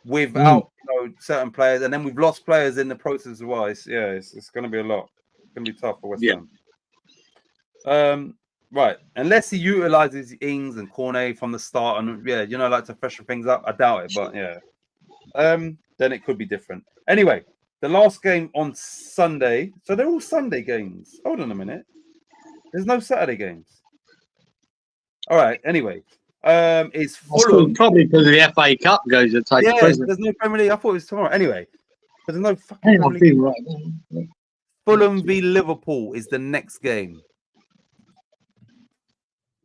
Speaker 1: without certain players, and then we've lost players in the process as well. It's going to be a lot. It's going to be tough for West Ham. Right. Unless he utilizes Ings and Cornet from the start, and like to freshen things up. I doubt it, but then it could be different. Anyway, the last game on Sunday. So they're all Sunday games. Hold on a minute. There's no Saturday games. All right. Anyway, is Fulham
Speaker 2: probably because the FA Cup goes to take place.
Speaker 1: There's no Premier League. I thought it was tomorrow. Anyway, there's no fucking Premier League. Right. Fulham v Liverpool is the next game.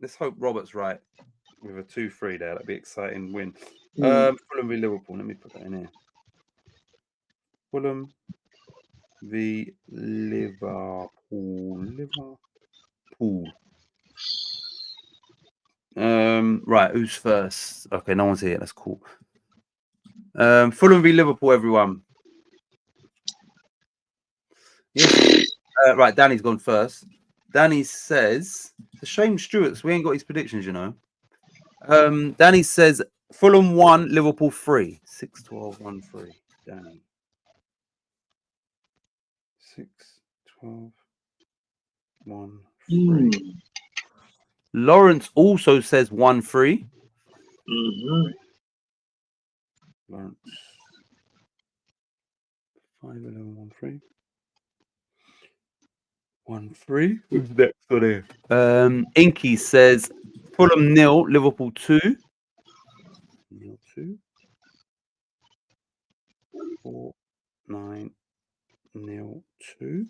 Speaker 1: Let's hope Robert's right with a 2-3 there. That'd be an exciting win. Fulham v Liverpool. Let me put that in here. Fulham v Liverpool. Right, who's first? Okay, no one's here. That's cool. Fulham v Liverpool, everyone. Yes. Right, Danny's gone first. Danny says, it's a shame Stuart's, we ain't got his predictions, Danny says Fulham 1, Liverpool 3. 6-12, 1-3. Danny. 6-12, 1-3. Lawrence also says 1-3. Lawrence. 5-11, 1-3. 1-3. Who's next on here? Inky says Fulham 0, Liverpool 2. 0-2. 4-9-0-2.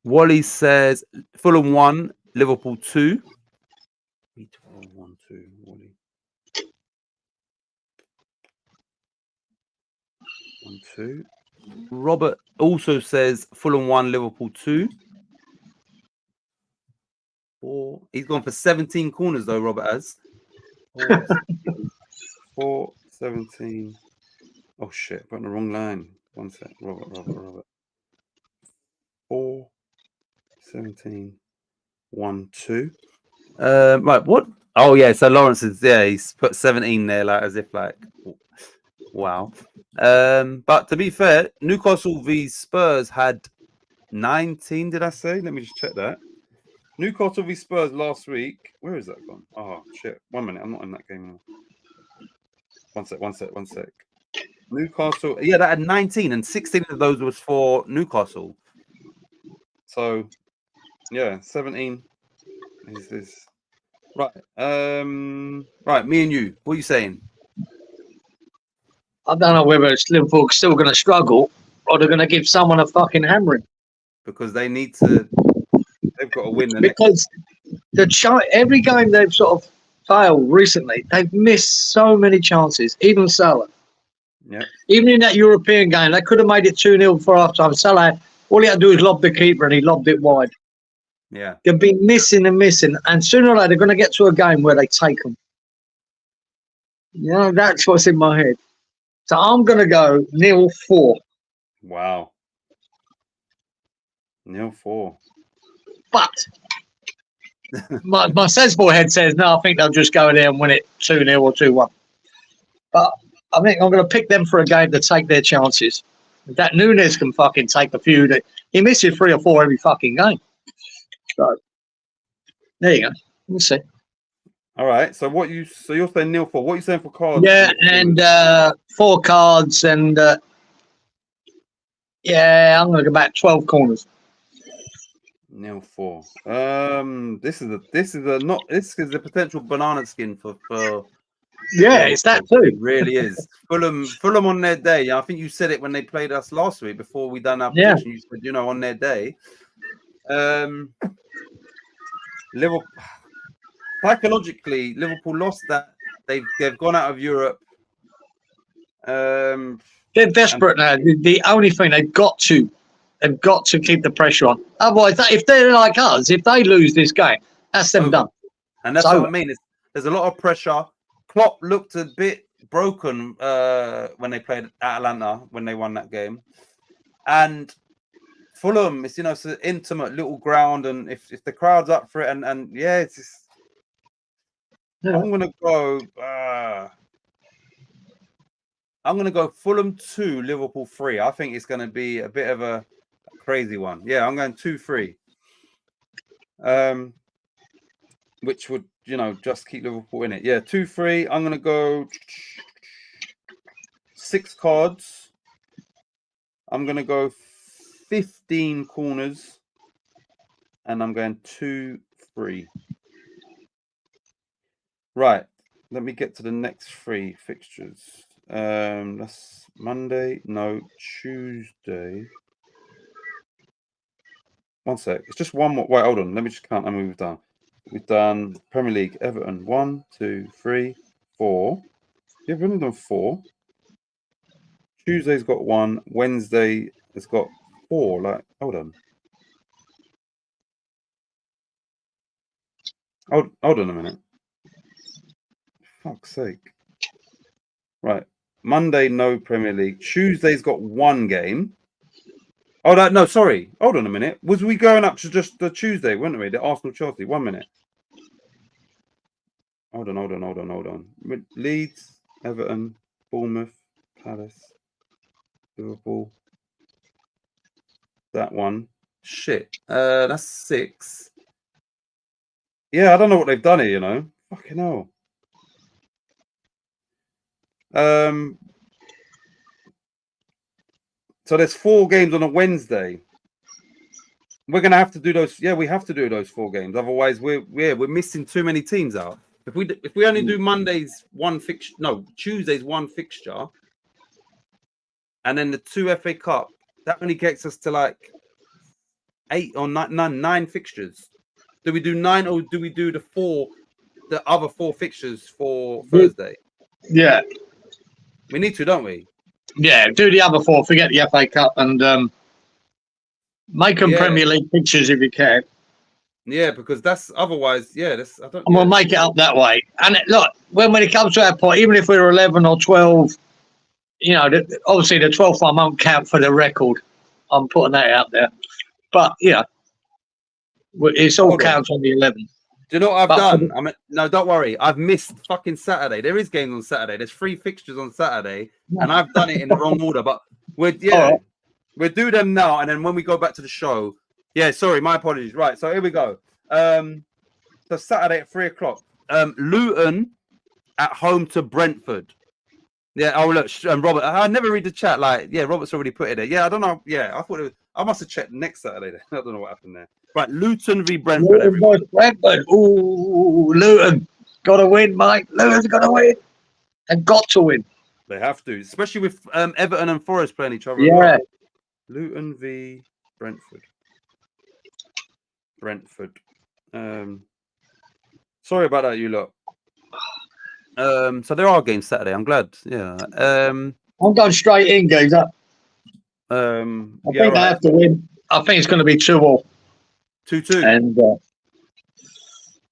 Speaker 1: Wally says Fulham 1, Liverpool 2. 3-12, 1-2. Wally. 1-2. Robert also says Fulham 1, Liverpool 2. 4. He's gone for 17 corners though, Robert has. 4, 17. Oh shit, put on the wrong line. One sec. Robert. 4, 17, 1-2. Right, what? Oh yeah, so Lawrence is he's put 17 there, like as if like wow. But to be fair, Newcastle v Spurs had 19, did I say? Let me just check that. Newcastle v Spurs last week. Where is that gone? Oh shit. 1 minute, I'm not in that game now. One sec. Newcastle, that had 19, and 16 of those was for Newcastle. So 17 is this. Right. Right, me and you. What are you saying?
Speaker 2: I don't know whether it's Liverpool still going to struggle or they're going to give someone a hammering.
Speaker 1: Because they need to. They've got to win.
Speaker 2: Because every game they've sort of failed recently, they've missed so many chances. Even Salah.
Speaker 1: Yeah.
Speaker 2: Even in that European game, they could have made it 2-0 before half-time. Salah, all he had to do is lob the keeper, and he lobbed it wide.
Speaker 1: Yeah.
Speaker 2: They've been missing, and sooner or later they're going to get to a game where they take them. That's what's in my head. So I'm going to go 0-4.
Speaker 1: Wow. 0-4.
Speaker 2: But my sensible head says, no, I think they'll just go in there and win it 2-0 or 2-1. But I think I'm going to pick them for a game to take their chances. That Nunes can fucking take a few. He misses 3 or 4 every fucking game. So there you go. We'll see.
Speaker 1: All right. So you're saying 0-4. What are you saying for cards?
Speaker 2: Yeah, and 4 cards, and I'm going to go back 12 corners.
Speaker 1: 0-4. This is the potential banana skin for.
Speaker 2: Yeah, it's that too.
Speaker 1: It really is. Fulham on their day. I think you said it when they played us last week before we done our prediction. You said, on their day. Liverpool. psychologically, Liverpool lost that. They've gone out of Europe.
Speaker 2: They're desperate now. The only thing they've got to keep the pressure on. Otherwise, if they're like us, if they lose this game, that's them done.
Speaker 1: And that's what I mean. There's a lot of pressure. Klopp looked a bit broken when they played Atalanta when they won that game, and Fulham, it's it's an intimate little ground, and if the crowd's up for it, and yeah, it's just, I'm gonna go Fulham 2, Liverpool 3. I think it's gonna be a bit of a crazy one. Yeah, I'm going 2-3. Which would just keep Liverpool in it. Yeah, 2-3. I'm gonna go 6 cards. I'm gonna go 15 corners, and I'm going 2-3. Right. Let me get to the next 3 fixtures. That's Monday. No, Tuesday. One sec. It's just one more. Wait, hold on. Let me just count how many we've done. We've done Premier League, Everton. 1, 2, 3, 4. Yeah, we've only done 4. Tuesday's got 1. Wednesday has got 4. Like, hold on. Hold on a minute. Fuck's sake. Right. Monday, no Premier League. Tuesday's got 1 game. Oh, no, sorry. Hold on a minute. Was we going up to just the Tuesday, weren't we? The Arsenal-Chelsea. 1 minute. Hold on. Leeds, Everton, Bournemouth, Palace, Liverpool. That one. Shit. That's 6. Yeah, I don't know what they've done here, Fucking hell. So there's 4 games on a Wednesday. We're gonna have to do those. Yeah, we have to do those 4 games. Otherwise, we're missing too many teams out. If we only do Monday's 1 fixture, no, Tuesday's 1 fixture, and then the 2 FA Cup, that only gets us to like 8 or 9 fixtures. Do we do 9 or do we do the other 4 fixtures for Thursday?
Speaker 2: Yeah,
Speaker 1: we need to, don't we?
Speaker 2: Yeah, do the other 4. Forget the FA Cup and make them Premier League fixtures if you can.
Speaker 1: Yeah, because that's otherwise. Yeah, that's. I don't.
Speaker 2: And we'll make it up that way. And look, when it comes to that point, even if we're 11 or 12, obviously the 12th one won't count for the record. I'm putting that out there. But it's all counts on the 11.
Speaker 1: Do you know what I've done? No, don't worry. I've missed fucking Saturday. There is games on Saturday. There's 3 fixtures on Saturday, and I've done it in the wrong order. But we'll do them now, and then when we go back to the show. Yeah, sorry, my apologies. Right, so here we go. So Saturday at 3:00. Luton at home to Brentford. Yeah. Oh look, Robert. I never read the chat. Like, yeah, Robert's already put it there. Yeah, I don't know. Yeah, I thought I must have checked next Saturday. Then. I don't know what happened there. Right, Luton v Brentford.
Speaker 2: Brentford. Ooh, Luton. Got to win, mate. Luton's got to win. They've got to win.
Speaker 1: They have to, especially with Everton and Forest playing each other.
Speaker 2: Yeah.
Speaker 1: Well. Luton v Brentford. Sorry about that, you lot. So there are games Saturday. I'm glad. Yeah. I'm
Speaker 2: going straight in, geezer. I think they have to win. I think it's going to be 2-2.
Speaker 1: 2-2.
Speaker 2: And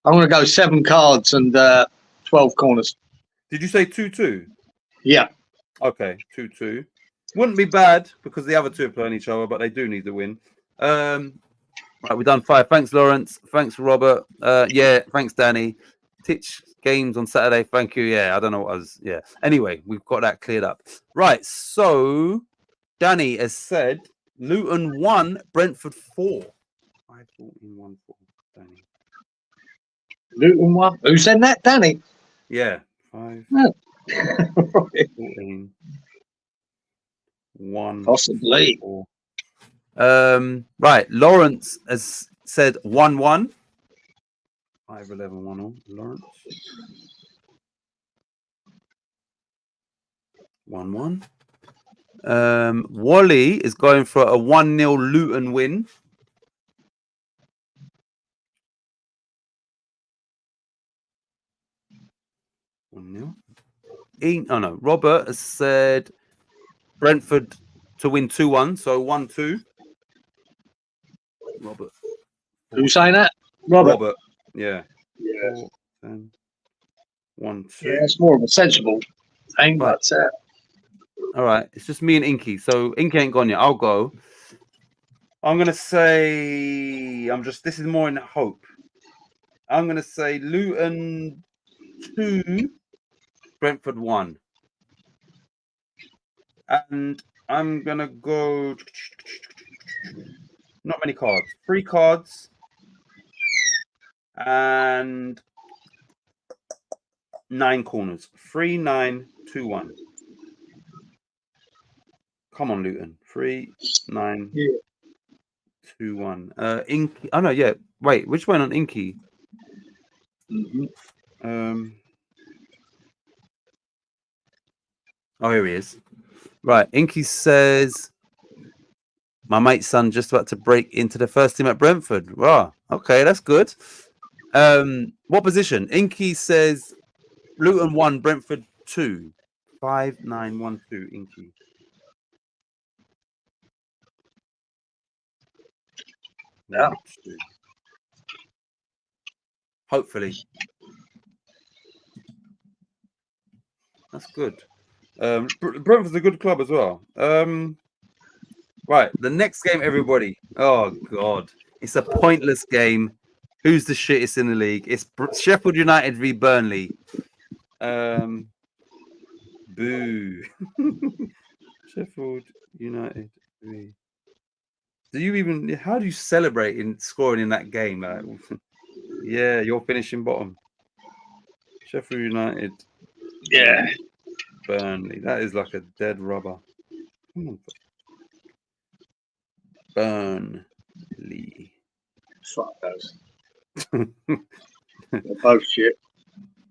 Speaker 2: I'm going to go 7 cards and 12 corners.
Speaker 1: Did you say 2-2?
Speaker 2: Yeah.
Speaker 1: Okay, 2-2. Wouldn't be bad because the other 2 are playing each other, but they do need to win. Right, we've done 5. Thanks, Lawrence. Thanks, Robert. Yeah, thanks, Danny. Titch games on Saturday. Thank you. Yeah, I don't know what I was. Yeah. Anyway, we've got that cleared up. Right. So, Danny has said Luton 1, Brentford 4. 5-14-1-4. Danny.
Speaker 2: Luton 1. Who said that, Danny?
Speaker 1: Yeah. 5. 14. 1.
Speaker 2: Possibly.
Speaker 1: 4. Right. Lawrence has said 1-1. 5-11-1-all. Lawrence. 1-1. Wally is going for a 1-0 Luton win. 1-0. Oh no, Robert has said Brentford to win 2-1, so 1-2. Robert.
Speaker 2: Who's saying that?
Speaker 1: Robert. Yeah.
Speaker 2: Yeah.
Speaker 1: 1-2.
Speaker 2: Yeah, it's more of a sensible thing,
Speaker 1: Right.
Speaker 2: but
Speaker 1: All right, it's just me and Inky. So Inky ain't gone yet. I'll go. I'm gonna say this is more in hope. I'm gonna say Luton 2, Brentford 1. And I'm gonna go not many cards. 3 cards and 9 corners. 3, 9, 2, 1. Come on, Luton. 3, 9, 2, 1. Inky. Oh no, yeah. Wait, which one on Inky? Oh, here he is. Right, Inky says my mate's son just about to break into the first team at Brentford. Wow, okay, that's good. What position? Inky says Luton 1, Brentford 2. 5, 9, 1, 2. Inky.
Speaker 2: Yeah.
Speaker 1: Hopefully. That's good. Brentford's a good club as well. Right, the next game, everybody. Oh God, it's a pointless game. Who's the shittest in the league? It's Sheffield United v Burnley. Boo. Sheffield United v. How do you celebrate in scoring in that game? Like, yeah, you're finishing bottom. Sheffield United.
Speaker 2: yeah.
Speaker 1: Burnley. That is like a dead rubber. Come on. Burnley.
Speaker 2: Fuck those. They're both shit.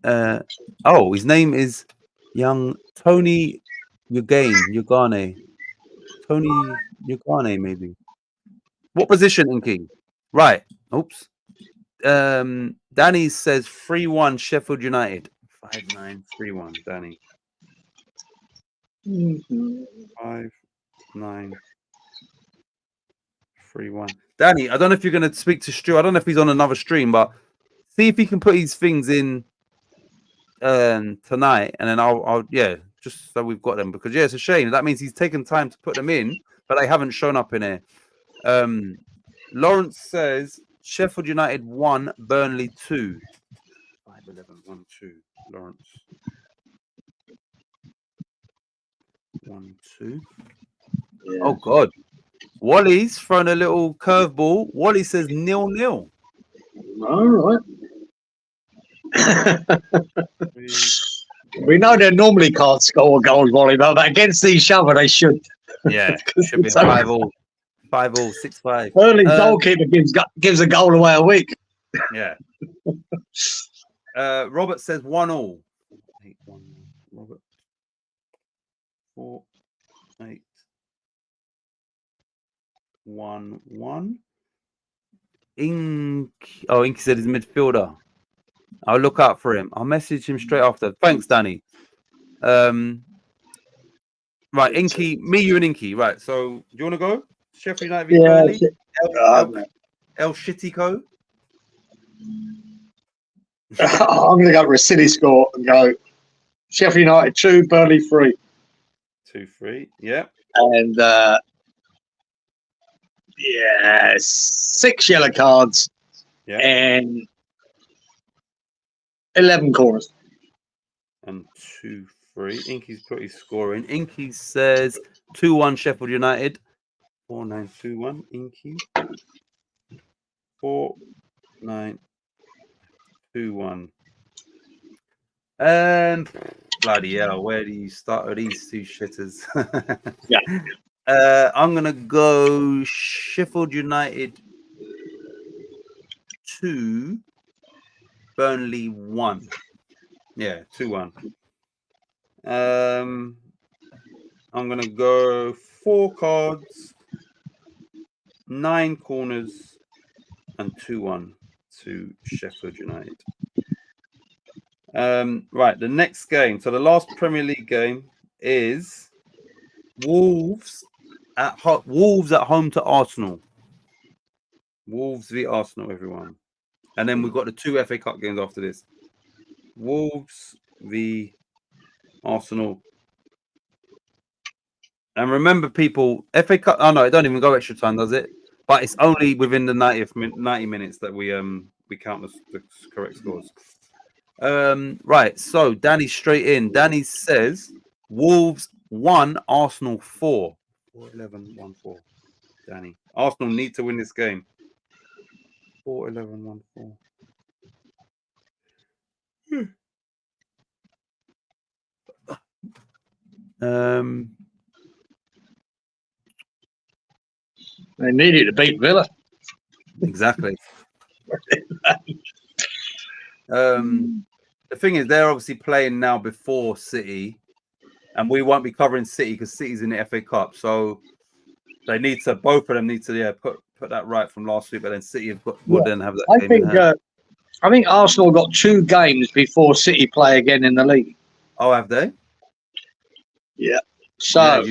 Speaker 1: Oh, his name is young Tony Ugane. Tony Ugane, maybe. What position, Inky? Right. Oops. Danny says 3-1 Sheffield United. 5-9, 3-1, Danny. 5-9, 3-1. Danny, I don't know if you're going to speak to Stu. I don't know if he's on another stream, but see if he can put his things in tonight, and then I'll just so we've got them, because it's a shame. That means he's taken time to put them in, but they haven't shown up in here. Lawrence says Sheffield United 1, Burnley 2. 5-11, 1-2. Lawrence 1-2. Yeah. Oh God, Wally's thrown a little curveball. Wally says 0-0.
Speaker 2: All right. We know they normally can't score goals, Wally, but against each other they should.
Speaker 1: Yeah, should be 5-5, 6-5.
Speaker 2: Early goalkeeper gives a goal away a week.
Speaker 1: Yeah. Robert says 1-1. 8-1. Robert 4-8. 1-1. Inky said he's midfielder. I'll look out for him. I'll message him straight after. Thanks, Danny. Right, Inky, me, you, and Inky. Right, so do you want to go? Sheffield United v Burnley? El Shittico.
Speaker 2: I'm going to go for a silly score and go Sheffield United 2, Burnley 3.
Speaker 1: 2-3, yeah.
Speaker 2: And 6 yellow cards and 11 corners.
Speaker 1: And 2-3. Inky's pretty scoring. Inky says 2-1 Sheffield United. 4-9-2-1. Inky. 4-9-2-1. Bloody hell, where do you start with these two shitters?
Speaker 2: Yeah.
Speaker 1: I'm gonna go Sheffield United 2, Burnley 1. Yeah, 2-1. I'm gonna go 4 cards, 9 corners, and 2-1 to Sheffield United. Right, the next game. So the last Premier League game is Wolves at home to Arsenal. Wolves v Arsenal, everyone. And then we've got the 2 FA Cup games after this. Wolves v Arsenal. And remember, people, FA Cup. Oh no, it don't even go extra time, does it? But it's only within the 90 minutes that we count the correct scores. Right. So Danny straight in. Danny says Wolves 1, Arsenal 4. 4-11, 1-4. Danny. Arsenal need to win this game. 4-11, 1-4.
Speaker 2: They needed to beat Villa.
Speaker 1: Exactly. The thing is, they're obviously playing now before City, and we won't be covering City because City's in the FA Cup. So they need to, both of them need to, put that right from last week. But then City have got will then have that game in hand.
Speaker 2: I think Arsenal got 2 games before City play again in the league.
Speaker 1: Oh, have they?
Speaker 2: Yeah. So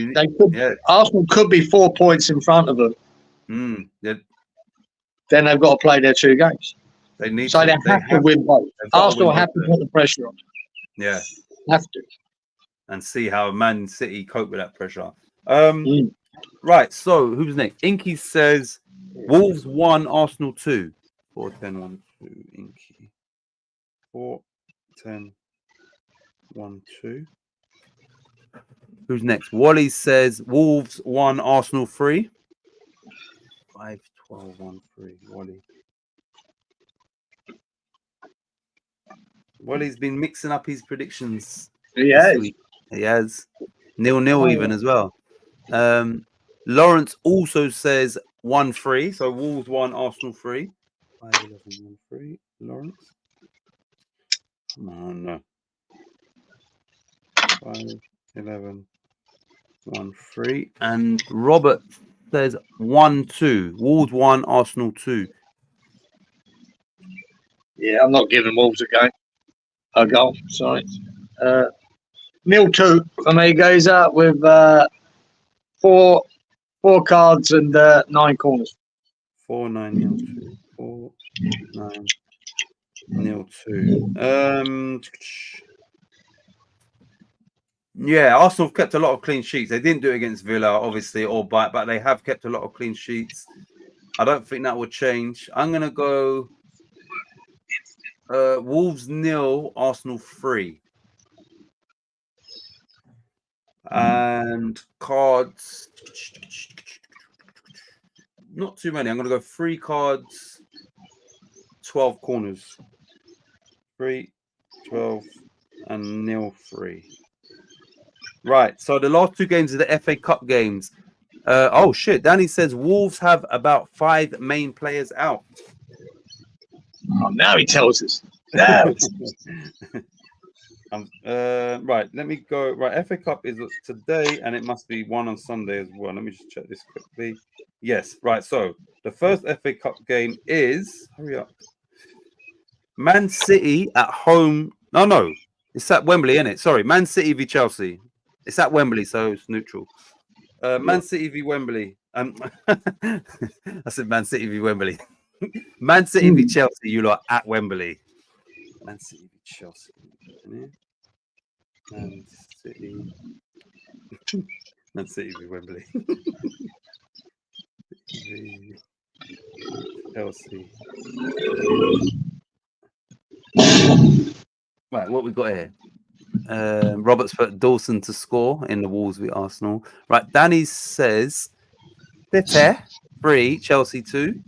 Speaker 2: Arsenal could be 4 points in front of them.
Speaker 1: Yeah.
Speaker 2: Then they've got to play their 2 games.
Speaker 1: They need
Speaker 2: so
Speaker 1: to,
Speaker 2: they have to win both. Arsenal have to put the pressure on.
Speaker 1: Yeah.
Speaker 2: Have to.
Speaker 1: And see how Man City cope with that pressure. Right. So who's next? Inky says Wolves 1, Arsenal 2. 4-10-1-2. Inky. 4-10-1-2. Who's next? Wally says Wolves 1, Arsenal 3. 5-12-1-3. Wally. Wally's been mixing up his predictions.
Speaker 2: He has.
Speaker 1: He has. 0-0 even as well. Lawrence also says 1-3. So Wolves 1, Arsenal 3. 5-11-1-3. Lawrence. Come on, no. 5-11-1-3. And Robert says 1-2. Wolves 1, Arsenal 2.
Speaker 2: Yeah, I'm not giving Wolves a goal. Sorry. 0-2 for me goes out with 4 cards and 9 corners.
Speaker 1: 4-9-0-2. 4-9-0-2. Yeah, Arsenal have kept a lot of clean sheets. They didn't do it against Villa, obviously, but they have kept a lot of clean sheets. I don't think that would change. I'm gonna go Wolves 0, Arsenal 3. And cards, not too many. I'm going to go 3 cards, 12 corners. 3, 12, and 0-3. Right, so the last 2 games are the FA Cup games. Oh, shit. Danny says Wolves have about 5 main players out.
Speaker 2: Oh, now he tells us. Now
Speaker 1: right, let me go. Right, FA Cup is today, and it must be one on Sunday as well. Let me just check this quickly. Yes, right. So the first FA Cup game is, hurry up, Man City at home. No, it's at Wembley, isn't it? Sorry, Man City v Chelsea. It's at Wembley, so it's neutral. Man City v Wembley. I said Man City v Wembley. Man City v Chelsea. You lot at Wembley. Man City v Chelsea. Man City. Man City v Wembley. Chelsea. Right, what we got here? Roberts put Dawson to score in the Wolves v Arsenal. Right, Danny says Titch 3, Chelsea 2.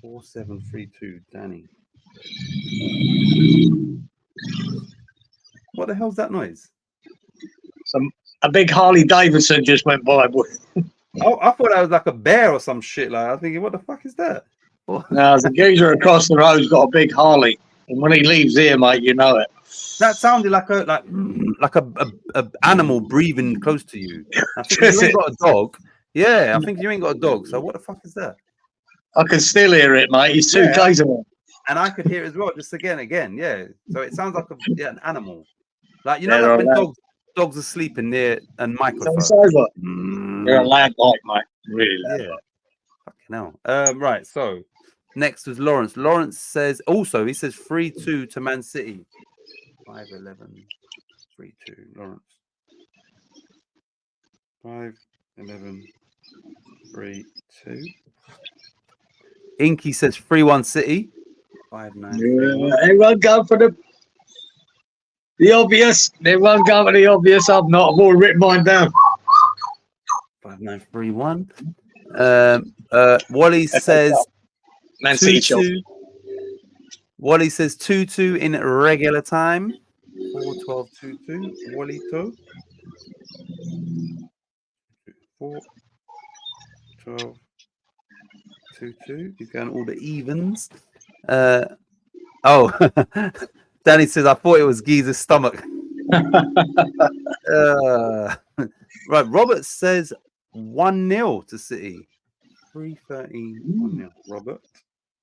Speaker 1: 4-7-3-2, Danny. What the hell's that noise?
Speaker 2: A big Harley Davidson just went by, boy.
Speaker 1: Oh, I thought that was like a bear or some shit. Like I was thinking, what the fuck is that?
Speaker 2: No, the geezer across the road's got a big Harley, and when he leaves here, mate, you know it.
Speaker 1: That sounded like a animal breathing close to you. I think you ain't got a dog. Yeah, I think you ain't got a dog. So what the fuck is that?
Speaker 2: I can still hear it, mate. He's 2 Ks away.
Speaker 1: and I could hear it as well. Just again, yeah. So it sounds like an animal, like you know,
Speaker 2: They're
Speaker 1: like when
Speaker 2: loud.
Speaker 1: dogs are sleeping near a
Speaker 2: So
Speaker 1: microphone.
Speaker 2: it's over. They're a
Speaker 1: Mm,
Speaker 2: loud bike, mate. Really loud.
Speaker 1: yeah, fucking hell. Right. So next was Lawrence. Lawrence says also he says 3-2 to Man City. 5-11. 3-2. Lawrence. 5-11. 3-2. Inky says 3-1 City. 5-9.
Speaker 2: Yeah, everyone go for the obvious. Everyone go for the obvious. I've already written mine down.
Speaker 1: 5-9. 3-1. Wally says
Speaker 2: Man City, Chelsea.
Speaker 1: 2-2. Wally says 2-2 in regular time. 4-12. 2-2. Wally to 4-12. 2-2. He's going all the evens. Danny says I thought it was Geezer's stomach. Right, Robert says 1-0 to City. 3-13. 1-0. Robert.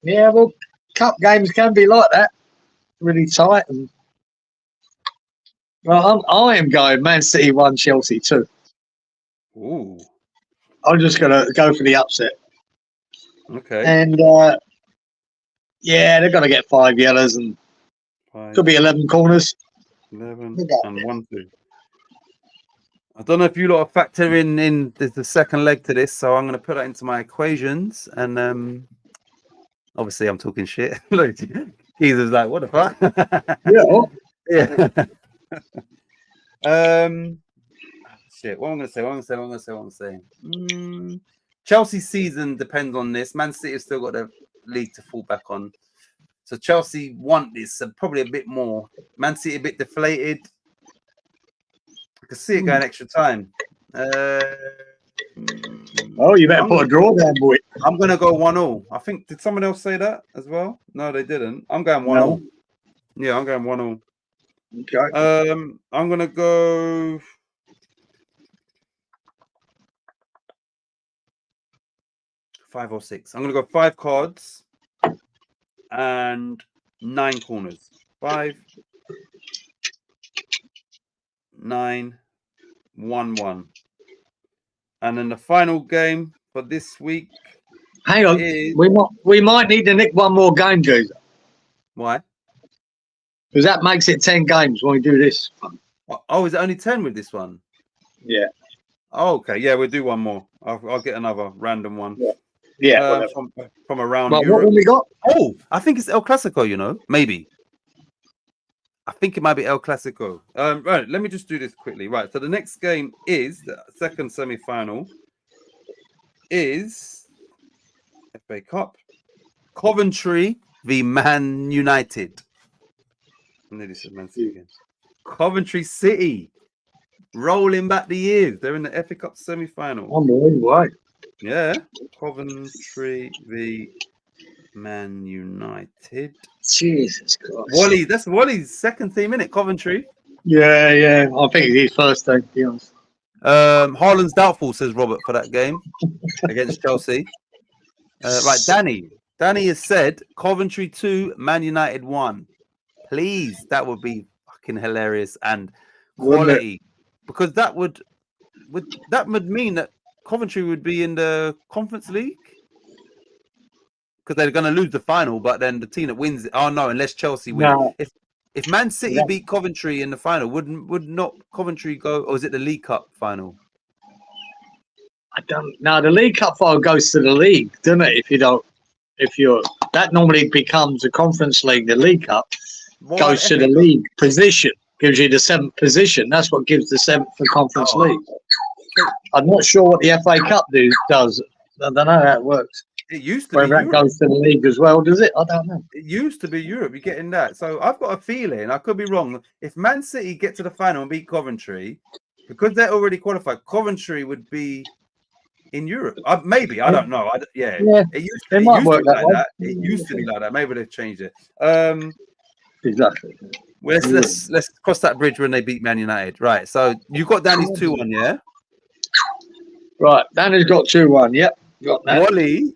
Speaker 2: Yeah, well, cup games can be like that, really tight. And well, I am going Man City 1, Chelsea 2.
Speaker 1: Ooh.
Speaker 2: I'm just gonna go for the upset.
Speaker 1: Okay.
Speaker 2: And yeah, they're gonna get 5 yellows and
Speaker 1: 5,
Speaker 2: could be 11 corners.
Speaker 1: 11 and 1-2. I don't know if you lot are factoring in the second leg to this, so I'm going to put that into my equations. And obviously, I'm talking shit. Look, Geezer's like, what the fuck?
Speaker 2: Yeah.
Speaker 1: Shit. What am I going to say? Chelsea's season depends on this. Man City have still got the league to fall back on. So Chelsea want this probably a bit more. Man City a bit deflated. I can see it going extra time.
Speaker 2: Oh, you better put a draw down, boy.
Speaker 1: I'm going to go 1-0. I think, did someone else say that as well? No, they didn't. I'm going 1-0. No. Yeah, I'm going 1-0.
Speaker 2: Okay.
Speaker 1: I'm going to go... five or six. I'm going to go 5 cards and 9 corners. 5, 9, 1-1. And then the final game for this week.
Speaker 2: Hang on, we might need to nick one more game, Geezer.
Speaker 1: Why?
Speaker 2: Because that makes it 10 games when we do this.
Speaker 1: Oh, is it only 10 with this one?
Speaker 2: Yeah.
Speaker 1: Oh, okay. Yeah, we'll do one more. I'll get another random one.
Speaker 2: Yeah.
Speaker 1: From around
Speaker 2: Well,
Speaker 1: Europe.
Speaker 2: what have we got?
Speaker 1: Oh, I think it's El Clasico, you know. Maybe. I think it might be El Clasico. Right, let me just do this quickly. Right, so the next game is the second semi-final is FA Cup. Coventry v Man United. I nearly said Man City again. Coventry City. Rolling back the years. They're in the FA Cup semi-final.
Speaker 2: Unbelievable.
Speaker 1: Yeah. Coventry v Man United.
Speaker 2: Jesus Christ.
Speaker 1: Wally, that's Wally's second team, innit? Coventry.
Speaker 2: Yeah. I think it's his first team, to be honest.
Speaker 1: Haaland's doubtful, says Robert, for that game against Chelsea. Right, Danny has said Coventry 2, Man United 1. Please, that would be fucking hilarious and quality. Because that would mean that Coventry would be in the Conference League. Because they're going to lose the final, but then the team that wins it. Oh no, unless Chelsea win.
Speaker 2: No.
Speaker 1: If Man City beat Coventry in the final, would not Coventry go? Or is it the League Cup final?
Speaker 2: I don't know. The League Cup final goes to the league, doesn't it? That normally becomes a Conference League. The League Cup goes to the league position, gives you the 7th position. That's what gives the 7th for Conference League. I'm not sure what the FA Cup does. I don't know how it works.
Speaker 1: It used to
Speaker 2: whether
Speaker 1: be
Speaker 2: that
Speaker 1: Europe.
Speaker 2: goes to the league as well, does it? I don't know.
Speaker 1: It used to be Europe. You're getting that. So I've got a feeling, I could be wrong. If Man City get to the final and beat Coventry, because they're already qualified, Coventry would be in Europe. Maybe, I don't know. It used to be like that. It used to be like that. Maybe they've changed it.
Speaker 2: Exactly.
Speaker 1: Well, let's cross that bridge when they beat Man United. Right. So you've got Danny's 2-1, yeah?
Speaker 2: Right. Danny's got 2-1. Yep. Got that.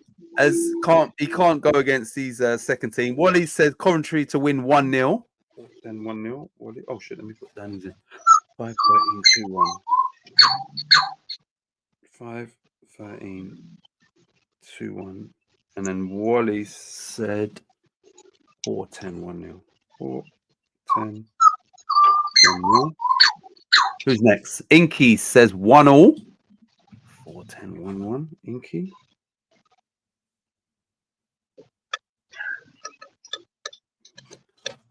Speaker 1: he can't go against these second team. Wally said Coventry to win 1-0. Then 1-0. Wally. Oh shit, let me put Danny's in. 5-13, 2-1. 5-13, 2-1. And then Wally said 4-10, 1-0. 4-10, 1-0. Who's next? Inky says 1-1. 4-10, 1-1. Inky.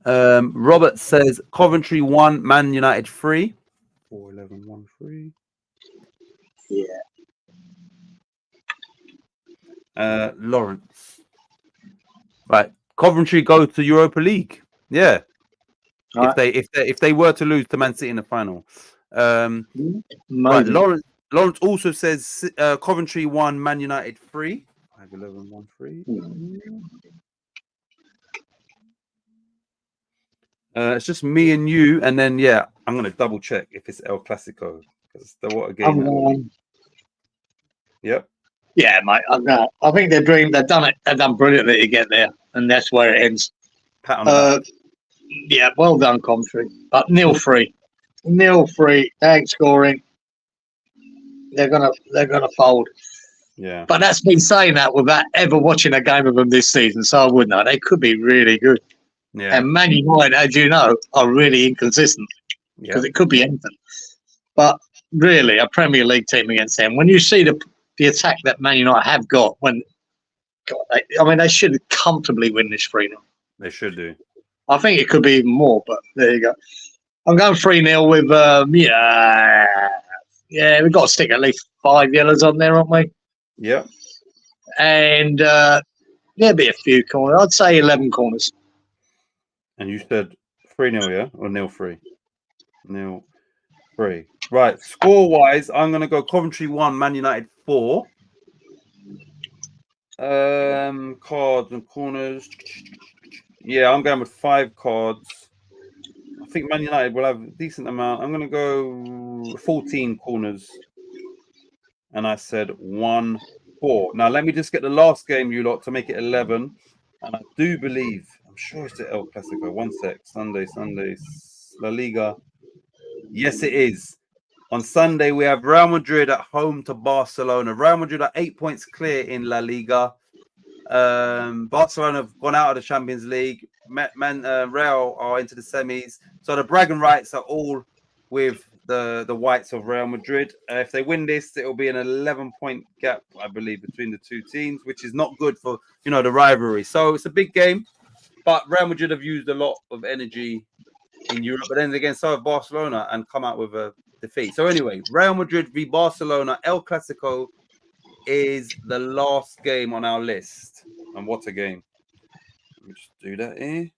Speaker 1: Robert says Coventry 1, Man United 3. 4-11, 1-3.
Speaker 2: Yeah.
Speaker 1: Lawrence. Right. Coventry go to Europa League. Yeah.
Speaker 2: Right.
Speaker 1: If they were to lose to Man City in the final. Right.
Speaker 2: Maybe.
Speaker 1: Lawrence also says Coventry 1, Man United 3. 5-11, 1-3. It's just me and you, and then I'm gonna double check if it's El Clasico because what a game that was. Yep.
Speaker 2: Yeah, mate. I think they've done it. They've done brilliantly to get there, and that's where it ends.
Speaker 1: Pat on the back.
Speaker 2: Yeah, well done, Coventry. But 0-3, 0-3. They ain't scoring. They're gonna fold.
Speaker 1: Yeah.
Speaker 2: But that's me saying that without ever watching a game of them this season, so I wouldn't know. They could be really good.
Speaker 1: Yeah.
Speaker 2: And Man United, as you know, are really inconsistent because it could be anything. But really, a Premier League team against them, when you see the attack that Man United have got, they should comfortably win this 3-0.
Speaker 1: They should do.
Speaker 2: I think it could be even more, but there you go. I'm going 3-0 with, we've got to stick at least 5 yellows on there, aren't we?
Speaker 1: Yeah.
Speaker 2: And there'll be a few corners. I'd say 11 corners.
Speaker 1: And you said 3-0, yeah? Or 0-3? 0-3. Right. Score-wise, I'm going to go Coventry 1, Man United 4. Cards and corners. Yeah, I'm going with 5 cards. I think Man United will have a decent amount. I'm going to go 14 corners. And I said 1-4. Now, let me just get the last game, you lot, to make it 11. And I do believe, I'm sure it's the El Clasico. 1 sec. Sunday, La Liga. Yes, it is. On Sunday, we have Real Madrid at home to Barcelona. Real Madrid are 8 points clear in La Liga. Barcelona have gone out of the Champions League. Real are into the semis. So the bragging rights are all with the whites of Real Madrid. If they win this, it will be an 11-point gap, I believe, between the two teams, which is not good for the rivalry. So it's a big game, but Real Madrid have used a lot of energy in Europe, but then again, so have Barcelona and come out with a defeat. So anyway, Real Madrid v Barcelona, El Clasico is the last game on our list, and what a game! Let me just do that here.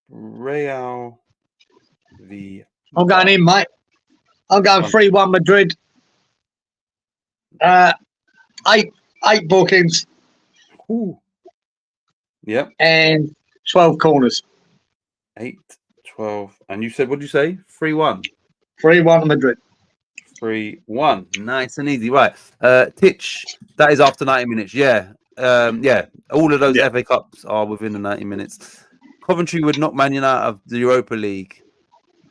Speaker 1: Real v.
Speaker 2: I'm going in, mate. I'm going 3-1 Madrid. 8 bookings.
Speaker 1: Ooh. Yep.
Speaker 2: And 12 corners.
Speaker 1: 8, 12. And you said, what did you say? 3-1.
Speaker 2: 3-1 Madrid.
Speaker 1: 3-1. Nice and easy. Right. Titch, that is after 90 minutes. Yeah. All of those FA Cups are within the 90 minutes. Coventry would knock Man United out of the Europa League.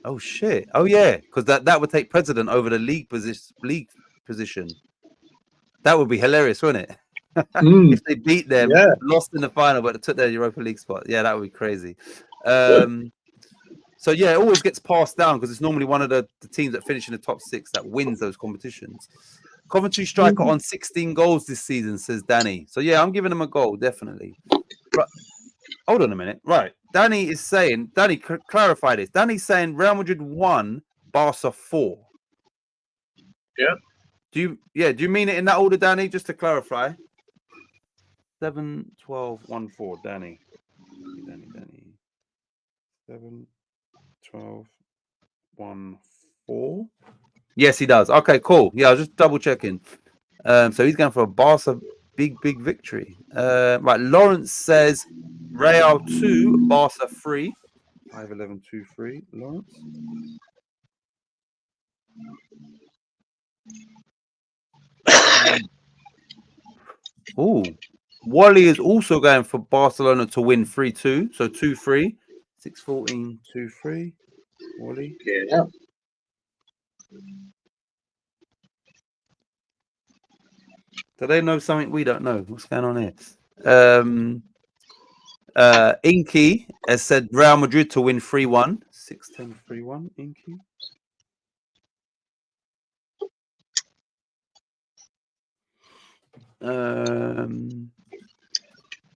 Speaker 1: Oh shit! Oh yeah, because that would take precedent over the league position. That would be hilarious, wouldn't it? If they beat them, lost in the final, but took their Europa League spot. Yeah, that would be crazy. So yeah, it always gets passed down because it's normally one of the teams that finish in the top 6 that wins those competitions. Coventry striker on 16 goals this season, says Danny. So yeah, I'm giving him a goal, definitely. Right. Hold on a minute. Right. Danny is saying, clarify this. Danny's saying Real Madrid 1, Barca 4.
Speaker 2: Yeah.
Speaker 1: Do you mean it in that order, Danny? Just to clarify. 7, 12, 1, 4. Danny. 7, 12, 1, 4. Yes, he does. Okay, cool. Yeah, I was just double checking. So he's going for a Barca big victory. Right. Lawrence says Real 2, Barca 3. 5-11, 2-3. Lawrence. Oh, Wally is also going for Barcelona to win 3-2. So 2-3. 6-14, 2-3. Wally.
Speaker 2: Yeah.
Speaker 1: Do they know something we don't know? What's going on here? Inky has said Real Madrid to win 3-1. 6-10, 3-1. Inky.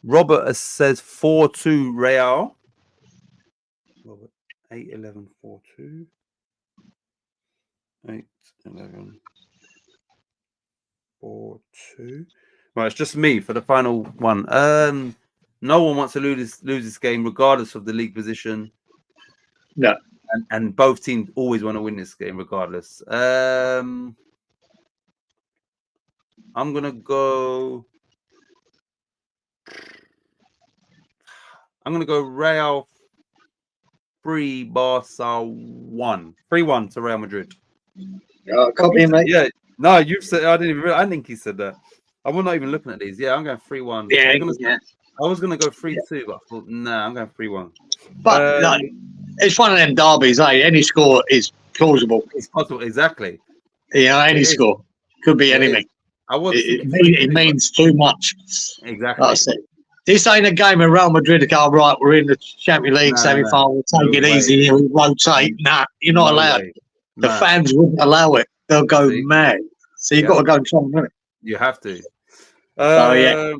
Speaker 1: Robert says 4-2 Real. Robert 8-11 4-2. 8-11 4-2. Right, it's just me for the final one. No one wants to lose this game, regardless of the league position.
Speaker 2: No.
Speaker 1: And both teams always want to win this game, regardless. I'm gonna go Real 3, Barca 1. 3-1 to Real Madrid.
Speaker 2: Copy, mate.
Speaker 1: Yeah. No, you said I didn't even realize. I think he said that. I was not even looking at these. Yeah, I'm going 3-1.
Speaker 2: Yeah,
Speaker 1: I was gonna go 3-2, but I thought, nah, I'm going 3-1.
Speaker 2: But like, it's one of them derbies, eh? Any score is plausible.
Speaker 1: It's possible, exactly.
Speaker 2: You know, any score could be anything. It means too much.
Speaker 1: Exactly.
Speaker 2: Like I said, this ain't a game of Real Madrid to go, right, we're in the Champions League semi-final, take it easy here, we rotate. Nah, you're not allowed. The fans wouldn't allow it. They'll go mad. So you've got to go and try and win it.
Speaker 1: You have to.
Speaker 2: Yeah.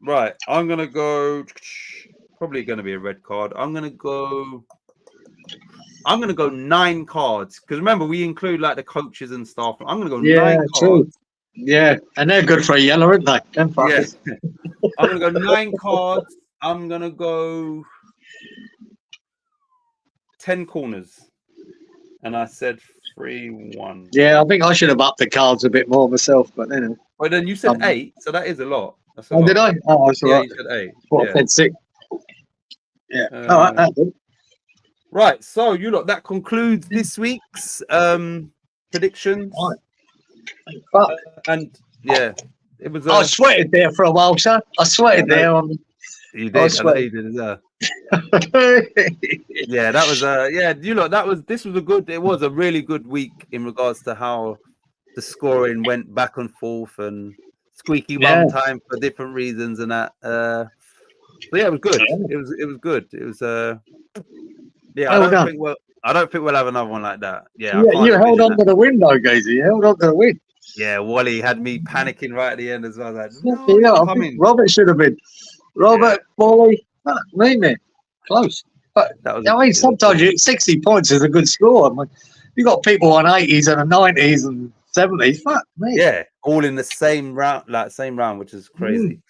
Speaker 1: Right, I'm going to go, probably going to be a red card. I'm going to go 9 cards. Because remember, we include like the coaches and stuff. I'm going to go 9 cards.
Speaker 2: Yeah, and they're good for a yellow, aren't they?
Speaker 1: Yeah. I'm going to go 9 cards. I'm going to go 10 corners. And I said 3-1.
Speaker 2: Yeah, I think I should have upped the cards a bit more myself, but anyway.
Speaker 1: Well, then you said 8, so that is a lot. That's a
Speaker 2: lot.
Speaker 1: Did
Speaker 2: I? Oh, that's
Speaker 1: yeah,
Speaker 2: right.
Speaker 1: You said 8.
Speaker 2: What,
Speaker 1: yeah.
Speaker 2: said 6? Yeah. All right, that's good.
Speaker 1: Right, so you lot, that concludes this week's predictions.
Speaker 2: Right.
Speaker 1: And yeah, it was.
Speaker 2: I sweated there for a while, sir. I sweated there on.
Speaker 1: You did. I know you did as well. Yeah, that was you lot. This was a good. It was a really good week in regards to how the scoring went back and forth and squeaky bum time for different reasons and that. So yeah, it was good. It was good. It was yeah. I don't think we'll have another one like that. Yeah,
Speaker 2: you held on to the win though, Gazy. You held on to the win.
Speaker 1: Yeah, Wally had me panicking right at the end as well. Like,
Speaker 2: I think Robert should have been. Robert, Wally, me, close. But I mean, sometimes 60 points is a good score. I mean, you got people on 80s and 90s and 70s. Fuck me.
Speaker 1: Yeah, all in the same round, which is crazy.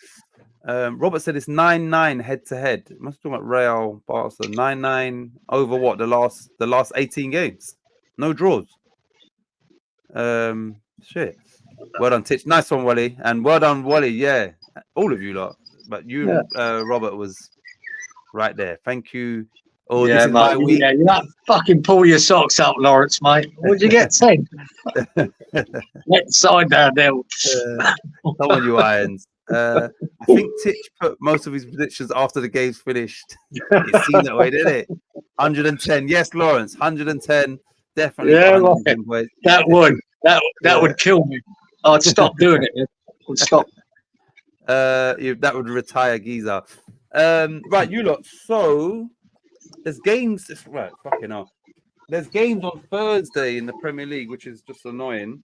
Speaker 1: Robert said it's 9-9 head to head. Must be talking about Real Barca. 9-9 over what the last 18 games. No draws. Shit. Well done, Titch. Nice one, Wally. And well done, Wally. Yeah, all of you lot. But you, Robert, was right there. Thank you. Oh, this is my week.
Speaker 2: Yeah, you not fucking pull your socks up, Lawrence, mate. What'd you get? 10. Let's side down there.
Speaker 1: Come on, you irons. I think Titch put most of his predictions after the game's finished. It seemed that way, didn't it? 110. Yes, Lawrence. 110. Definitely.
Speaker 2: Yeah, that would kill me. I'd stop doing it. I'd stop.
Speaker 1: That would retire Giza. Right, you lot. So there's games. Right, fucking hell. There's games on Thursday in the Premier League, which is just annoying.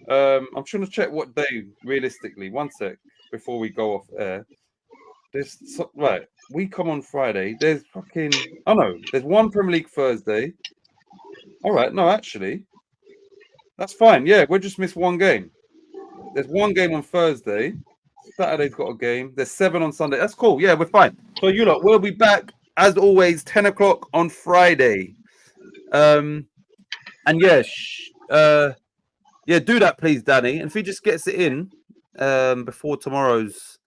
Speaker 1: I'm trying to check what day realistically. One sec before we go off air. We come on Friday. There's there's one Premier League Thursday. All right, no, actually, that's fine. Yeah, we just missed one game. There's one game on Thursday. Saturday's got a game. There's 7 on Sunday. That's cool. Yeah, we're fine. So you lot, we'll be back as always 10 o'clock on Friday. And do that please, Danny. And if he just gets it in before tomorrow's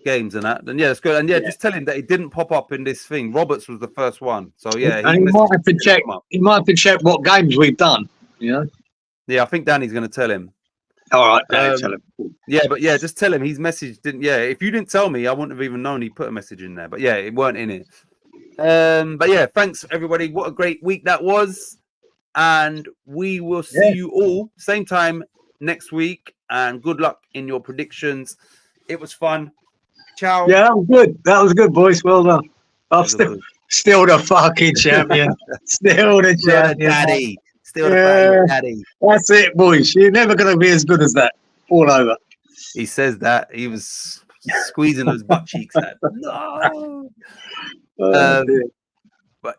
Speaker 1: games and that, then that's good. And just tell him that it didn't pop up in this thing. Roberts was the first one. So yeah,
Speaker 2: he might have to check what games we've done. You know?
Speaker 1: Yeah, I think Danny's going to tell him.
Speaker 2: All right, no, tell him.
Speaker 1: Yeah, but yeah, just tell him he's messaged. Didn't yeah? If you didn't tell me, I wouldn't have even known he put a message in there. But yeah, it weren't in it. But yeah, thanks everybody. What a great week that was, and we will see you all same time next week. And good luck in your predictions. It was fun. Ciao.
Speaker 2: Yeah, that was good. That was good, boys. Well done. I'm still the fucking champion. Still the champion.
Speaker 1: Daddy. Still the fucking daddy.
Speaker 2: That's it, boys. You're never going to be as good as that. All over.
Speaker 1: He says that. He was squeezing those butt cheeks. No. But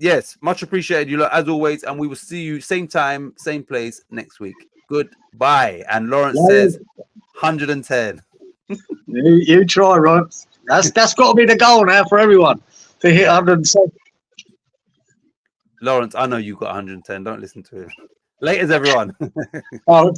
Speaker 1: yes, much appreciated you lot as always, and we will see you same time, same place next week. Goodbye. And Lawrence says 110.
Speaker 2: You try, Lawrence. That's got to be the goal now for everyone to hit 110.
Speaker 1: Lawrence, I know you got 110. Don't listen to him. Laters, everyone.
Speaker 2: Oh.